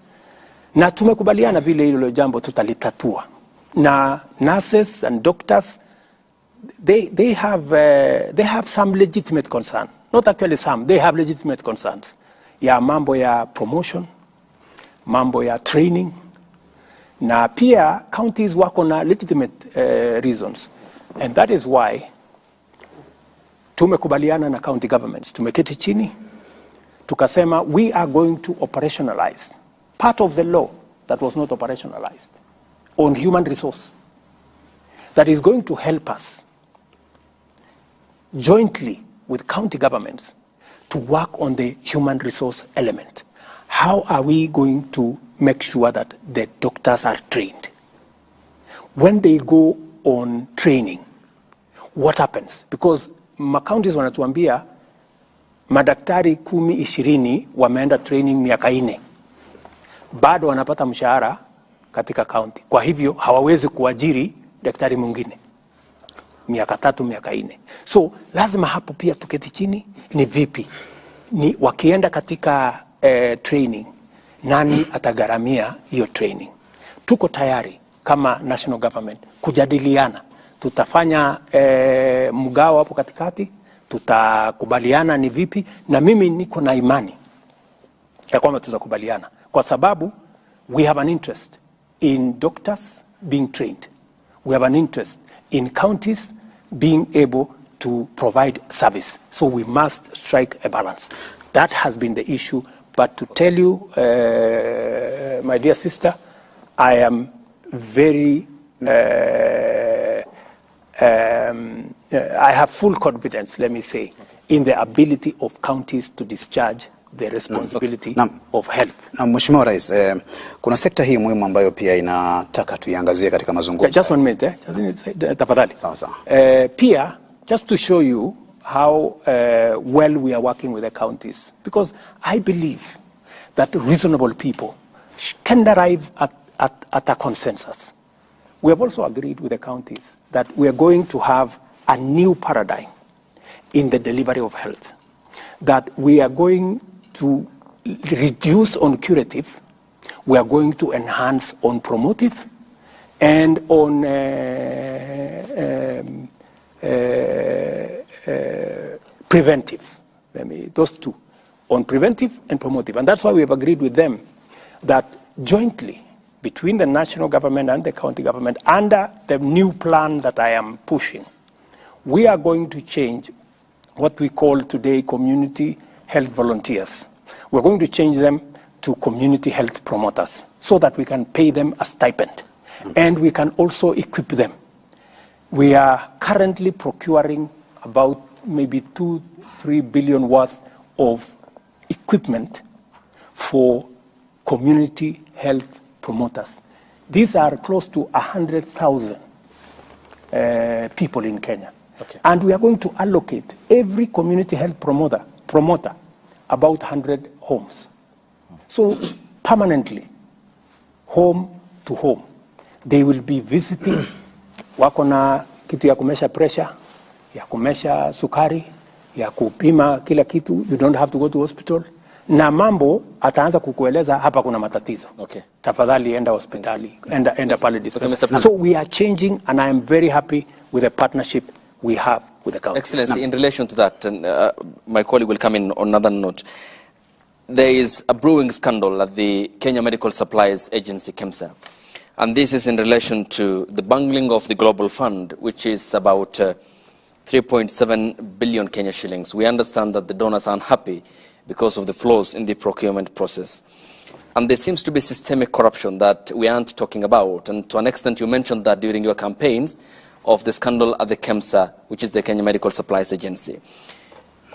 Speaker 2: na tumekubaliana vile hilo jambo tutalitatua. Na nurses and doctors, they have some legitimate concern. Not actually some, they have legitimate concerns. Ya mambo ya promotion, mambo ya training, na pia counties wako na legitimate reasons. And that is why tumekubaliana na county governments. Tumeketi chini, tukasema we are going to operationalize part of the law that was not operationalized on human resource, that is going to help us jointly with county governments to work on the human resource element. How are we going to make sure that the doctors are trained? When they go on training, what happens? Because counties wanatuambia madaktari 10-20 wameenda training miaka 4, bado wanapata mshahara katika county. Kwa hivyo hawawezi kuajiri daktari mwingine miaka 3, miaka 4. So lazima hapo pia tuketi chini, ni vipi ni wakienda katika training, nani atagharamia hiyo training? Tuko tayari kama national government kujadiliana, tutafanya mgao hapo katikati, tutakubaliana ni vipi, na mimi niko na imani ya kwamba tutakubaliana, kwa sababu we have an interest in doctors being trained. We have an interest in counties being able to provide service. So we must strike a balance. That has been the issue. But to tell you, my dear sister, I am very, I have full confidence, let me say, in the ability of counties to discharge the responsibility of health.
Speaker 4: Na Mheshimiwa Rais, kuna sekta hii muhimu ambayo pia inataka tuiangazie katika mazungumzo.
Speaker 2: Just one minute, tafadhali.
Speaker 4: Sawa sawa.
Speaker 2: Pia, just to show you how well we are working with the counties, because I believe that reasonable people can arrive at a consensus. We have also agreed with the counties that we are going to have a new paradigm in the delivery of health, that we are going to reduce on curative, we are going to enhance on promotive, and on preventive. Those two, on preventive and promotive. And that's why we have agreed with them that jointly between the national government and the county government, under the new plan that I am pushing, we are going to change what we call today community health volunteers. We're going to change them to community health promoters so that we can pay them a stipend. And we can also equip them. We are currently procuring about maybe 2-3 billion worth of equipment for community health promoters. These are close to 100,000 people in Kenya. Okay. And we are going to allocate every community health promoter about 100 homes. So permanently, home to home, they will be visiting wako na kitu ya kumesha pressure, ya kumesha sukari, ya kupima kila kitu. You don't have to go to hospital. Na mambo ataanza kukueleza hapa kuna matatizo.
Speaker 5: Okay.
Speaker 2: Tafadhali enda hospitali, enda pale discuss.
Speaker 5: Okay,
Speaker 2: so we are changing, and I am very happy with the partnership we have with the council.
Speaker 5: Excellency, in relation to that, and my colleague will come in on another note, there is a brewing scandal at the Kenya Medical Supplies Agency, KEMSA. And this is in relation to the bungling of the Global Fund, which is about 3.7 billion Kenya shillings. We understand that the donors are unhappy because of the flaws in the procurement process. And there seems to be systemic corruption that we aren't talking about. And to an extent, you mentioned that during your campaigns of the scandal at the KEMSA, which is the Kenya Medical Supplies Agency.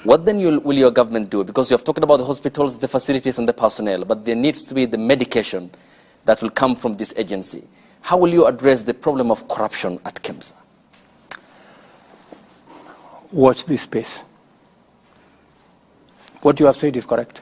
Speaker 5: What then will your government do? Because you have talked about the hospitals, the facilities, and the personnel, but there needs to be the medication that will come from this agency. How will you address the problem of corruption at KEMSA?
Speaker 2: Watch this space. What you have said is correct.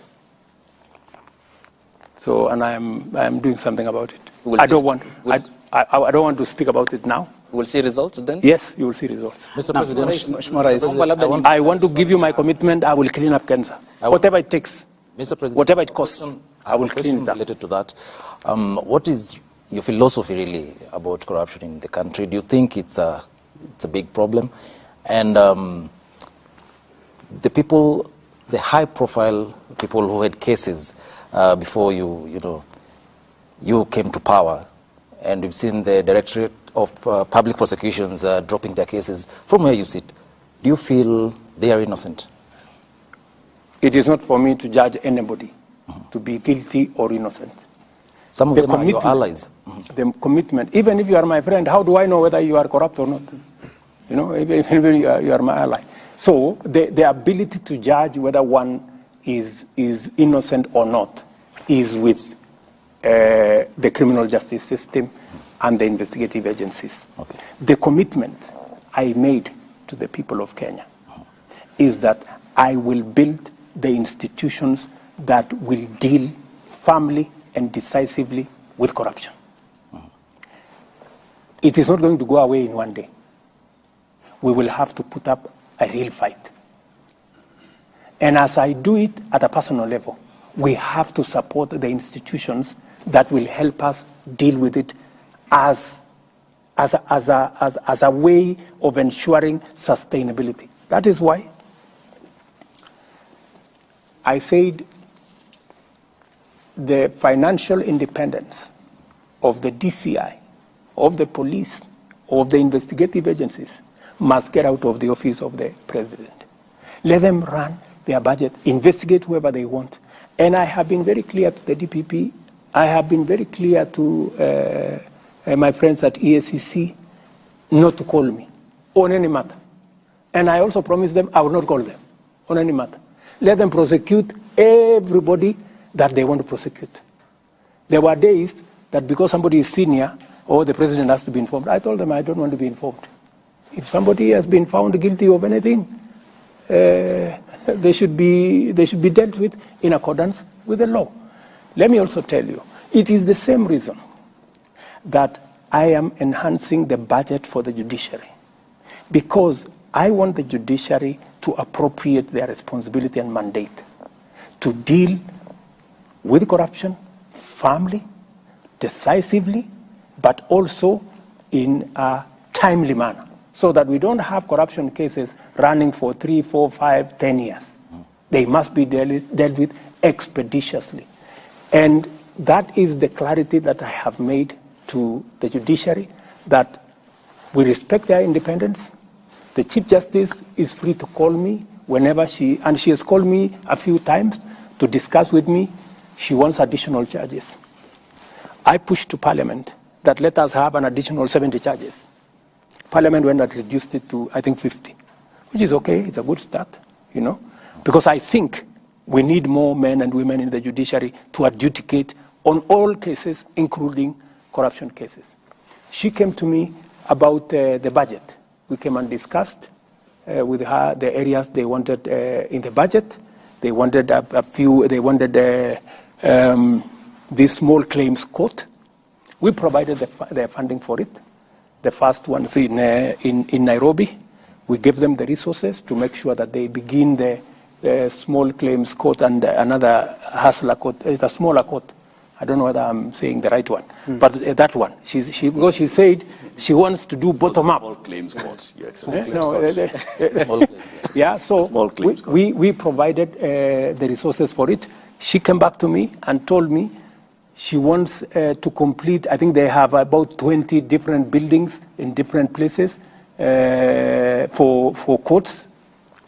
Speaker 2: So, and I am doing something about it. I don't want to speak about it now.
Speaker 5: We'll see results then?
Speaker 2: Yes, you will see results.
Speaker 7: Mr. President,
Speaker 2: I want to give you my commitment. I will clean up KEMSA. Whatever it takes.
Speaker 7: Mr. President,
Speaker 2: whatever it costs, I will clean it up.
Speaker 7: Related to that, what is your philosophy really about corruption in the country? Do you think it's a big problem? And the people, the high-profile people who had cases before you came to power, and we've seen the Directorate of Public Prosecutions dropping their cases. From where you sit, do you feel they are innocent?
Speaker 2: It is not for me to judge anybody to be guilty or innocent.
Speaker 7: Some of them are your allies.
Speaker 2: The commitment, even if you are my friend, how do I know whether you are corrupt or not? You know, even if you are my ally. So the ability to judge whether one is innocent or not is with the criminal justice system and the investigative agencies.
Speaker 7: Okay.
Speaker 2: The commitment I made to the people of Kenya is that I will build the institutions that will deal firmly and decisively with corruption. It is not going to go away in one day. We will have to put up a real fight. And as I do it at a personal level, we have to support the institutions that will help us deal with it as a way of ensuring sustainability. That is why I said the financial independence of the DCI, of the police, of the investigative agencies must get out of the office of the president. Let them run their budget, investigate whoever they want. And I have been very clear to the DPP, I have been very clear to my friends at EACC not to call me on any matter. And I also promised them I will not call them on any matter. Let them prosecute everybody that they want to prosecute. There were days that because somebody is senior or the president has to be informed, I told them I don't want to be informed. If somebody has been found guilty of anything, they should be dealt with in accordance with the law. Let me also tell you, it is the same reason that I am enhancing the budget for the judiciary, because I want the judiciary to appropriate their responsibility and mandate to deal with corruption firmly, decisively, but also in a timely manner, so that we don't have corruption cases running for 3, 4, 5, 10 years. They must be dealt with expeditiously. And that is the clarity that I have made to the judiciary, that we respect their independence. The Chief Justice is free to call me whenever she has called me a few times to discuss with me. She wants additional charges. I pushed to Parliament that let us have an additional 70 charges. Parliament went and reduced it to, I think, 50, which is okay. It's a good start, you know, because I think we need more men and women in the judiciary to adjudicate on all cases, including corruption cases. She came to me about the budget. We came and discussed with her the areas they wanted in the budget. They wanted this small claims court. We provided the funding for it. the first ones in Nairobi. We gave them the resources to make sure that they begin the small claims court and another hustler court. It's a smaller court. I don't know whether I'm saying the right one, but that one. Because she said she wants to do bottom up.
Speaker 1: Small claims court.
Speaker 2: Yeah, so we provided the resources for it. She came back to me and told me she wants to complete, I think they have about 20 different buildings in different places for courts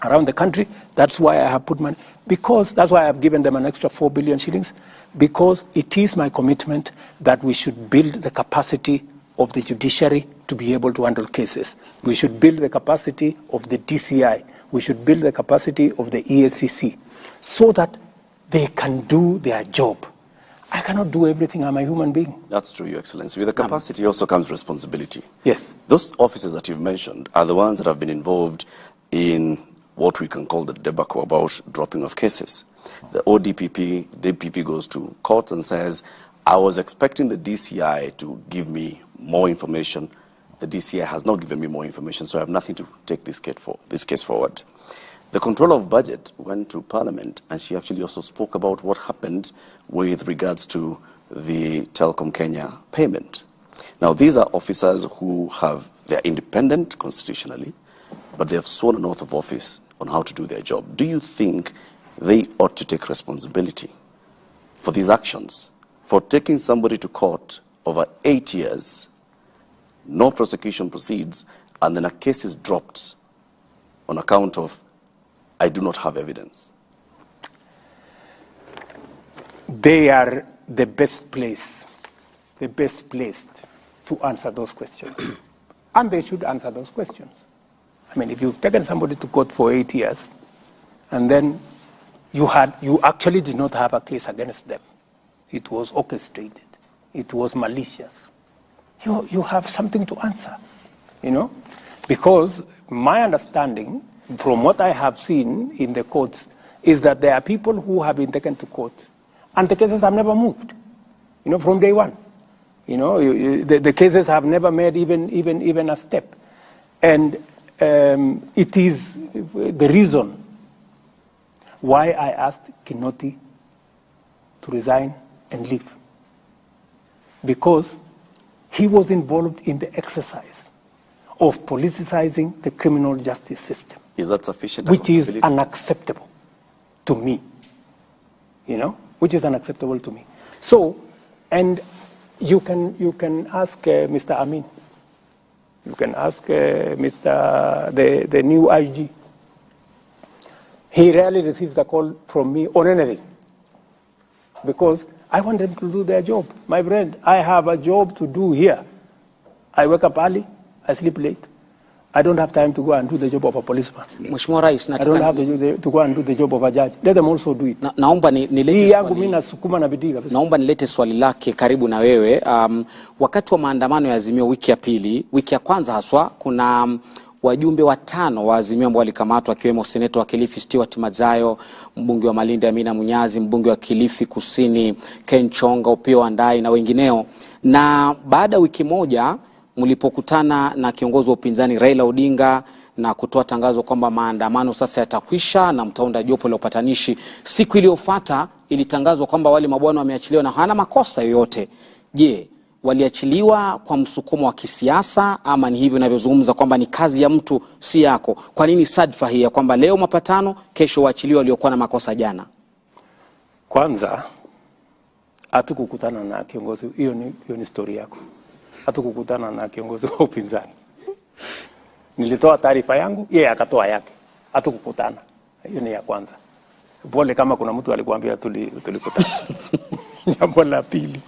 Speaker 2: around the country. That's why I have put money. Because that's why I have given them an extra 4 billion shillings, because it is my commitment that we should build the capacity of the judiciary to be able to handle cases. We should build the capacity of the DCI. We should build the capacity of the EACC so that they can do their job. I cannot do everything. I'm a human being.
Speaker 1: That's true, Your Excellency. With the capacity also comes responsibility.
Speaker 2: Yes.
Speaker 1: Those officers that you've mentioned are the ones that have been involved in what we can call the debacle about dropping of cases. The DPP goes to court and says, I was expecting the DCI to give me more information. The DCI has not given me more information, so I have nothing to take this case forward. The Controller of Budget went to Parliament, and she actually also spoke about what happened with regards to the Telecom Kenya payment. Now, these are officers who they're independent constitutionally, but they have sworn an oath of office on how to do their job. Do you think they ought to take responsibility for these actions, for taking somebody to court over 8 years, no prosecution proceeds, and then a case is dropped on account of, I do not have evidence?
Speaker 2: They are the best placed to answer those questions. And they should answer those questions. I mean, if you've taken somebody to court for 8 years, and then you actually did not have a case against them, it was orchestrated, it was malicious, you have something to answer, because my understanding from what I have seen in the courts is that there are people who have been taken to court and the cases have never moved, from day one. The cases have never made even a step. And it is the reason why I asked Kinoti to resign and leave. Because he was involved in the exercise of politicizing the criminal justice system.
Speaker 1: Is that sufficient?
Speaker 2: Which is unacceptable to me. Which is unacceptable to me. So, and you can ask Mr. Amin. You can ask the new IG. He rarely receives a call from me on anything because I want them to do their job. My friend, I have a job to do here. I wake up early, I sleep late. I don't have time to go and do the job of a policeman.
Speaker 6: Mheshimiwa Rais,
Speaker 2: I don't have to go and do the job of a judge. Let them also do it.
Speaker 6: Naomba nilete swali lake karibu na wewe. Wakati wa maandamano ya Azimio wiki ya pili, wiki ya kwanza haswa, kuna wajumbe 5 wa Azimio ambao walikamatwa, akiwemo seneta wa Kilifi Stewart Madzayo, mbunge wa Malindi Amina Munyazi, mbunge wa Kilifi Kusini Ken Chonga, Opiyo Wandayi na wengineo. Na baada ya wiki moja mlipokutana na kiongozi wa upinzani Raila Odinga na kutoa tangazo kwamba maandamano sasa yatakwisha na mtaunda jopo la upatanishi, siku iliyofuata ilitangazwa kwamba wale mabwana wameachiliwa na hana makosa yoyote. Je, waliachiliwa kwa msukumo wa kisiasa ama ni hivyo ninavyozungumza kwamba ni kazi ya mtu si yako? Kwa nini sadfa hii ya kwamba leo mapatano, kesho waachiliwa waliokuwa na makosa jana?
Speaker 2: Kwanza hatukukutana na kiongozi, hiyo ni story yako. Hatukukutana na kiongozi wa upinzani. Nilitoa taarifa yangu, yeye akatoa yake. Hatukukutana. Hiyo ni ya kwanza. Pole kama kuna mtu alikuambia tulikutana. Jambo la pili.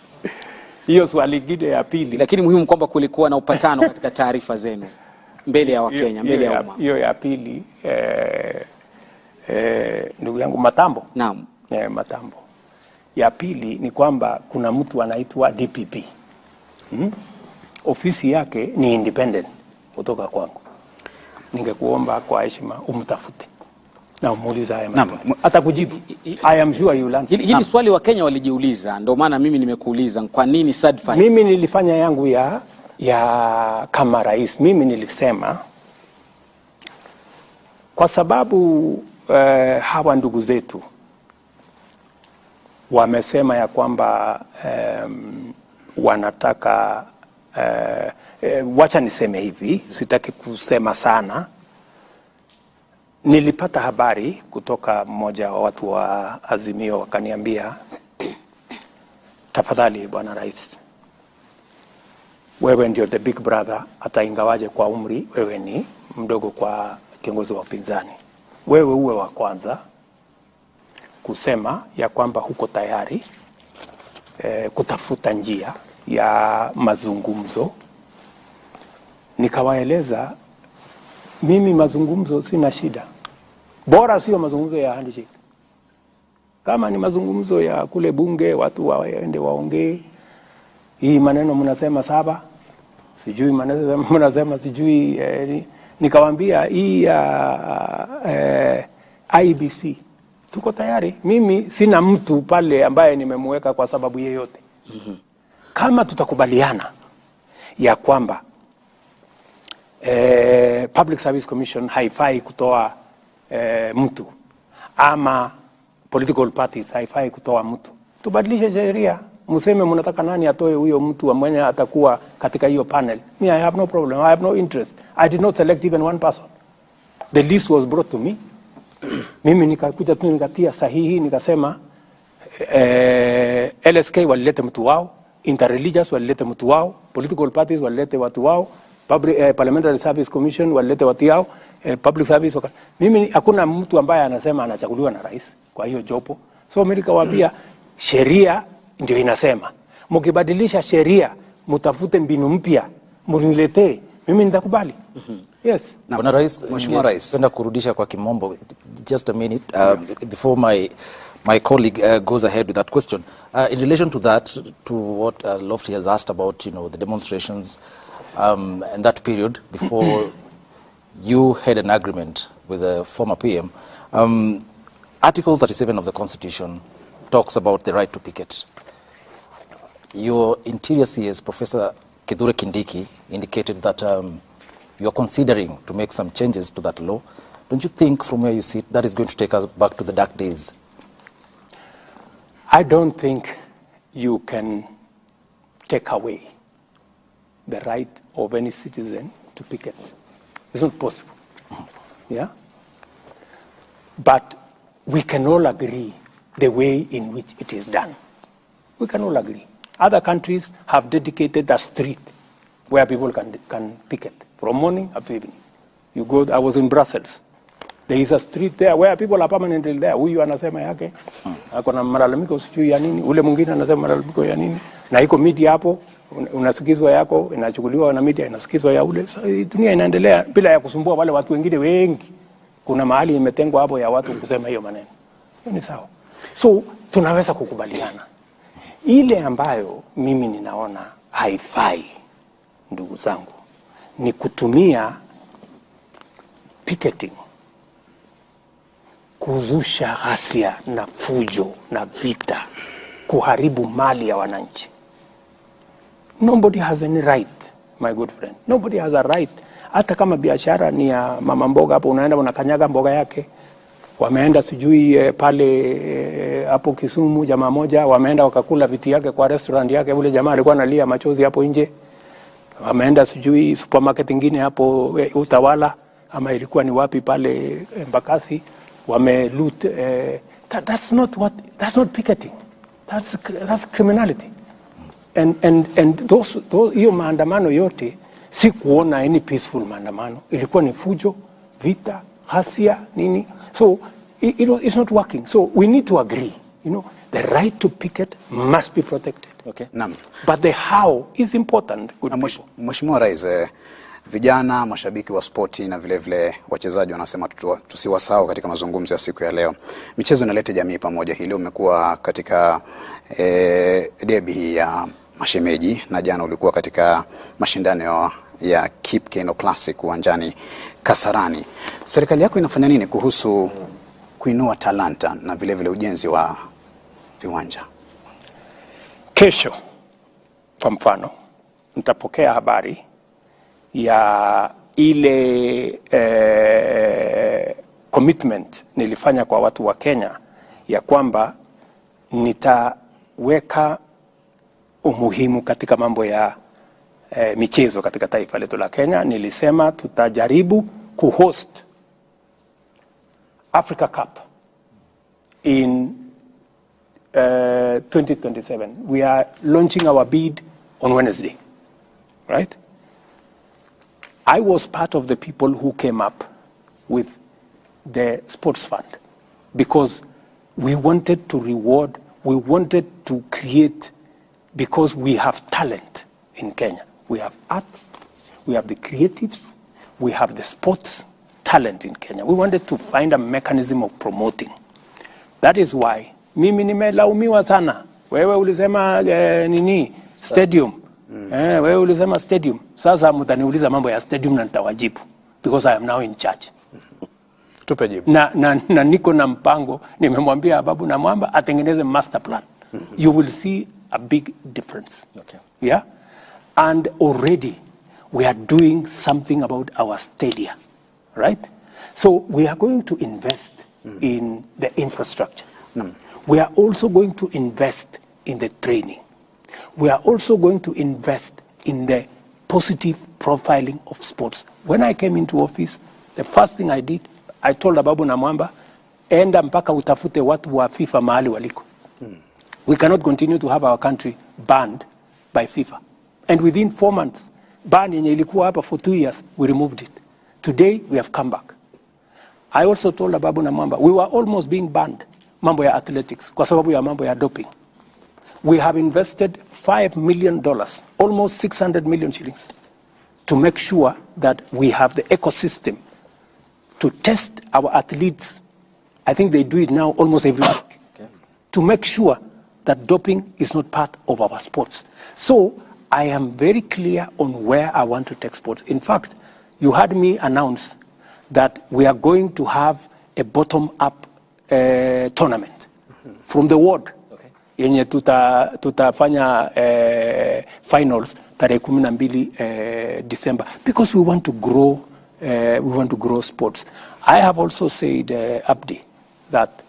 Speaker 2: Hiyo swali lingine ya pili.
Speaker 6: Lakini muhimu kwamba kulikuwa na upatano katika taarifa zenu mbele ya Wakenya, mbele ya umma.
Speaker 2: Hiyo ya pili ndugu yangu Matambo.
Speaker 6: Naam.
Speaker 2: Matambo. Ya pili ni kwamba kuna mtu anaitwa DPP. Ofisi yake ni independent kutoka kwangu. Ningekuomba kwa heshima umtafute na umuulize haya mambo. Atakujibu. I am sure you will answer.
Speaker 6: Hili swali wa Kenya walijiuliza, ndio maana mimi nimekuuliza kwa nini sadfa hii?
Speaker 2: Mimi nilifanya yangu ya kama rais, mimi nilisema kwa sababu hawa ndugu zetu wamesema ya kwamba wanataka wacha niseme hivi, sitaki kusema sana. Nilipata habari kutoka mmoja wa watu wa Azimio, wakaniambia tafadhali bwana rais, wewe ndio the big brother, hata ingawaje kwa umri wewe ni mdogo kwa kiongozi wa upinzani, wewe uwe wa kwanza kusema ya kwamba huko tayari kutafuta njia ya mazungumzo. Nikawaeleza mimi mazungumzo sina shida, bora sio mazungumzo ya handshake. Kama ni mazungumzo ya kule bunge, watu waende waongee. Hii maneno mnasema saba, sijui mnasema sijui nikawaambia hii IBC tuko tayari. Mimi sina mtu pale ambaye nimemweka kwa sababu yeyote. Kama tutakubaliana ya kwamba Public Service Commission haifai kutoa mtu, ama political parties haifai kutoa mtu, tubadilishe sheria, mseme mnataka nani atoe huyo mtu mwenye atakuwa katika hiyo panel. Me, I have no problem, I have no interest. I did not select even one person. The list was brought to me. Mimi nikakuja tu nikatia sahihi, nikasema LSK walilete mtu wao, interreligious walilete mtu wao, political parties walilete watu wao, Parliamentary Service Commission walilete watu wao, public service mimi hakuna mtu ambaye anasema anachaguliwa na rais kwa hiyo jopo. So mimi nikawaambia sheria ndio inasema, mkibadilisha sheria mtafute mbinu mpya mniletee, mimi nitakubali. Yes.
Speaker 7: Bwana Rais, Mheshimiwa Rais, napenda kurudisha kwa kimombo just a minute before my colleague goes ahead with that question. In relation to that, to what Lofty has asked about, the demonstrations and that period before you had an agreement with the former PM, Article 37 of the Constitution talks about the right to picket. Your Interior CS, Professor Kithure Kindiki, indicated that you are considering to make some changes to that law. Don't you think from where you sit that is going to take us back to the dark days?
Speaker 2: I don't think you can take away the right of any citizen to picket. It's not possible. Yeah? But we can all agree the way in which it is done. We can all agree. Other countries have dedicated a street where people can picket from morning up to evening. You go, I was in Brussels. There is a street there where people are permanently there. Huyu anasema yake, ako na malalamiko sijui ya nini, ule mwingine anasema malalamiko ya nini, na iko media hapo, unasikizwa yako, inachukuliwa na media, inasikizwa ya ule. So, dunia inaendelea bila ya kusumbua wale watu wengine wengi. Kuna mahali imetengwa hapo ya watu kusema hiyo maneno. Ni sawa. So, tunaweza kukubaliana. Ile ambayo mimi ninaona haifai, ndugu zangu, ni kutumia picketing kuzusha ghasia na fujo na vita, kuharibu mali ya wananchi. Nobody has any right, my good friend. Nobody has a right. Hata kama biashara ni ya mama mboga hapo, unaenda unakanyaga mboga yake. Wameenda sijui pale hapo Kisumu, jamaa moja wameenda wakakula viti yake kwa restaurant yake, ule jamaa alikuwa analia machozi hapo nje. Wameenda sijui supermarket nyingine hapo Utawala, ama ilikuwa ni wapi pale Mbakasi, wameloot. That's not picketing. That's criminality. And those hiyo maandamano yote si kuona any peaceful maandamano, ilikuwa ni fujo, vita, ghasia nini. So it's not working. So we need to agree, the right to picket must be protected.
Speaker 4: Okay. Naam.
Speaker 2: But the how is important.
Speaker 4: Mheshimiwa Rais, vijana, mashabiki wa spoti na vile vile wachezaji wanasema tusiwasahau katika mazungumzo ya siku ya leo. Michezo inaleta jamii pamoja. Hili umekuwa katika derby ya mashemeji, na jana ulikuwa katika mashindano ya Kip Keino Classic uwanjani Kasarani. Serikali yako inafanya nini kuhusu kuinua talanta na vile vile ujenzi wa viwanja?
Speaker 2: Kesho, kwa mfano, nitapokea habari ya ile commitment nilifanya kwa watu wa Kenya ya kwamba nitaweka umuhimu katika mambo ya michezo katika taifa letu la Kenya. Nilisema tutajaribu kuhost Africa Cup in 2027. We are launching our bid on Wednesday, right? I was part of the people who came up with the sports fund because we wanted to reward, we wanted to create, because we have talent in Kenya. We have arts, we have the creatives, we have the sports talent in Kenya. We wanted to find a mechanism of promoting. That is why mimi nimelaumiwa sana. Wewe ulisema nini? Stadium. Wewe ulisema stadium. Sasa mtaniuliza mambo ya stadium na nitawajibu because I am now in charge.
Speaker 4: Tupe jibu.
Speaker 2: Na niko na mpango, nimemwambia Ababu na Mwamba atengeneze master plan. You will see a big difference.
Speaker 5: Okay.
Speaker 2: Yeah? And already we are doing something about our stadia, right? So we are going to invest in the infrastructure. We are also going to invest in the training. We are also going to invest in the positive profiling of sports. When I came into office, the first thing I did, I told Ababu na Mwamba, enda mpaka utafute watu wa FIFA mahali waliko. We cannot continue to have our country banned by FIFA. And within 4 months, ban yenye ilikuwa hapa for 2 years, we removed it. Today, we have come back. I also told Ababu na Mwamba, we were almost being banned, mambo ya athletics, kwa sababu ya mambo ya doping. We have invested $5 million, almost 600 million shillings, to make sure that we have the ecosystem to test our athletes. I think they do it now almost every week. Okay. To make sure that doping is not part of our sports. So I am very clear on where I want to take sports. In fact, you heard me announce that we are going to have a bottom-up tournament from the ward. Yenye tutafanya finals tarehe 12 December, because we want to grow sports. I have also said, Abdi, that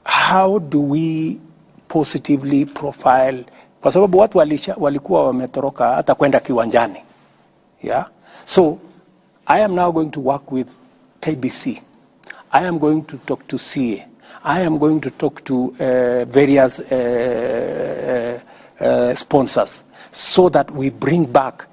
Speaker 2: how do we positively profile, kwa sababu watu walikuwa wametoroka hata kwenda kiwanjani. Yeah? So I am now going to work with KBC. I am going to talk to CA. I am going to talk to various sponsors so that we bring back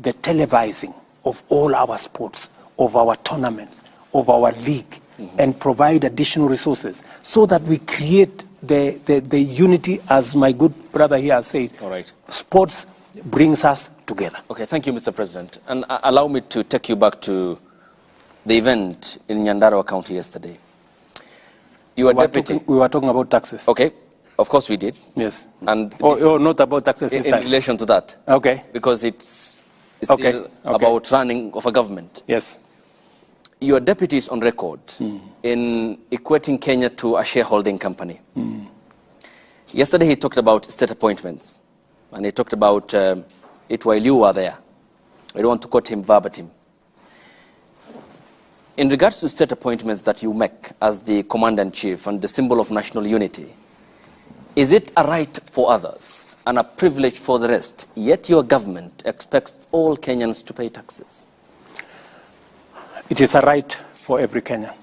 Speaker 2: the televising of all our sports, of our tournaments, of our league, and provide additional resources so that we create the unity, as my good brother here has said.
Speaker 5: All right.
Speaker 2: Sports brings us together.
Speaker 5: Okay, thank you, Mr. President. And allow me to take you back to the event in Nyandarua County yesterday. You were deputy.
Speaker 2: We were talking about taxes.
Speaker 5: Okay, of course we did.
Speaker 2: Yes.
Speaker 5: And
Speaker 2: not about taxes
Speaker 5: in relation to that.
Speaker 2: Okay.
Speaker 5: Because it's still about running of a government.
Speaker 2: Yes.
Speaker 5: Your deputy is on record in equating Kenya to a shareholding company. Yesterday he talked about state appointments, and he talked about it while you were there. I don't want to quote him verbatim. In regards to state appointments that you make as the commander-in-chief and the symbol of national unity, is it a right for others and a privilege for the rest, yet your government expects all Kenyans to pay taxes?
Speaker 2: It is a right for every Kenyan.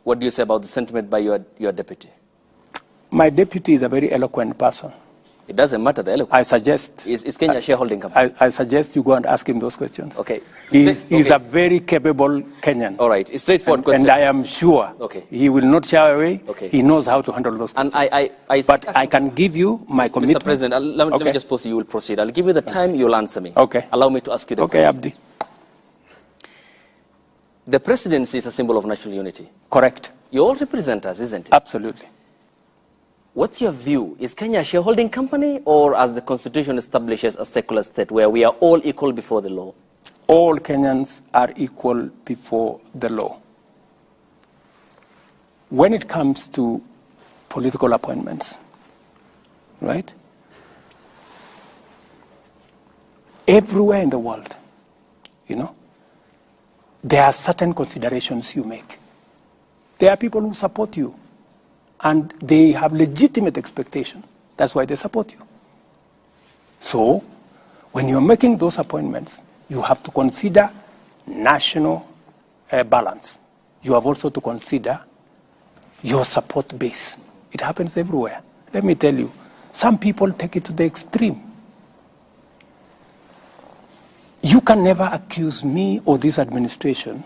Speaker 5: What do you say about the sentiment by your deputy?
Speaker 2: My deputy is a very eloquent person.
Speaker 5: It doesn't matter the eloquence.
Speaker 2: I suggest...
Speaker 5: Is Kenya a shareholding company?
Speaker 2: I suggest you go and ask him those questions.
Speaker 5: Okay.
Speaker 2: He's a very capable Kenyan.
Speaker 5: All right. It's straightforward question.
Speaker 2: And I am sure he will not shy away.
Speaker 5: Okay.
Speaker 2: He knows how to handle those questions.
Speaker 5: And
Speaker 2: but I can give you my commitment.
Speaker 5: Mr. President, let me just pause you. You will proceed. I'll give you the time. You'll answer me.
Speaker 2: Okay.
Speaker 5: Allow me to ask you the question.
Speaker 2: Okay, Abdi.
Speaker 5: The presidency is a symbol of national unity.
Speaker 2: Correct.
Speaker 5: You all represent us, isn't it?
Speaker 2: Absolutely.
Speaker 5: What's your view? Is Kenya a shareholding company, or as the Constitution establishes, a secular state where we are all equal before the law?
Speaker 2: All Kenyans are equal before the law. When it comes to political appointments, right? everywhere in the world, there are certain considerations you make. There are people who support you, and they have legitimate expectation. That's why they support you. So, when you're making those appointments, you have to consider national balance. You have also to consider your support base. It happens everywhere. Let me tell you, some people take it to the extreme. You can never accuse me or this administration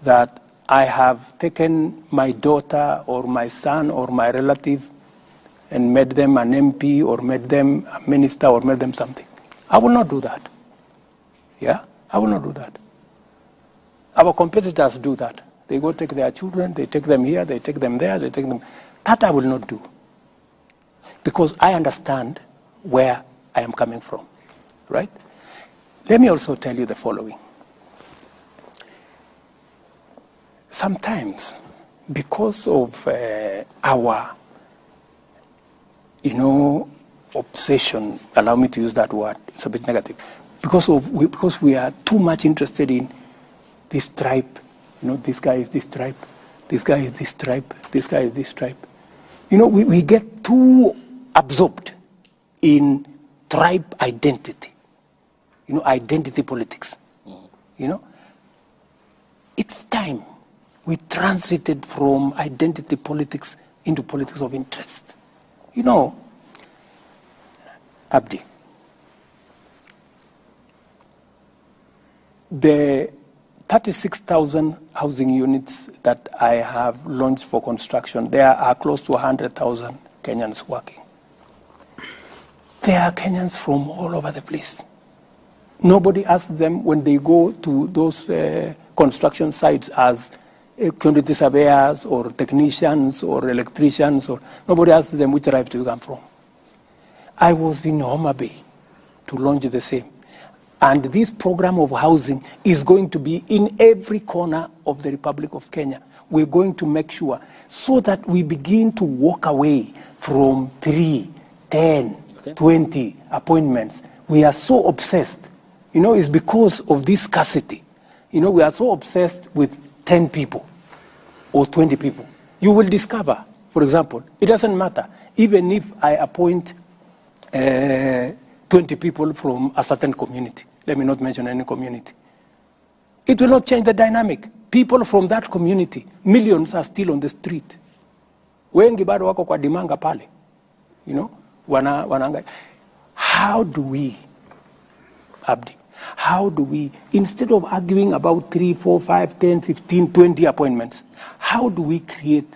Speaker 2: that I have taken my daughter or my son or my relative and made them an MP or made them a minister or made them something. I will not do that. Yeah? I will not do that. Our competitors do that. They go take their children, they take them here, they take them there, they take them. That I will not do. Because I understand where I am coming from. Right? Let me also tell you the following. Sometimes, because of our, obsession, allow me to use that word, it's a bit negative, because we are too much interested in this tribe, this guy is this tribe, this guy is this tribe, this guy is this tribe. We get too absorbed in tribe identity, identity politics. It's time we transited from identity politics into politics of interest. Abdi, the 36,000 housing units that I have launched for construction, there are close to 100,000 Kenyans working. There are Kenyans from all over the place. Nobody asks them when they go to those construction sites as quantity surveyors or technicians or electricians, or nobody asks them which tribe do you come from. I was in Homa Bay to launch the same. And this program of housing is going to be in every corner of the Republic of Kenya. We're going to make sure so that we begin to walk away from 3, 10, 20 appointments. We are so obsessed. It's because of this scarcity. We are so obsessed with 10 people or 20 people. You will discover, for example, it doesn't matter. Even if I appoint 20 people from a certain community, let me not mention any community, it will not change the dynamic. People from that community, millions are still on the street. Wengi bado wako kwa dimanga pale. How do we, Abdi, instead of arguing about 3, 4, 5, 10, 15, 20 appointments, how do we create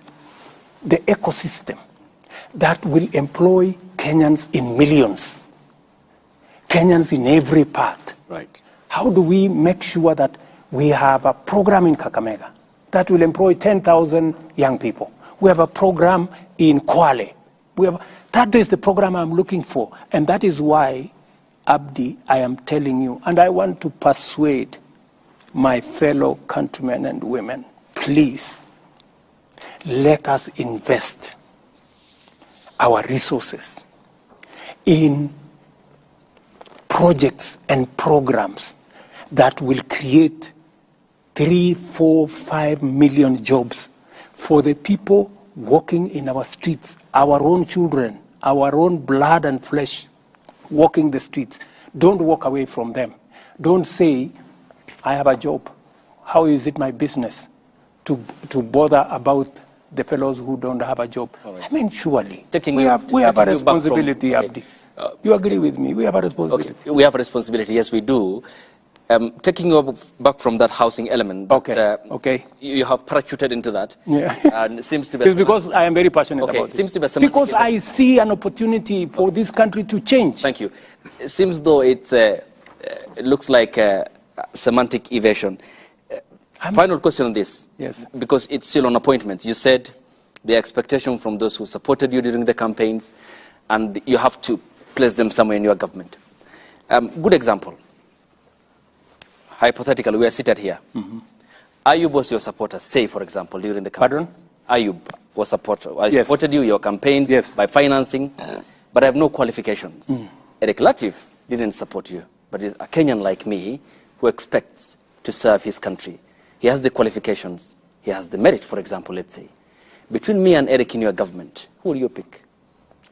Speaker 2: the ecosystem that will employ Kenyans in millions? Kenyans in every part.
Speaker 1: Right.
Speaker 2: How do we make sure that we have a program in Kakamega that will employ 10,000 young people? We have a program in Kwale. That is the program I'm looking for. And that is why, Abdi, I am telling you, and I want to persuade my fellow countrymen and women, please, let us invest our resources in projects and programs that will create 3, 4, 5 million jobs for the people walking in our streets, our own children, our own blood and flesh walking the streets. Don't walk away from them. Don't say, I have a job. How is it my business to bother about the fellows who don't have a job? Right. Surely. We have a responsibility, Abdi. You agree with me? We have a responsibility.
Speaker 5: Okay. We have a responsibility, yes, we do. Taking you back from that housing element, that, you have parachuted into that.
Speaker 2: Yeah.
Speaker 5: And it seems to be
Speaker 2: it's because I am very passionate about it.
Speaker 5: Seems to be
Speaker 2: because I see an opportunity for this country to change.
Speaker 5: Thank you. It seems though it looks like a semantic evasion. Final question on this.
Speaker 2: Yes.
Speaker 5: Because it's still on appointments. You said the expectation from those who supported you during the campaigns, and you have to place them somewhere in your government. Good example. Hypothetically, we are seated here.
Speaker 2: Mm-hmm.
Speaker 5: Ayub was your supporter, say, for example, during the campaign.
Speaker 2: Pardon?
Speaker 5: Ayub was supporter. I supported you, your campaigns, by financing, but I have no qualifications. Eric Latif didn't support you, but is a Kenyan like me who expects to serve his country. He has the qualifications. He has the merit, for example, let's say. Between me and Eric in your government, who will you pick?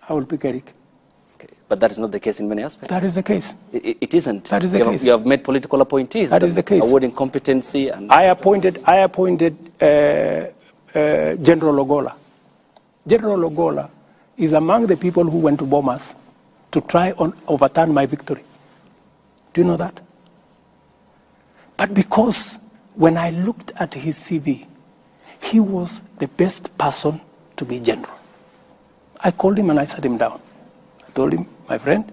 Speaker 2: I will pick Eric.
Speaker 5: Okay. But that is not the case in many aspects.
Speaker 2: That is the case.
Speaker 5: It isn't.
Speaker 2: That is the case.
Speaker 5: You have made political appointees.
Speaker 2: That is the case.
Speaker 5: Awarding competency. And
Speaker 2: I appointed General Ogola. General Ogola is among the people who went to Bomas to try and overturn my victory. Do you know that? But because when I looked at his CV, he was the best person to be general. I called him and I sat him down. I told him, my friend,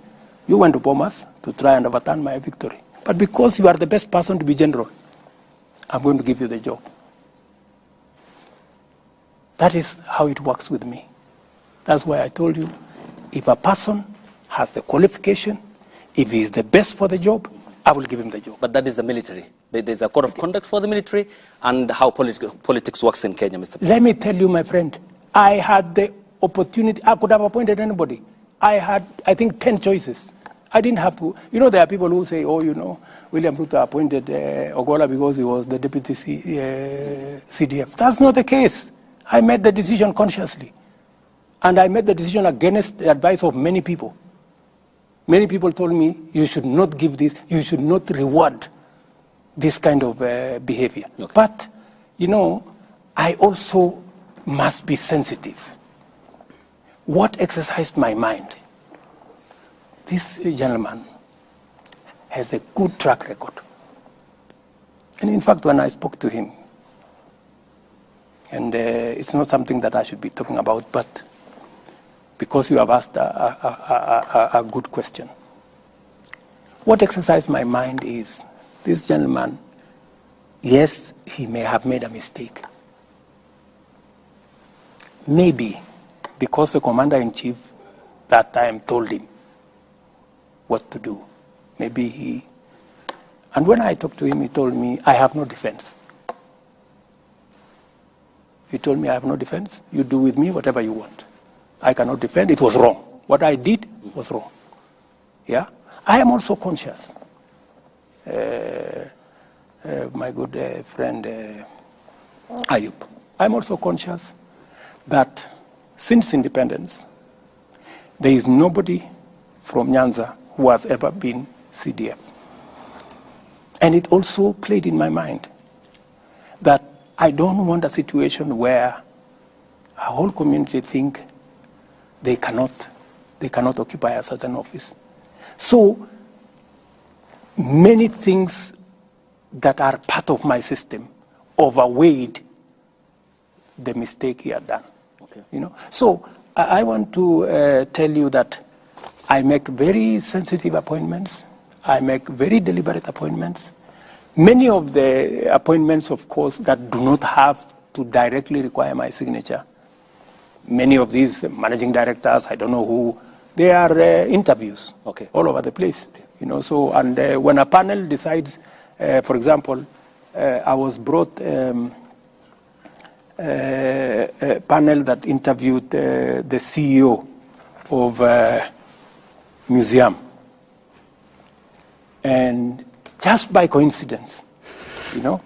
Speaker 2: you went to Bomas to try and overturn my victory. But because you are the best person to be general, I'm going to give you the job. That is how it works with me. That's why I told you, if a person has the qualification, if he is the best for the job, I will give him the job.
Speaker 5: But that is the military. There's a code of conduct for the military and how politics works in Kenya, Mr. President.
Speaker 2: Let me tell you, my friend, I had the opportunity. I could have appointed anybody. I had, I think, 10 choices. I didn't have to. You know, there are people who say, oh, you know, William Ruto appointed Ogola because he was the deputy CDF. That's not the case. I made the decision consciously. And I made the decision against the advice of many people. Many people told me, you should not give this, you should not reward this kind of behavior. Okay. But, you know, I also must be sensitive. What exercised my mind? This gentleman has a good track record. And in fact, when I spoke to him, and it's not something that I should be talking about, but because you have asked a good question. What exercised my mind is, this gentleman, yes, he may have made a mistake. Maybe because the commander-in-chief that time told him what to do. Maybe he... And when I talked to him, he told me, I have no defense. He told me, I have no defense. You do with me whatever you want. I cannot defend. It was wrong. What I did was wrong. Yeah? I am also conscious. My good friend Ayub. I'm also conscious that since independence, there is nobody from Nyanza who has ever been CDF. And it also played in my mind that I don't want a situation where a whole community think they cannot occupy a certain office. So many things that are part of my system overweighed the mistake he had done. Okay. You know? So I want to tell you that I make very sensitive appointments. I make very deliberate appointments. Many of the appointments, of course, that do not have to directly require my signature. Many of these managing directors, I don't know who, they are interviews all over the place. Okay. You know, so, and when a panel decides, for example, I was brought a panel that interviewed the CEO of museum. And just by coincidence, you know,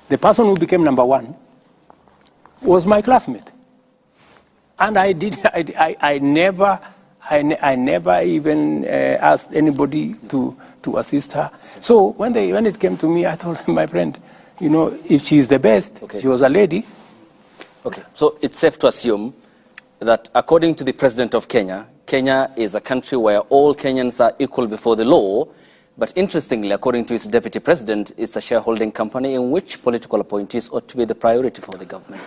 Speaker 2: the person who became number one was my classmate. And I never even asked anybody to assist her. So when it came to me, I told my friend, you know, if she's the best, she was a lady.
Speaker 5: Okay, so it's safe to assume that according to the President of Kenya, Kenya is a country where all Kenyans are equal before the law. But interestingly, according to its deputy president, it's a shareholding company in which political appointees ought to be the priority for the government.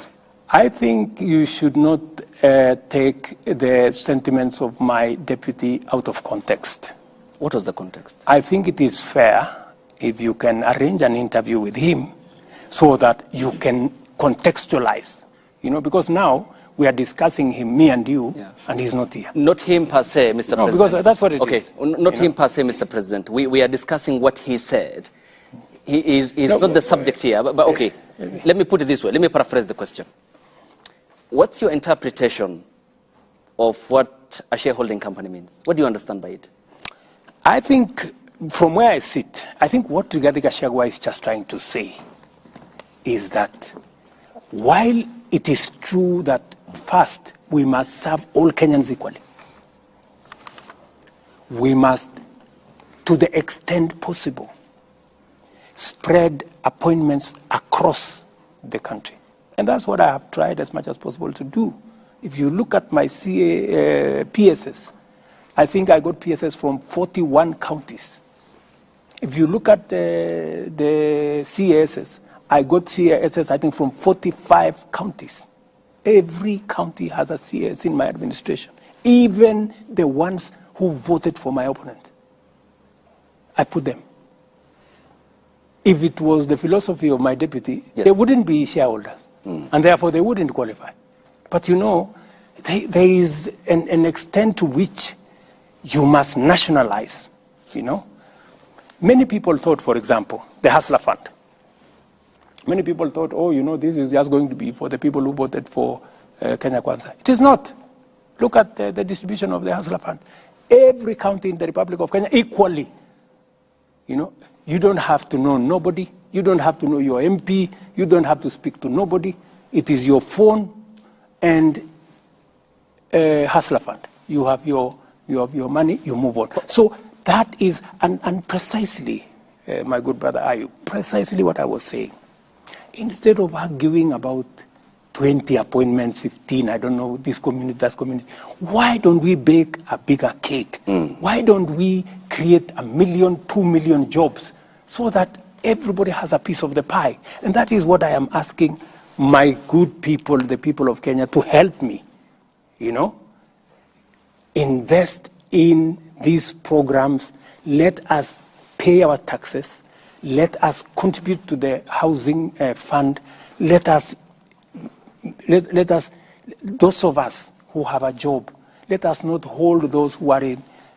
Speaker 2: I think you should not take the sentiments of my deputy out of context.
Speaker 5: What was the context?
Speaker 2: I think it is fair if you can arrange an interview with him so that you can contextualize, you know, because now we are discussing him, me and you, and he's not here.
Speaker 5: Not him per se, Mr.
Speaker 2: No,
Speaker 5: President.
Speaker 2: because that's what it is.
Speaker 5: Okay, not him per se, Mr. President. We are discussing what he said. He's not the subject here, but okay. Let me put it this way. Let me paraphrase the question. What's your interpretation of what a shareholding company means? What do you understand by it?
Speaker 2: I think, from where I sit, I think what Rigathi Gachagua is just trying to say is that while it is true that first we must serve all Kenyans equally, we must, to the extent possible, spread appointments across the country. And that's what I have tried as much as possible to do. If you look at my PSS, I think I got PSS from 41 counties. If you look at the CASs, I got CASs, I think, from 45 counties. Every county has a CAS in my administration, even the ones who voted for my opponent. I put them. If it was the philosophy of my deputy, yes, they wouldn't be shareholders, and therefore they wouldn't qualify. But you know, there is an extent to which you must nationalize, you know. Many people thought, for example, the Hustler Fund. Many people thought, oh, you know, this is just going to be for the people who voted for Kenya Kwanza. It is not. Look at the distribution of the Hustler Fund. Every county in the Republic of Kenya equally. You know, you don't have to know nobody. You don't have to know your MP. You don't have to speak to nobody. It is your phone and Hustler Fund. You have your money, you move on. So that is, and precisely, my good brother Ayub, precisely what I was saying. Instead of arguing about 20 appointments, 15, I don't know, this community, that community, why don't we bake a bigger cake? Why don't we create 1 million, 2 million jobs so that everybody has a piece of the pie? And that is what I am asking my good people, the people of Kenya, to help me, you know, invest in these programs. Let us pay our taxes. Let us contribute to the housing fund. Let us, those of us who have a job, let us not hold those who are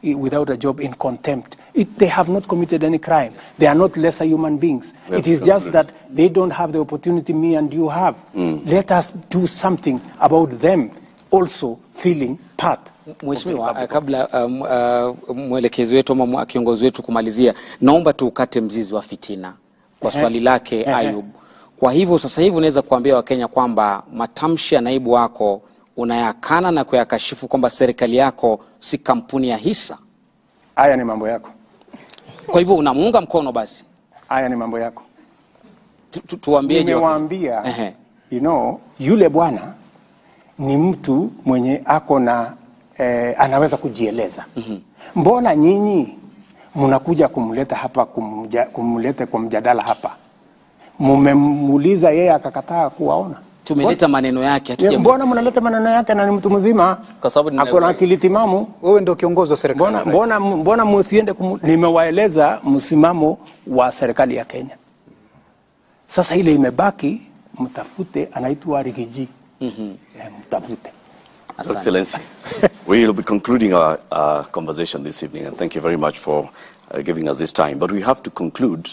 Speaker 2: without a job in contempt. They have not committed any crime. They are not lesser human beings. It is just that they don't have the opportunity me and you have. Let us do something about them also feeling part.
Speaker 6: Mheshimiwa, kabla mwelekezi wetu ama kiongozi wetu kumalizia, naomba tu ukate mzizi wa fitina kwa swali lake Ayub. Kwa hivyo sasa hivi unaweza kuambia Wakenya kwamba matamshi ya naibu wako unayakana na kuyakashifu kwamba serikali yako si kampuni ya hisa.
Speaker 2: Haya ni mambo yako.
Speaker 6: Kwa hivyo unamuunga mkono basi.
Speaker 2: Haya ni mambo yako.
Speaker 6: Tuambie je.
Speaker 2: Nimewaambia, you know, yule bwana ni mtu mwenye ako na anaweza kujieleza. Mbona nyinyi mnakuja kumleta hapa, kumleta kwa mjadala hapa? Mumemuuliza yeye akakataa kuwaona.
Speaker 6: Tumeleta maneno yake.
Speaker 2: Mbona mnaleta maneno yake na ni mtu mzima?
Speaker 5: Kwa sababu
Speaker 2: ako na akili timamu.
Speaker 4: Wewe ndio kiongozi wa serikali.
Speaker 2: Mbona msiende nimewaeleza msimamo wa serikali ya Kenya. Sasa ile imebaki, mtafute, anaitwa Rigiji. Mtafute.
Speaker 1: Excellency, we will be concluding our conversation this evening, and thank you very much for giving us this time. But we have to conclude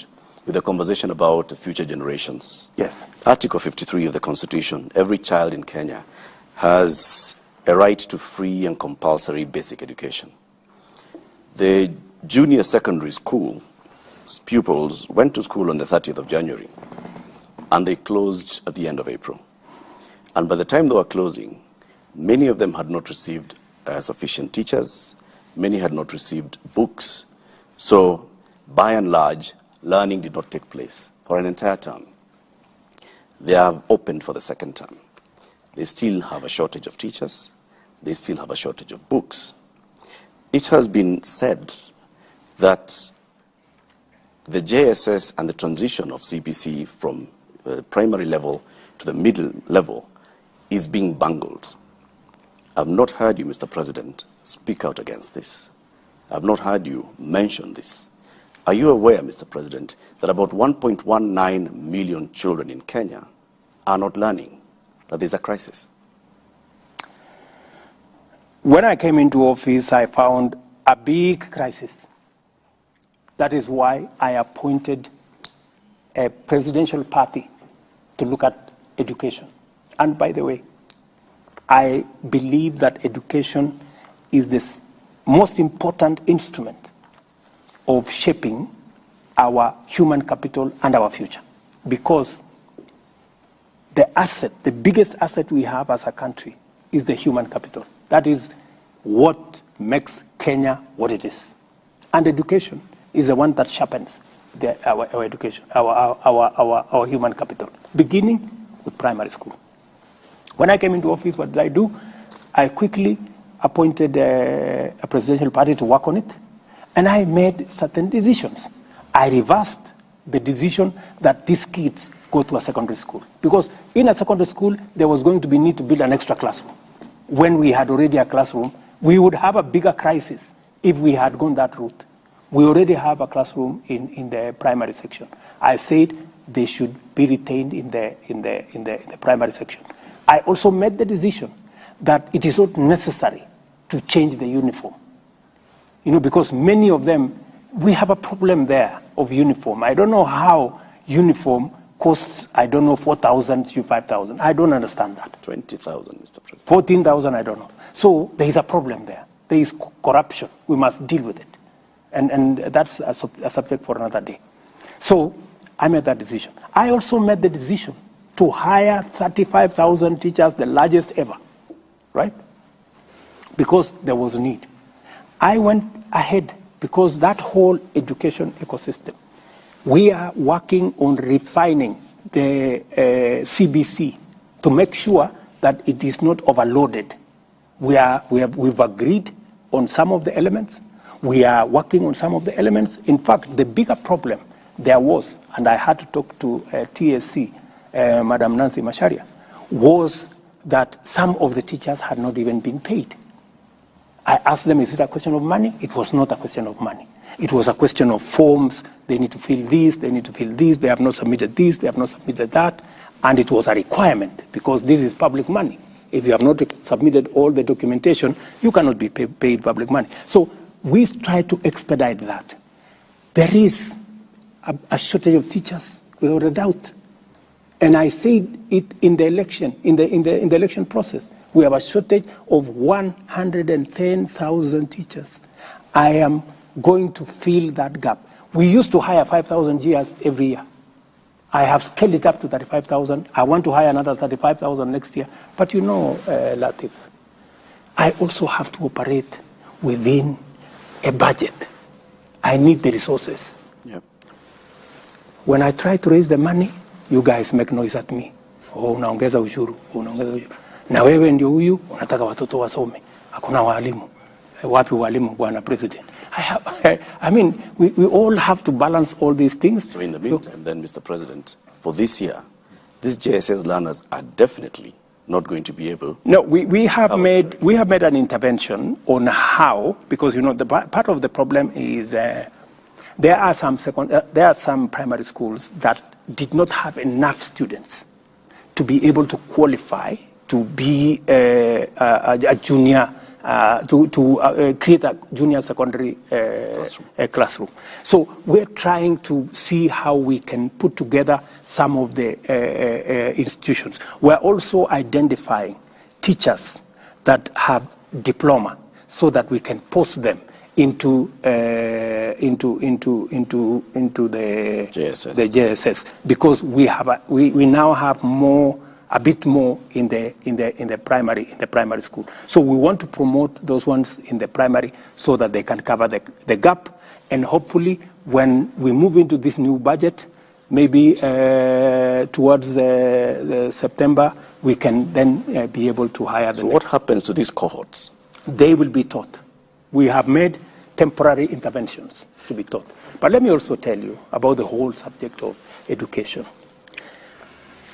Speaker 1: with a conversation about future generations.
Speaker 2: Yes.
Speaker 1: Article 53 of the Constitution, every child in Kenya has a right to free and compulsory basic education. The junior secondary school pupils went to school on the 30th of January, and they closed at the end of April. And by the time they were closing, many of them had not received sufficient teachers. Many had not received books. So, by and large, learning did not take place for an entire term. They have opened for the second term. They still have a shortage of teachers. They still have a shortage of books. It has been said that the JSS and the transition of CBC from primary level to the middle level is being bungled. I've not heard you, Mr. President, speak out against this. I've not heard you mention this. Are you aware, Mr. President, that about 1.19 million children in Kenya are not learning, that there's a crisis?
Speaker 2: When I came into office, I found a big crisis. That is why I appointed a presidential party to look at education. And by the way, I believe that education is the most important instrument of shaping our human capital and our future. Because the biggest asset we have as a country is the human capital. That is what makes Kenya what it is. And education is the one that sharpens our education, our human capital, beginning with primary school. When I came into office, what did I do? I quickly appointed a presidential party to work on it, and I made certain decisions. I reversed the decision that these kids go to a secondary school. Because in a secondary school, there was going to be need to build an extra classroom. When we had already a classroom, we would have a bigger crisis if we had gone that route. We already have a classroom in the primary section. I said they should be retained in the primary section. I also made the decision that it is not necessary to change the uniform. Because many of them, we have a problem there of uniform. I don't know how uniform costs, 4,000 to 5,000. I don't understand that.
Speaker 1: 20,000, Mr. President.
Speaker 2: 14,000, I don't know. So there is a problem there. There is corruption. We must deal with it. And that's a subject for another day. So I made that decision. I also made the decision to hire 35,000 teachers, the largest ever, right? Because there was a need. I went ahead because that whole education ecosystem, we are working on refining the CBC to make sure that it is not overloaded. We've agreed on some of the elements. We are working on some of the elements. In fact, the bigger problem there was, and I had to talk to TSC, Madam Nancy Macharia, was that some of the teachers had not even been paid. I asked them, is it a question of money? It was not a question of money. It was a question of forms. They need to fill this, they need to fill this, they have not submitted this, they have not submitted that. And it was a requirement because this is public money. If you have not submitted all the documentation, you cannot be paid public money. So we try to expedite that. There is a shortage of teachers, without a doubt. And I said it in the election, in the election process. We have a shortage of 110,000 teachers. I am going to fill that gap. We used to hire 5,000 GRs every year. I have scaled it up to 35,000. I want to hire another 35,000 next year. But Latif, I also have to operate within a budget. I need the resources.
Speaker 1: Yep.
Speaker 2: When I try to raise the money, you guys make noise at me. Unaongeza ushuru, unaongeza ushuru. Na wewe ndio huyu unataka watoto wasome. Hakuna walimu. Wapi walimu, Bwana President? We all have to balance all these things.
Speaker 1: So in the meantime, then, Mr. President, for this year, these JSS learners are definitely not going to be able.
Speaker 2: No, we have made an intervention on how, because the part of the problem is there are some primary schools that did not have enough students to be able to qualify to be a junior. To create a junior secondary classroom. So we're trying to see how we can put together some of the institutions. We're also identifying teachers that have diploma so that we can post them into the JSS, because we now have a bit more in the primary school. So we want to promote those ones in the primary so that they can cover the gap. And hopefully, when we move into this new budget, maybe towards September, we can then be able to hire them.
Speaker 1: So what happens to these cohorts?
Speaker 2: They will be taught. We have made temporary interventions to be taught. But let me also tell you about the whole subject of education.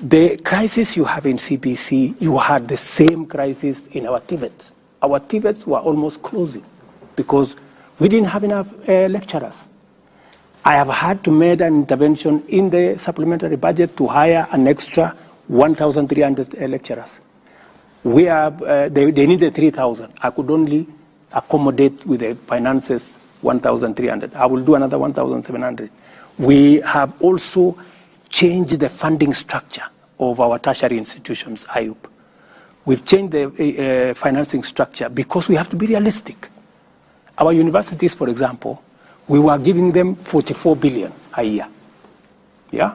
Speaker 2: The crisis you have in CBC, you had the same crisis in our TVETs. Our TVETs were almost closing because we didn't have enough lecturers. I have had to make an intervention in the supplementary budget to hire an extra 1,300 lecturers. They needed 3,000. I could only accommodate with the finances 1,300. I will do another 1,700. We have also change the funding structure of our tertiary institutions, IUP. We've changed the financing structure because we have to be realistic. Our universities, for example, we were giving them 44 billion a year. Yeah?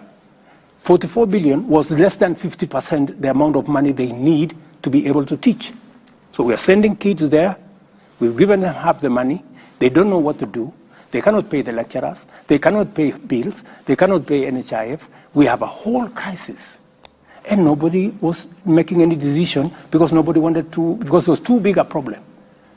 Speaker 2: 44 billion was less than 50% the amount of money they need to be able to teach. So we are sending kids there. We've given them half the money. They don't know what to do. They cannot pay the lecturers. They cannot pay bills. They cannot pay NHIF. We have a whole crisis. And nobody was making any decision because nobody wanted to, because it was too big a problem.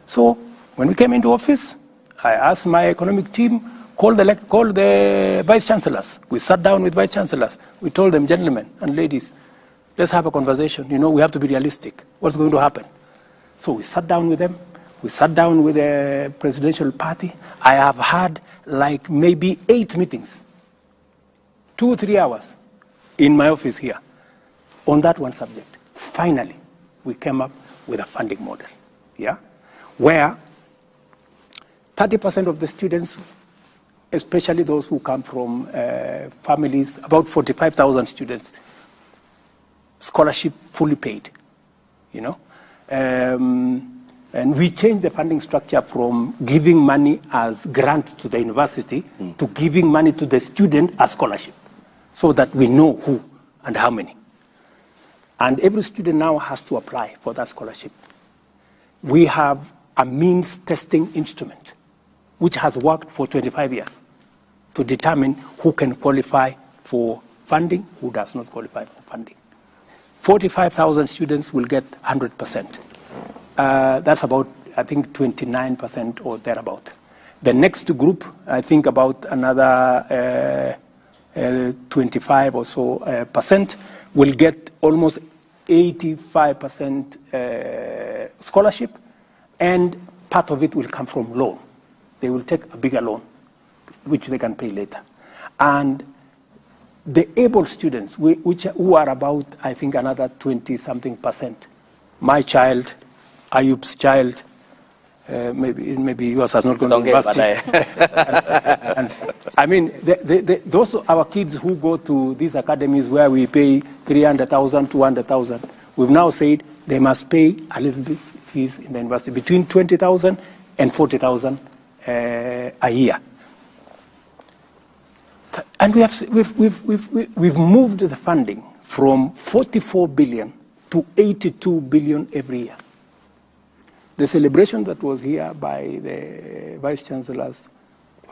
Speaker 2: So when we came into office, I asked my economic team, call the vice chancellors. We sat down with vice chancellors. We told them, gentlemen and ladies, let's have a conversation. You know, we have to be realistic. What's going to happen? So we sat down with them. We sat down with the presidential party. I have had like maybe 8 meetings, 2 or 3 hours in my office here on that one subject. Finally, we came up with a funding model, yeah, where 30% of the students, especially those who come from families, about 45,000 students, scholarship fully paid, you know. And we changed the funding structure from giving money as grant to the university to giving money to the student as scholarship, so that we know who and how many. And every student now has to apply for that scholarship. We have a means testing instrument, which has worked for 25 years to determine who can qualify for funding, who does not qualify for funding. 45,000 students will get 100%. That's about, I think, 29% or thereabout. The next group, I think about another 25 or so percent, will get almost 85% scholarship, and part of it will come from loan. They will take a bigger loan, which they can pay later. And the able students, who are about, I think, another 20-something percent. My child, Ayub's child, maybe yours has not gone to university. And, I mean, those are our kids who go to these academies where we pay 300,000, 200,000. We've now said they must pay a little bit fees in the university, between 20,000 and 40,000 a year. And we've moved the funding from 44 billion to 82 billion every year. The celebration that was here by the vice chancellors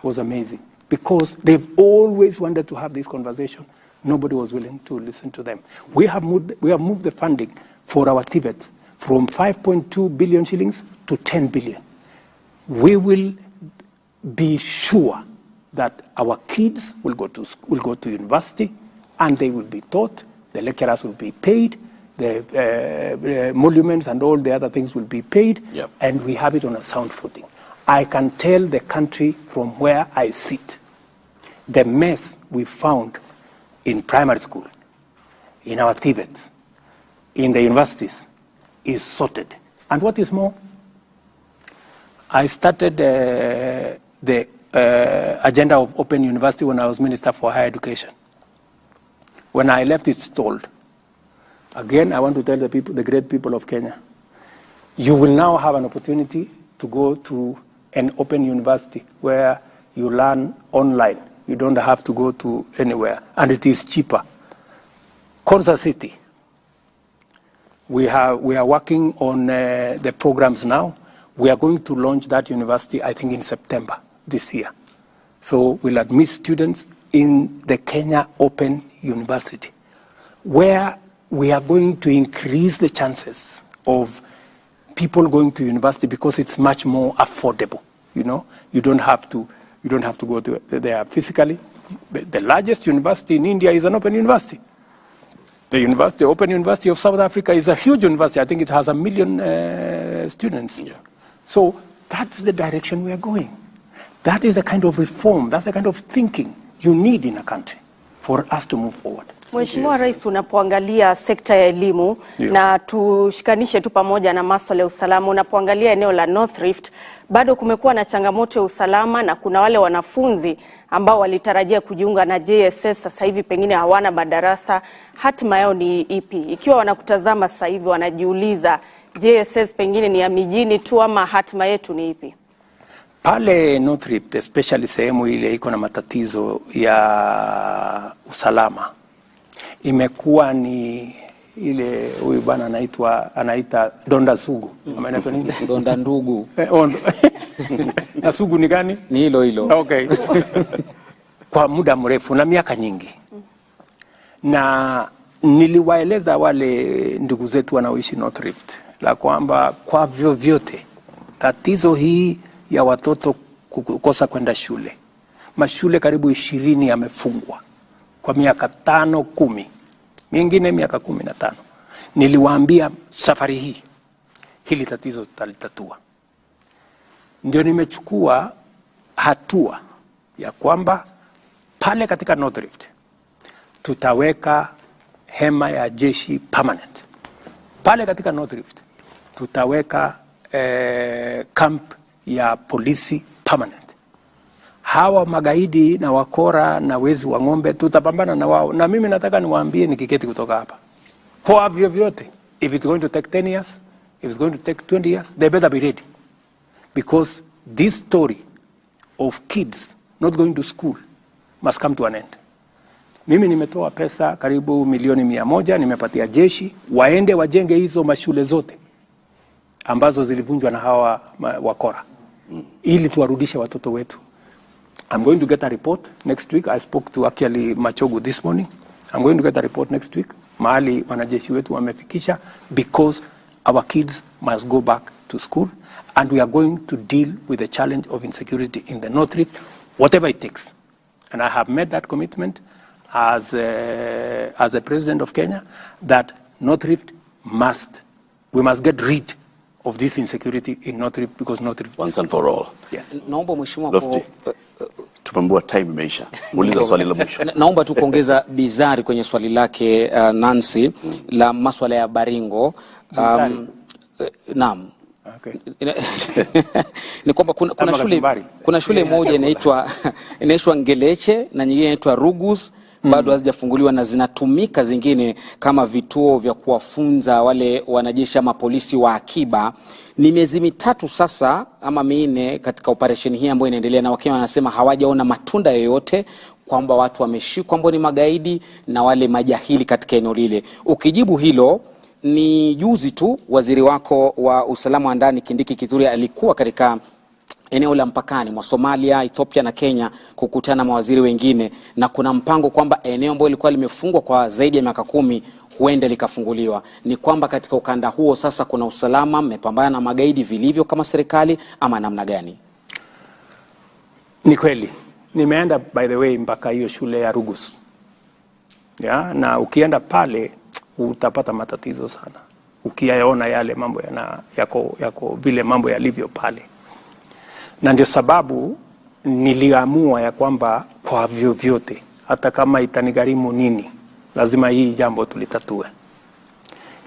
Speaker 2: was amazing, because they've always wanted to have this conversation. Nobody was willing to listen to them. We have moved the funding for our TVET from 5.2 billion shillings to 10 billion. We will be sure that our kids will go to university, and they will be taught, the lecturers will be paid, the emoluments and all the other things will be paid, and we have it on a sound footing. I can tell the country from where I sit, the mess we found in primary school, in our TVETs, in the universities, is sorted. And what is more, I started the agenda of Open University when I was Minister for Higher Education. When I left, it stalled. Again, I want to tell the people, the great people of Kenya, you will now have an opportunity to go to an open university where you learn online. You don't have to go to anywhere, and it is cheaper. Konza City, we are working on the programs now. We are going to launch that university, I think, in September this year. So we'll admit students in the Kenya Open University, where we are going to increase the chances of people going to university because it's much more affordable. You know, you don't have to go there physically. The largest university in India is an open university. The Open University of South Africa is a huge university. I think it has 1 million students. Yeah. So that's the direction we are going. That is the kind of reform, that's the kind of thinking you need in a country for us to move forward.
Speaker 3: Mheshimiwa Rais, unapoangalia sekta ya elimu na tushikanishe tu pamoja na masuala ya usalama, unapoangalia eneo la North Rift, bado kumekuwa na changamoto ya usalama, na kuna wale wanafunzi ambao walitarajia kujiunga na JSS, sasa hivi pengine hawana madarasa. Hatima yao ni ipi? Ikiwa wanakutazama sasa hivi wanajiuliza, JSS pengine ni ya mijini tu ama hatima yetu ni ipi?
Speaker 2: Pale North Rift, especially sehemu ile iko na matatizo ya usalama, imekuwa ni ile huyu bwana anaita donda sugu. Anaitwa nini?
Speaker 6: Donda ndugu.
Speaker 2: Na sugu ni gani?
Speaker 6: Ni hilo.
Speaker 2: Okay. Kwa muda mrefu na miaka nyingi. Na niliwaeleza wale ndugu zetu wanaoishi North Rift la kwamba kwa vyovyote tatizo hii ya watoto kukosa kwenda shule, mashule karibu 20 yamefungwa kwa miaka 5-10, mingine miaka 15. Niliwaambia safari hii hili tatizo tutalitatua. Ndio nimechukua hatua ya kwamba pale katika North Rift tutaweka hema ya jeshi permanent. Pale katika North Rift tutaweka camp ya polisi permanent. Hawa magaidi na wakora na wezi wa ng'ombe tutapambana na wao. Na mimi nataka niwaambie nikiketi kutoka hapa, kwa vyovyote, if it's going to take 10 years, if it's going to take 20 years, they better be ready. Because this story of kids not going to school must come to an end. Mimi nimetoa pesa karibu milioni 100, nimepatia jeshi waende wajenge hizo mashule zote ambazo zilivunjwa na hawa wakora, ili tuwarudishe watoto wetu. I'm going to get a report next week. I spoke to actually Machogu this morning. I'm going to get a report next week. Mahali wanajeshi wetu wamefikisha, because our kids must go back to school, and we are going to deal with the challenge of insecurity in the North Rift, whatever it takes. And I have made that commitment as the president of Kenya, that North Rift we must get rid of this insecurity in North Rift, because North Rift
Speaker 1: once and for all.
Speaker 2: Yes.
Speaker 6: Naomba mheshimiwa
Speaker 1: tumemboa time imeisha. Muuliza swali la mwisho.
Speaker 6: Naomba tu kuongeza bizari kwenye swali lake Nancy la masuala ya Baringo. Naam. Okay. Ni kwamba kuna shule moja inaitwa Ngeleche na nyingine inaitwa Rugus, bado hazijafunguliwa na zinatumika zingine kama vituo vya kuwafunza wale wanajeshi ama polisi wa akiba. Ni miezi 3 sasa ama 4 katika operation hii ambayo inaendelea, na Wakenya wanasema hawajaona matunda yoyote, kwamba watu wameshikwa ambao ni magaidi na wale majahili katika eneo lile. Ukijibu hilo, ni juzi tu waziri wako wa usalama wa ndani Kindiki Kithure alikuwa katika eneo la mpakani mwa Somalia, Ethiopia na Kenya kukutana na mawaziri wengine, na kuna mpango kwamba eneo ambalo lilikuwa limefungwa kwa zaidi ya miaka 10 huenda likafunguliwa. Ni kwamba katika ukanda huo sasa kuna usalama, mmepambana na magaidi vilivyo kama serikali, ama namna gani?
Speaker 2: Ni kweli. Nimeenda by the way mpaka hiyo shule ya Rugus. Na ukienda pale utapata matatizo sana, ukiyaona yale mambo yako vile mambo yalivyo pale. Na ndio sababu niliamua ya kwamba kwa vyovyote, hata kama itanigharimu nini, lazima hii jambo tulitatue.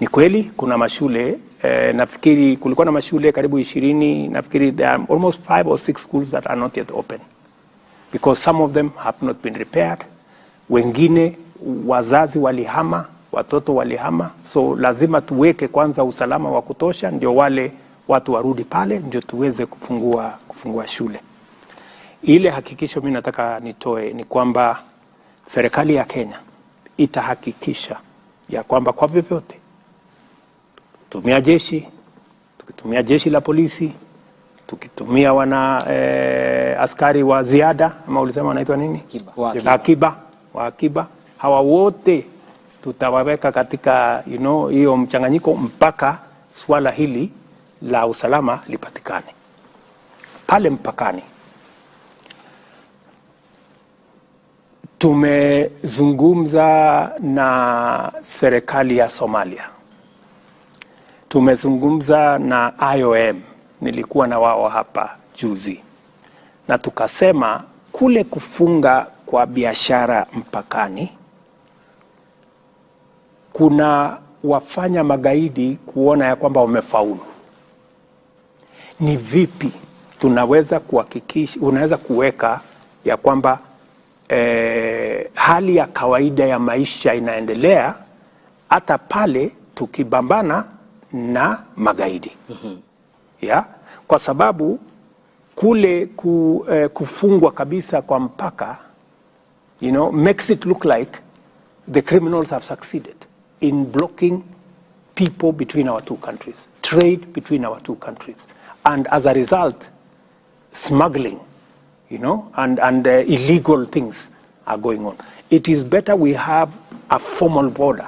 Speaker 2: Ni kweli kuna mashule, nafikiri kulikuwa na mashule karibu 20, nafikiri there are almost 5 or 6 schools that are not yet open, because some of them have not been repaired. Wengine wazazi walihama, watoto walihama, so lazima tuweke kwanza usalama wa kutosha, ndio wale watu warudi pale, ndio tuweze kufungua shule. Ile hakikisho mimi nataka nitoe ni kwamba serikali ya Kenya itahakikisha ya kwamba kwa vyovyote tukitumia jeshi la polisi, tukitumia askari wa ziada, ama ulisema wanaitwa nini? Akiba. Hawa wote tutawaweka katika hiyo mchanganyiko mpaka swala hili la usalama lipatikane. Pale mpakani tumezungumza na serikali ya Somalia, tumezungumza na IOM, nilikuwa na wao hapa juzi, na tukasema kule kufunga kwa biashara mpakani kuna wafanya magaidi kuona ya kwamba wamefaulu. Ni vipi tunaweza kuhakikisha, unaweza kuweka ya kwamba hali ya kawaida ya maisha inaendelea hata pale tukibambana na magaidi. Kwa sababu kule kufungwa kabisa kwa mpaka, makes it look like the criminals have succeeded in blocking people between our two countries, trade between our two countries. And as a result, smuggling, and illegal things are going on. It is better we have a formal border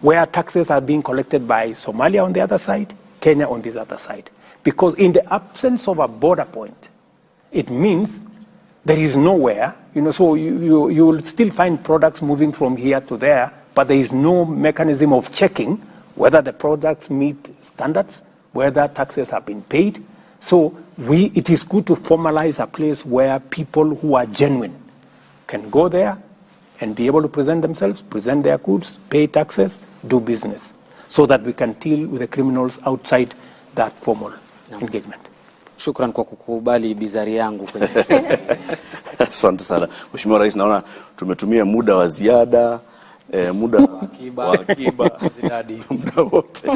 Speaker 2: where taxes are being collected by Somalia on the other side, Kenya on this other side. Because in the absence of a border point, it means there is nowhere, so you will still find products moving from here to there, but there is no mechanism of checking whether the products meet standards, whether taxes have been paid. So it is good to formalize a place where people who are genuine can go there and be able to present themselves, present their goods, pay taxes, do business, so that we can deal with the criminals outside that formal engagement.
Speaker 6: Shukran kwa kukubali bizari yangu kwenye
Speaker 1: Asante sana. Mheshimiwa Rais, naona tumetumia muda wa ziada, muda wa akiba, muda wote.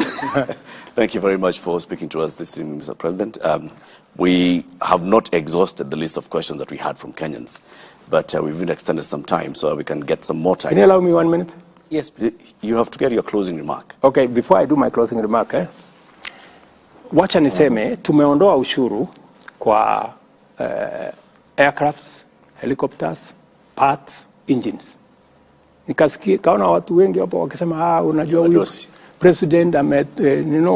Speaker 1: Thank you very much for speaking to us this evening, Mr. President. We have not exhausted the list of questions that we had from Kenyans, but we've even extended some time so we can get some more time.
Speaker 2: Can you allow me 1 minute?
Speaker 6: Yes, please.
Speaker 1: You have to get your closing remark.
Speaker 2: Okay, before I do my closing remark, wacha niseme tumeondoa ushuru kwa aircrafts, helicopters, parts, engines. Nikasikia kaona watu wengi hapo wakisema unajua huyu president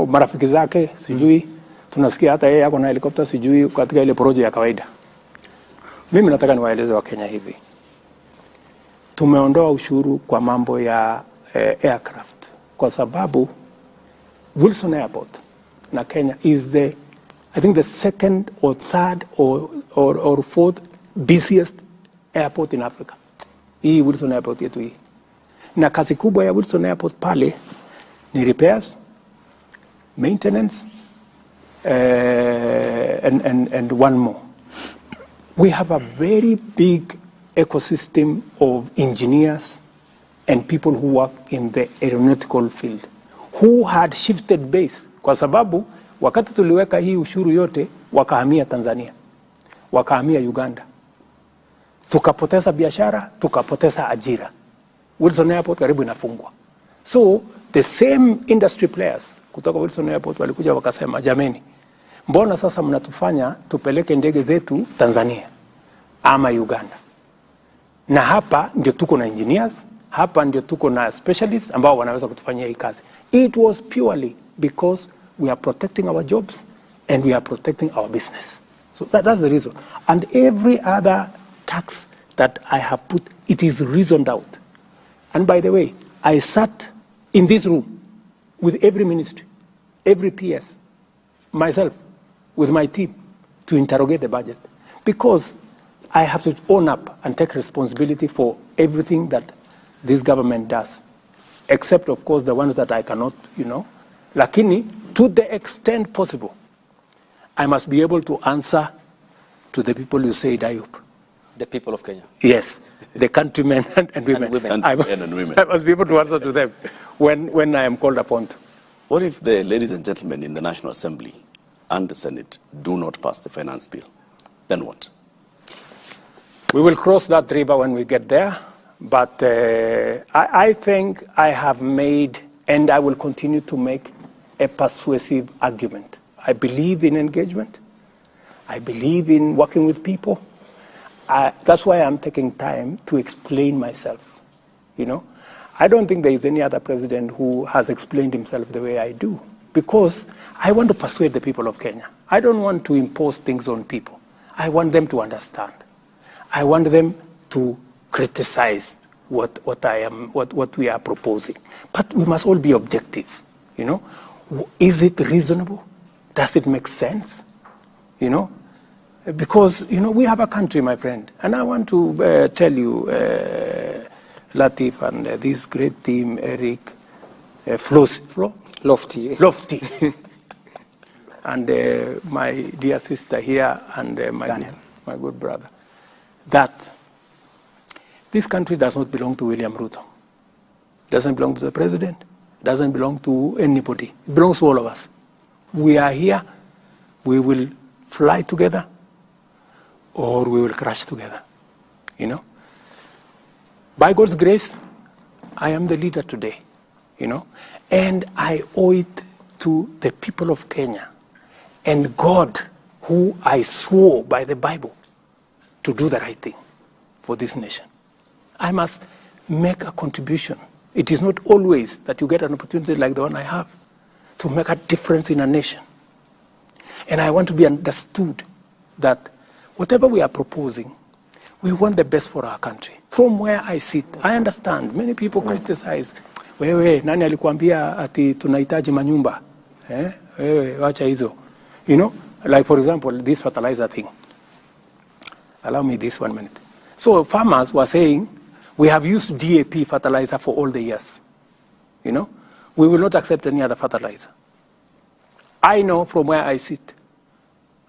Speaker 2: marafiki zake sijui tunasikia hata yeye yako na helicopter sijui katika ile project ya kawaida. Mimi nataka niwaeleze wa Kenya hivi. Tumeondoa ushuru kwa mambo ya aircraft kwa sababu Wilson Airport na Kenya is I think the second or third or fourth busiest airport in Africa. Hii Wilson Airport yetu hii. Na kazi kubwa ya Wilson Airport pale ni repairs, maintenance, and one more. We have a very big ecosystem of engineers and people who work in the aeronautical field who had shifted base kwa sababu wakati tuliweka hii ushuru yote wakahamia Tanzania, wakahamia Uganda. Tukapoteza biashara, tukapoteza ajira. Wilson Airport karibu inafungwa. So the same industry players kutoka Wilson Airport walikuja wakasema, jameni, mbona sasa mnatufanya tupeleke ndege zetu Tanzania ama Uganda? Na hapa ndio tuko na engineers, hapa ndio tuko na specialists ambao wanaweza kutufanyia hii kazi. It was purely because we are protecting our jobs and we are protecting our business. So that's the reason. And every other tax that I have put, it is reasoned out. And by the way, I sat in this room with every ministry, every PS, myself, with my team, to interrogate the budget. Because I have to own up and take responsibility for everything that this government does. Except, of course, the ones that I cannot, Lakini, to the extent possible, I must be able to answer to the people you say, Dayup.
Speaker 5: The people of Kenya.
Speaker 2: Yes, the countrymen and women. I must be able to answer to them when I am called upon to.
Speaker 1: What if the ladies and gentlemen in the National Assembly and the Senate do not pass the finance bill? Then what?
Speaker 2: We will cross that river when we get there. But I think I have made, and I will continue to make, a persuasive argument. I believe in engagement. I believe in working with people. That's why I'm taking time to explain myself. I don't think there is any other president who has explained himself the way I do, because I want to persuade the people of Kenya. I don't want to impose things on people. I want them to understand. I want them to criticize what we are proposing. But we must all be objective. Is it reasonable? Does it make sense? Because, we have a country, my friend. And I want to tell you, Latif and this great team, Eric, Lofty. And my dear sister here and my good brother. That this country does not belong to William Ruto. Doesn't belong to the president. Doesn't belong to anybody. It belongs to all of us. We are here. We will fly together or we will crash together, you know. By God's grace, I am the leader today, you know, and I owe it to the people of Kenya and God, who I swore by the Bible to do the right thing for this nation. I must make a contribution. It is not always that you get an opportunity like the one I have to make a difference in a nation. And I want to be understood that whatever we are proposing, we want the best for our country. From where I sit, I understand. Many people criticize, wewe, nani alikuambia ati tunahitaji manyumba? Wewe, wacha hizo. You know, like for example, this fertilizer thing. Allow me this 1 minute. So farmers were saying, we have used DAP fertilizer for all the years. You know, we will not accept any other fertilizer. I know from where I sit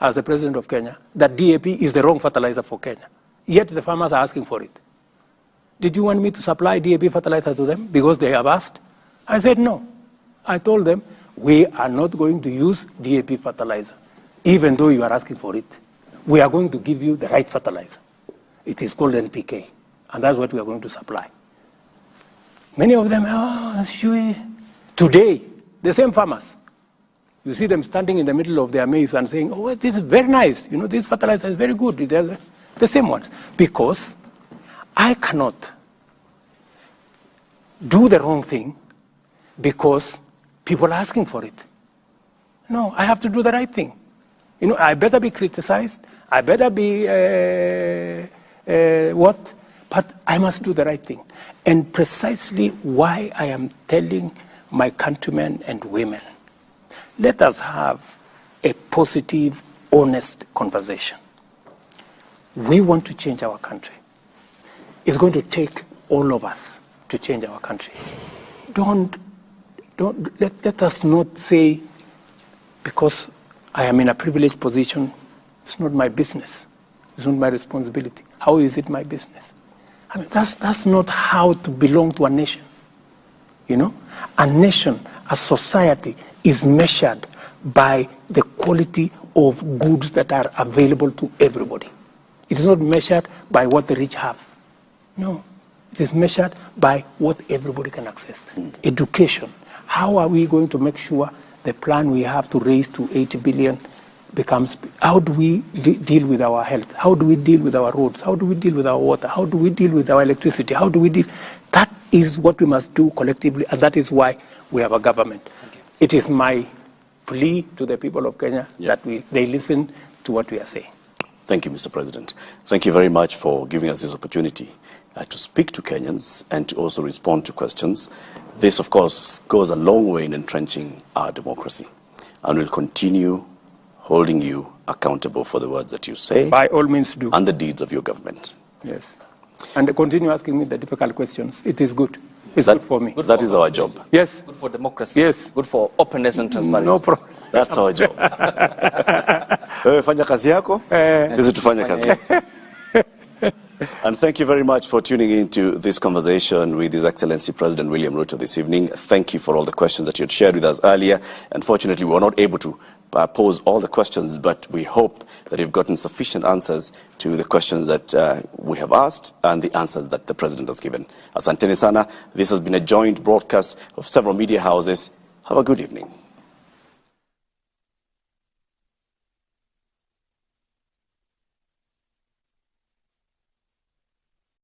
Speaker 2: as the president of Kenya that DAP is the wrong fertilizer for Kenya. Yet the farmers are asking for it. Did you want me to supply DAP fertilizer to them because they have asked? I said no. I told them, we are not going to use DAP fertilizer, even though you are asking for it. We are going to give you the right fertilizer. It is called NPK, and that's what we are going to supply. Many of them, today, the same farmers, you see them standing in the middle of their maize and saying, oh, this is very nice. You know, this fertilizer is very good. They're the same ones. Because I cannot do the wrong thing because people are asking for it. No, I have to do the right thing. You know, I better be criticized. I better be what? But I must do the right thing. And precisely why I am telling my countrymen and women, let us have a positive, honest conversation. We want to change our country. It's going to take all of us to change our country. Let us not say, because I am in a privileged position, it's not my business. It's not my responsibility. How is it my business? I mean, that's not how to belong to a nation. You know, a nation, a society is measured by the quality of goods that are available to everybody. It is not measured by what the rich have. No, it is measured by what everybody can access. Education. How are we going to make sure the plan we have to raise to 80 billion becomes, how do we deal with our health? How do we deal with our roads? How do we deal with our water? How do we deal with our electricity? How do we deal? That is what we must do collectively, and that is why we have a government. It is my plea to the people of Kenya that they listen to what we are saying.
Speaker 1: Thank you, Mr. President. Thank you very much for giving us this opportunity to speak to Kenyans and to also respond to questions. This, of course, goes a long way in entrenching our democracy, and will continue holding you accountable for the words that you say.
Speaker 2: By all means do.
Speaker 1: And the deeds of your government.
Speaker 2: Yes. And continue asking me the difficult questions. It is good. It's good for me.
Speaker 1: That is our job.
Speaker 2: Yes.
Speaker 5: Good for democracy.
Speaker 2: Yes.
Speaker 5: Good for openness and transparency.
Speaker 2: No problem.
Speaker 1: That's our job. Wewe fanya kazi yako, sisi tufanye kazi yetu. And thank you very much for tuning into this conversation with His Excellency President William Ruto this evening. Thank you for all the questions that you had shared with us earlier. Unfortunately, we were not able to pose all the questions, but we hope that you've gotten sufficient answers to the questions that we have asked and the answers that the President has given. Asanteni sana. This has been a joint broadcast of several media houses. Have a good evening.